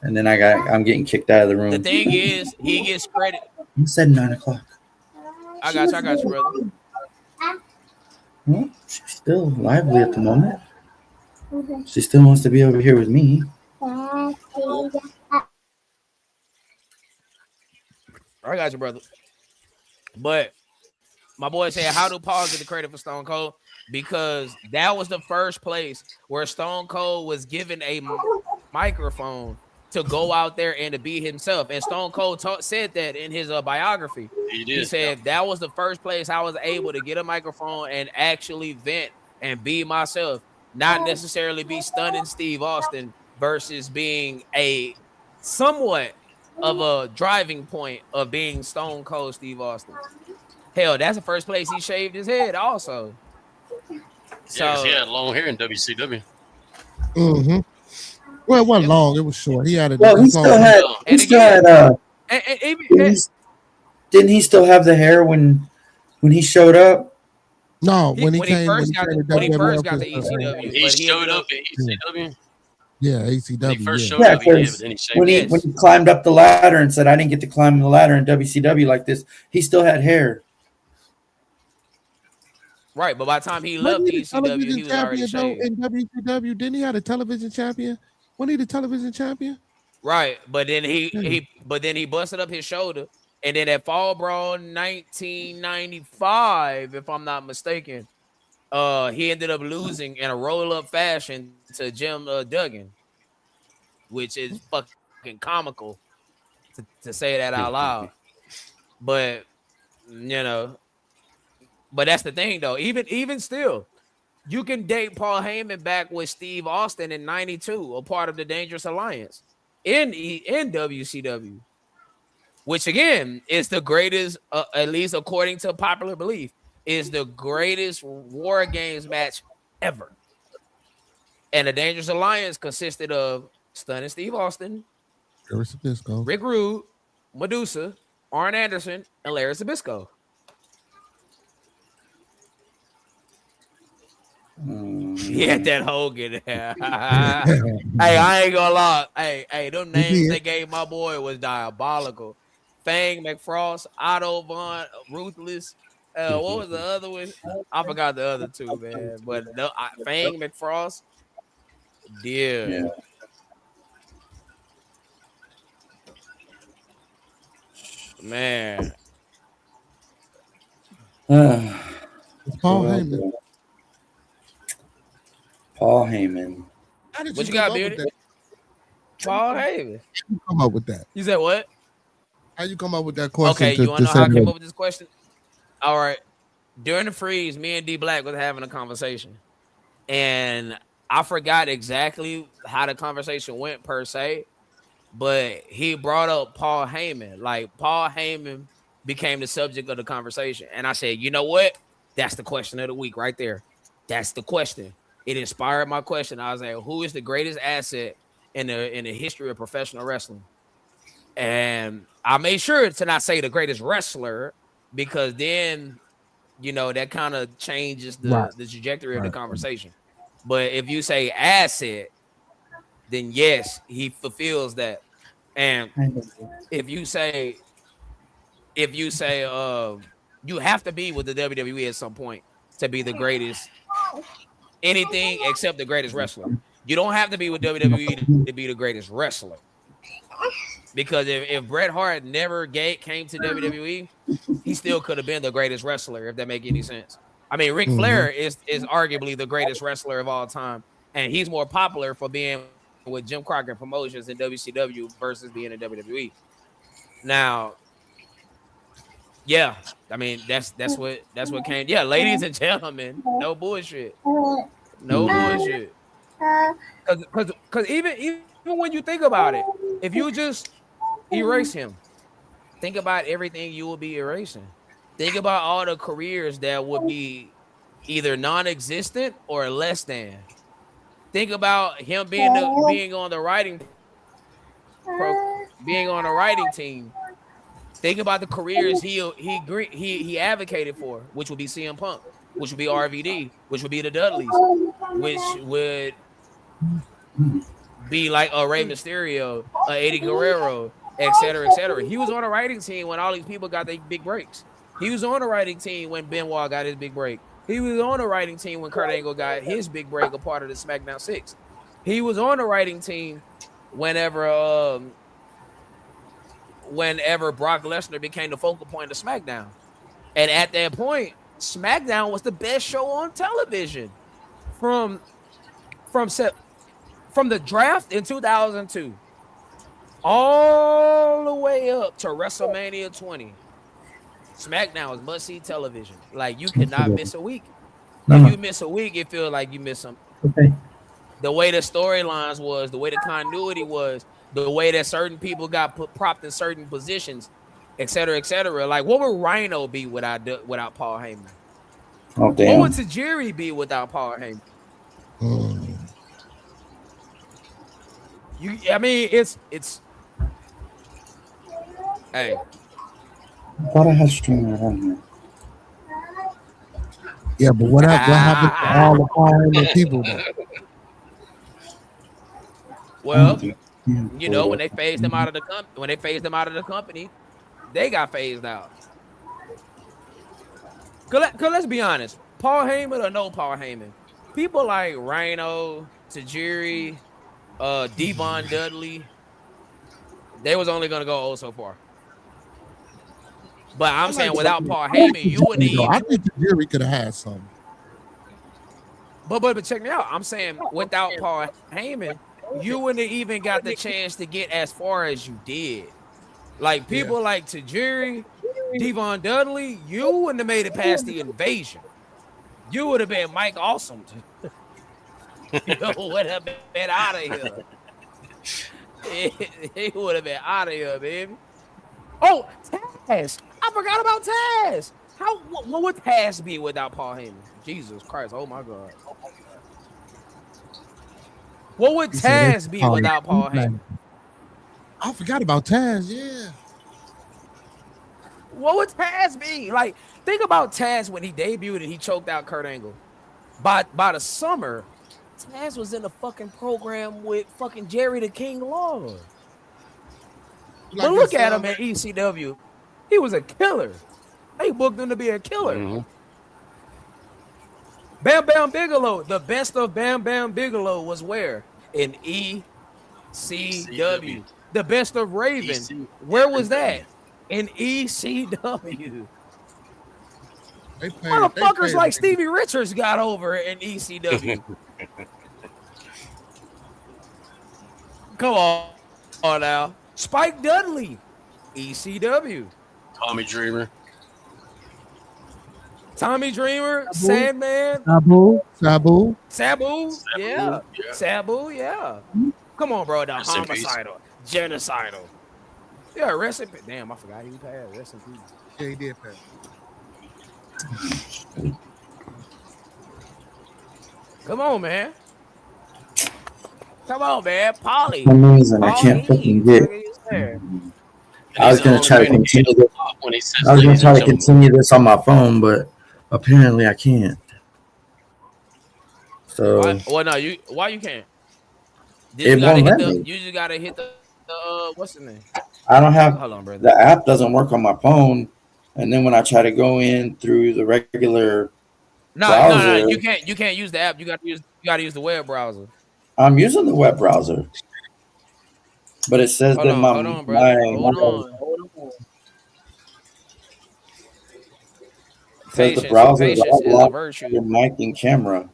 and then I'm getting kicked out of the The room. thing is, he gets credit. You said 9 o'clock. I got you, brother. Well, she's still lively at the moment. She still wants to be over here with me. I got you, brother. But my boy said, how do Paul get the credit for Stone Cold? Because that was the first place where Stone Cold was given a microphone to go out there and to be himself. And Stone Cold said that in his biography. He He did. said that was the first place I was able to get a microphone and actually vent and be myself, not necessarily be stunning Steve Austin versus being a somewhat of a driving point of being Stone Cold Steve Austin. Hell, that's the first place he shaved his head also. Yeah, because he So had long hair in WCW. Mm-hmm. Well, it wasn't yep. long. It was short. He had it Well, he as long. still had. No, He And still again, had. and even Didn't he still have the hair when he showed up? No, he, when he first got to when he first WWF, got to when ECW, he but he ended showed up up at ECW, yeah, when he ACW, first yeah. showed Yeah, up, he did, but because then he shaved when it. he yes, when he climbed up the ladder and said, "I didn't get to climb the ladder in WCW like this," he still had hair. right. But by the time he Wasn't left he the ECW, television he was already champion though shaved. in WCW? Didn't he have a television champion? Wasn't he the television champion? Right, but then he Yeah. he busted up his shoulder, and then at Fall Brawl 1995, if I'm not mistaken, he ended up losing in a roll up fashion to Jim Duggan, which is fucking comical to say that out loud. But you know, but that's the thing though. Even still, you can date Paul Heyman back with Steve Austin in '92, a part of the Dangerous Alliance in WCW, which again is the greatest, at least according to popular belief, is the greatest War Games match ever. And the Dangerous Alliance consisted of Stunning Steve Austin, Larry Sabisco. Rick Rude, Medusa, Arn Anderson, and Larry Sabisco. He had that Hogan. Hey, I ain't gonna lie. Hey, them He names did. they gave my boy was diabolical. Fang McFrost, Otto Vaughn, Ruthless. What was the other one? I forgot the other two, man. But no, Fang McFrost, dear Yeah. man. It's Paul Well, Heyman. Paul Heyman. How did What you you come got, up with Beauty? that? Paul Heyman. How you come up with that? You said what? How you come up with that question Okay, you to wanna know say how I came that? up with this question? All right. During the freeze, me and D Black was having a conversation. And I forgot exactly how the conversation went per se, but he brought up Paul Heyman. Like Paul Heyman became the subject of the conversation. And I said, you know what? That's the question of the week right there. That's the question. It inspired my question. I was like, who is the greatest asset in the history of professional wrestling? And I made sure to not say the greatest wrestler because then that kind of changes Right, the trajectory of the right. conversation. But if you say asset, then yes, he fulfills that. And if you say if you say you have to be with the WWE at some point to be the greatest anything except the greatest wrestler. You don't have to be with WWE to be the greatest wrestler. Because if Bret Hart never came to WWE, he still could have been the greatest wrestler, if that make any sense. I mean, Ric Mm-hmm. Flair is arguably the greatest wrestler of all time, and he's more popular for being with Jim Crockett Promotions in WCW versus being in WWE. Now, yeah, I mean that's what came. Yeah, ladies and gentlemen, no bullshit, no bullshit. Because even when you think about it, if you just erase him, think about everything you will be erasing. Think about all the careers that would be either non-existent or less than. Think about him being on the being on the writing team. Think about the careers he advocated for, which would be CM Punk. which would be RVD, which would be the Dudleys, which would be like a Rey Mysterio, a Eddie Guerrero, et cetera, et cetera. He was on a writing team when all these people got their big breaks. He was on a writing team when Benoit got his big break. He was on a writing team when Kurt Angle got his big break, a part of the SmackDown 6. He was on a writing team whenever whenever Brock Lesnar became the focal point of SmackDown. And at that point, SmackDown was the best show on television from from set from the draft in 2002 all the way up to WrestleMania 20. SmackDown was must see television. Like you could not miss a week. If you miss a week, it feels like you miss something. Okay. The way the storylines was, the way the continuity was, the way that certain people got propped in certain positions, et cetera, et cetera. Like, what would Rhino be without Paul Heyman? Oh What would damn. Tajiri be without Paul Heyman? Mm. I mean, it's. Hey, I thought I had streamer on here. Yeah, but what happened to all the Paul Heyman people though? well, when they phased them out of the company, they got phased out. Cause let's be honest, Paul Heyman or no Paul Heyman, people like Rhino, Tajiri, Devon Dudley, they was only gonna go so far. But I'm saying without Paul Heyman, you wouldn't I even. think the jury could have had some. But check me out. I'm saying without Paul Heyman, you wouldn't have even got the chance to get as far as you did. Like people like Tajiri, Devon Dudley, you wouldn't have made it past the invasion. You would have been Mike Awesome. You would have been out of here. He would have been out of here, baby. Oh, Taz. I forgot about Taz. What would Taz be without Paul Heyman? Jesus Christ. Oh my God. What would He said Taz be without Paul Heyman? I forgot about Taz. Yeah. What would Taz be? Like, think about Taz when he debuted and he choked out Kurt Angle. By the summer, Taz was in a fucking program with fucking Jerry the King Lawler. Like But look this, at him at ECW. He was a killer. They booked him to be a killer. Mm-hmm. Bam Bam Bigelow. The best of Bam Bam Bigelow was where? In ECW. The best of Raven. Where was that? In ECW. Motherfuckers like Stevie Richards got over in ECW. Come on now. Spike Dudley, ECW. Tommy Dreamer. Tommy Dreamer, Sandman, Sabu. Yeah. Sabu, yeah. Come on, bro. The Rest in peace. homicidal, genocidal. Yeah, rest in peace. Damn, I forgot he passed. Rest in peace. Yeah, he did pass. Come on, man. Come on, man. Polly. For some reason, I can't fucking get. I was gonna try to continue this. I was gonna try to continue this on my phone, but apparently I can't. So Well, no, why you can't? it won't let me. You just gotta hit the what's the name? I don't have. Hold on, brother. The app doesn't work on my phone, and then when I try to go in through the regular browser, You can't use the app. You gotta use the web browser. I'm using the web browser, but it says that my hold on, brother. Hold on. says the browser is patience is a locked virtue. your mic and camera.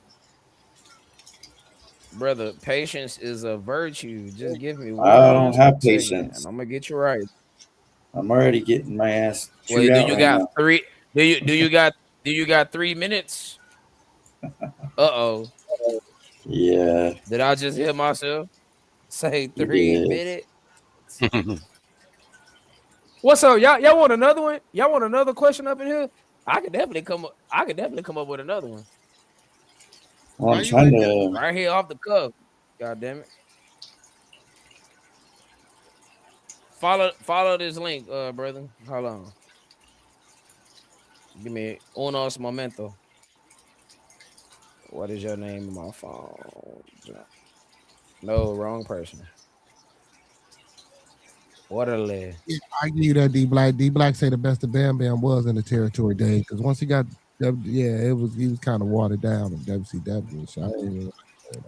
Brother, patience is a virtue. Just give me one. I don't have second, patience. and I'm gonna get you right. I'm already getting my ass. Wait, do you got now. 3? Do you got 3 minutes? Uh-oh. Yeah. Did I just hear myself say 3 minutes? What's up? Y'all want another one? Y'all want another question up in here? I could definitely come up with another one. Well, I'm trying to. Right here off the cuff. God damn it. Follow this link, brother. Hold on. Give me unos momento. What is your name on my phone? No, wrong person. Waterley. Yeah, I give you that D Black. D Black say the best of Bam Bam was in the territory days because once he got, yeah, he was kind of watered down in WCW. So I ain't even gonna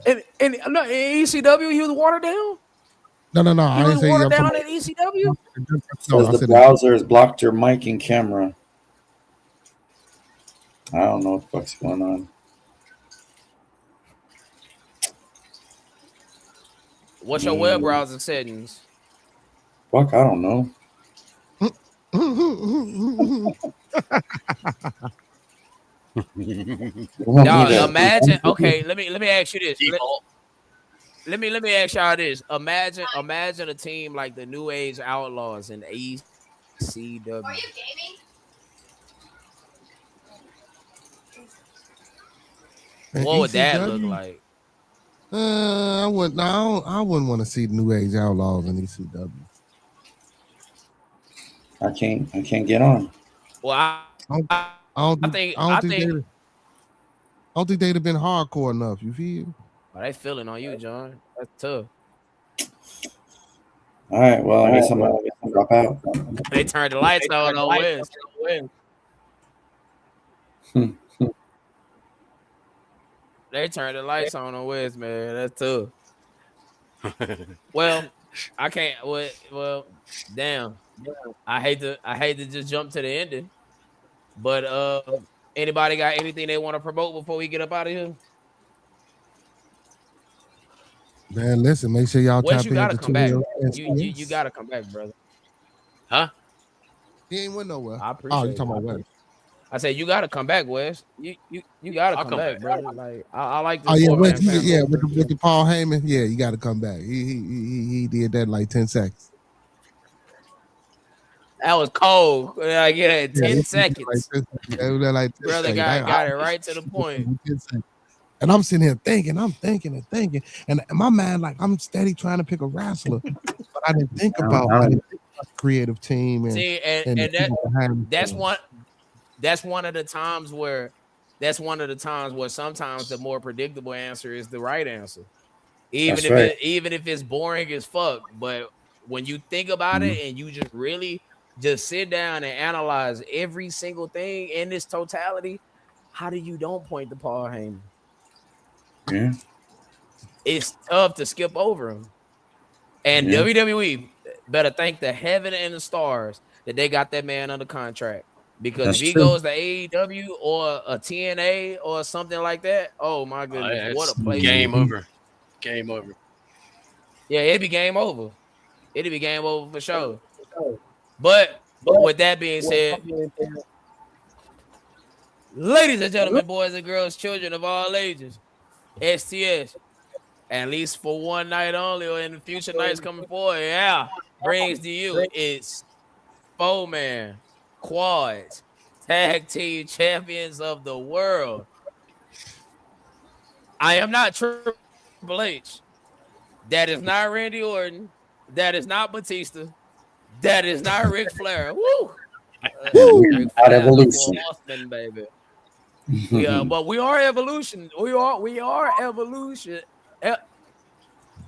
say that. And no, in ECW, he was watered down. No. He I was didn't say watered I'm talking down at ECW. about. No, Says I the said browser has blocked your mic and camera. I don't know what the fuck's going on. What's your web Mm, browser settings? fuck, I don't know. You want me Y'all to? imagine. Okay, let me ask you this. Default. Let me ask y'all this. Imagine a team like the New Age Outlaws in ECW. And What would that look ECW. like? I wouldn't. No, I wouldn't want to see the New Age Outlaws in ECW. I can't get on. Well, I don't, I, I don't I think. think I don't I think they. think I don't think they'd have been hardcore enough. You feel? oh, they feeling on you, John. That's tough. All right, well, I guess I'm gonna drop out. They turned the lights on West. Hmm. They turned the lights on West, man. That's tough. Well, I can't. Well, damn. I hate to just jump to the ending, but anybody got anything they want to promote before we get up out of here? Man, listen. Make sure y'all Wes, tap you gotta into come back. 2 You gotta come back, brother. Huh? He ain't went nowhere. I Oh, you appreciate it. talking about West? I said you gotta come back, Wes. You gotta I'll come come back, back. brother. Like I like Oh this yeah, four West. man panel. Yeah, with the Paul Heyman. Yeah, you got to come back. He did that in like 10 seconds. That was cold. Like yeah, Yeah, 10 seconds. That was like 10 Brother seconds. got it right to the point. 10 seconds. And I'm sitting here thinking, and in my mind, like I'm steady trying to pick a wrestler, but I didn't think about the creative team See, and the and people behind the that's scenes. one that's one of the times where sometimes the more predictable answer is the right answer. That's right. Even if it's boring as fuck. But when you think about Mhm. it and you just really just sit down and analyze every single thing in this totality, how do you don't point to Paul Heyman? Yeah, It's tough to skip over him. And yeah, WWE better thank the heaven and the stars that they got that man under contract. Because if that's he true. goes to AEW or a TNA or something like that, oh my goodness, what a It's place it game would be. Mhm. over. Game over. Yeah, it'd be game over. It'd be game over for sure. But with that being said, ladies and gentlemen, boys and girls, children of all ages, STS, at least for one night only or in the future nights coming forward, yeah, brings to you its four-man quads tag team champions of the world. I am not Triple H. That is not Randy Orton. That is not Batista. That is not Ric Flair. Woo! And we are Ric not Flair, the four evolution. horsemen, baby. But we are evolution. We are evolution. E-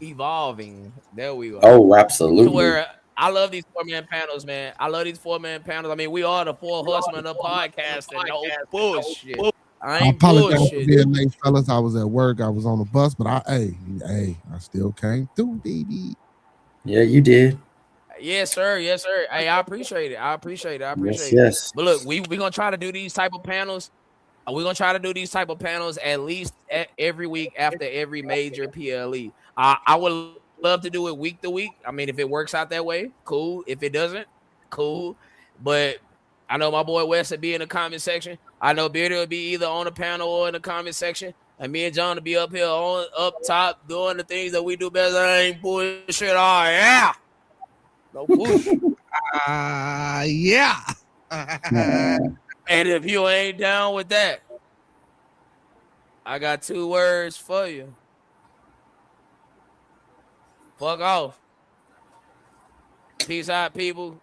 Evolving. There we go. Oh, To absolutely. where I love these four-man panels, man. I love these four-man panels. I mean, we are the four horsemen of podcasting. No bullshit. I I ain't apologize for bullshitting. being late, fellas. I was at work. I was on the bus, but I still came through, baby. Yeah, you did. Yes, sir. Yes, sir. Hey, I appreciate it. I appreciate it. I Yes, appreciate it. yes. But look, we gonna try to do these type of panels. We're gonna try to do these type of panels at least every week after every major PLE. I would love to do it week to week. I mean, if it works out that way, cool. If it doesn't, cool. But I know my boy Wes would be in the comment section. I know Beardy will be either on the panel or in the comment section. And me and John will be up here on up top doing the things that we do best. I ain't bullshit. Oh yeah. No bullshit. Yeah. And if you ain't down with that, I got two words for you. Fuck off. Peace out, people.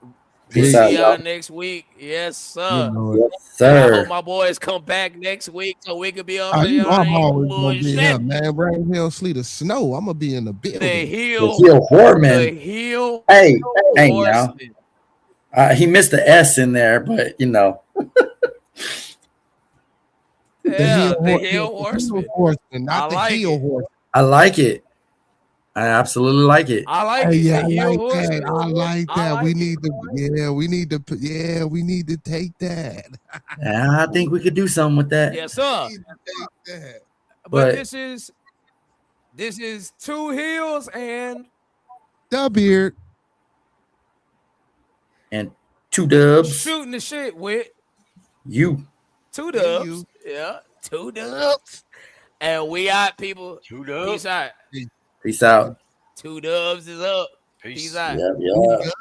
We'll Peace Peace. out, see y'all y'all. next week. Yes, You sir. know it. Yes, And I hope sir. my boys come back next week so we can be up Oh, here you know on I'm ain't always gonna be here, bullshit. man. Rain, hail, sleet, or snow. I'm gonna be in the The building. The heel, heel the Horman. heel Hey, hey now. horseman. He missed the S in there, but you know. The heel, Yeah, the heel the heel horseman. horseman, I not the like heel it. horse. I like it. I absolutely like it. I like Hey, it. yeah, The I heel like that. horseman. I like I that. We like it. need to, yeah, we need to take that. And I think we could do something with that. Yes, sir. We need to take that. But But this is two heels and The beard. and two dubs, shooting the shit with you. two And dubs. you. Yeah, two dubs. And we out, people. Shoot up. Peace out. Peace out. Two dubs is up. Peace Peace. out. Yep, yep.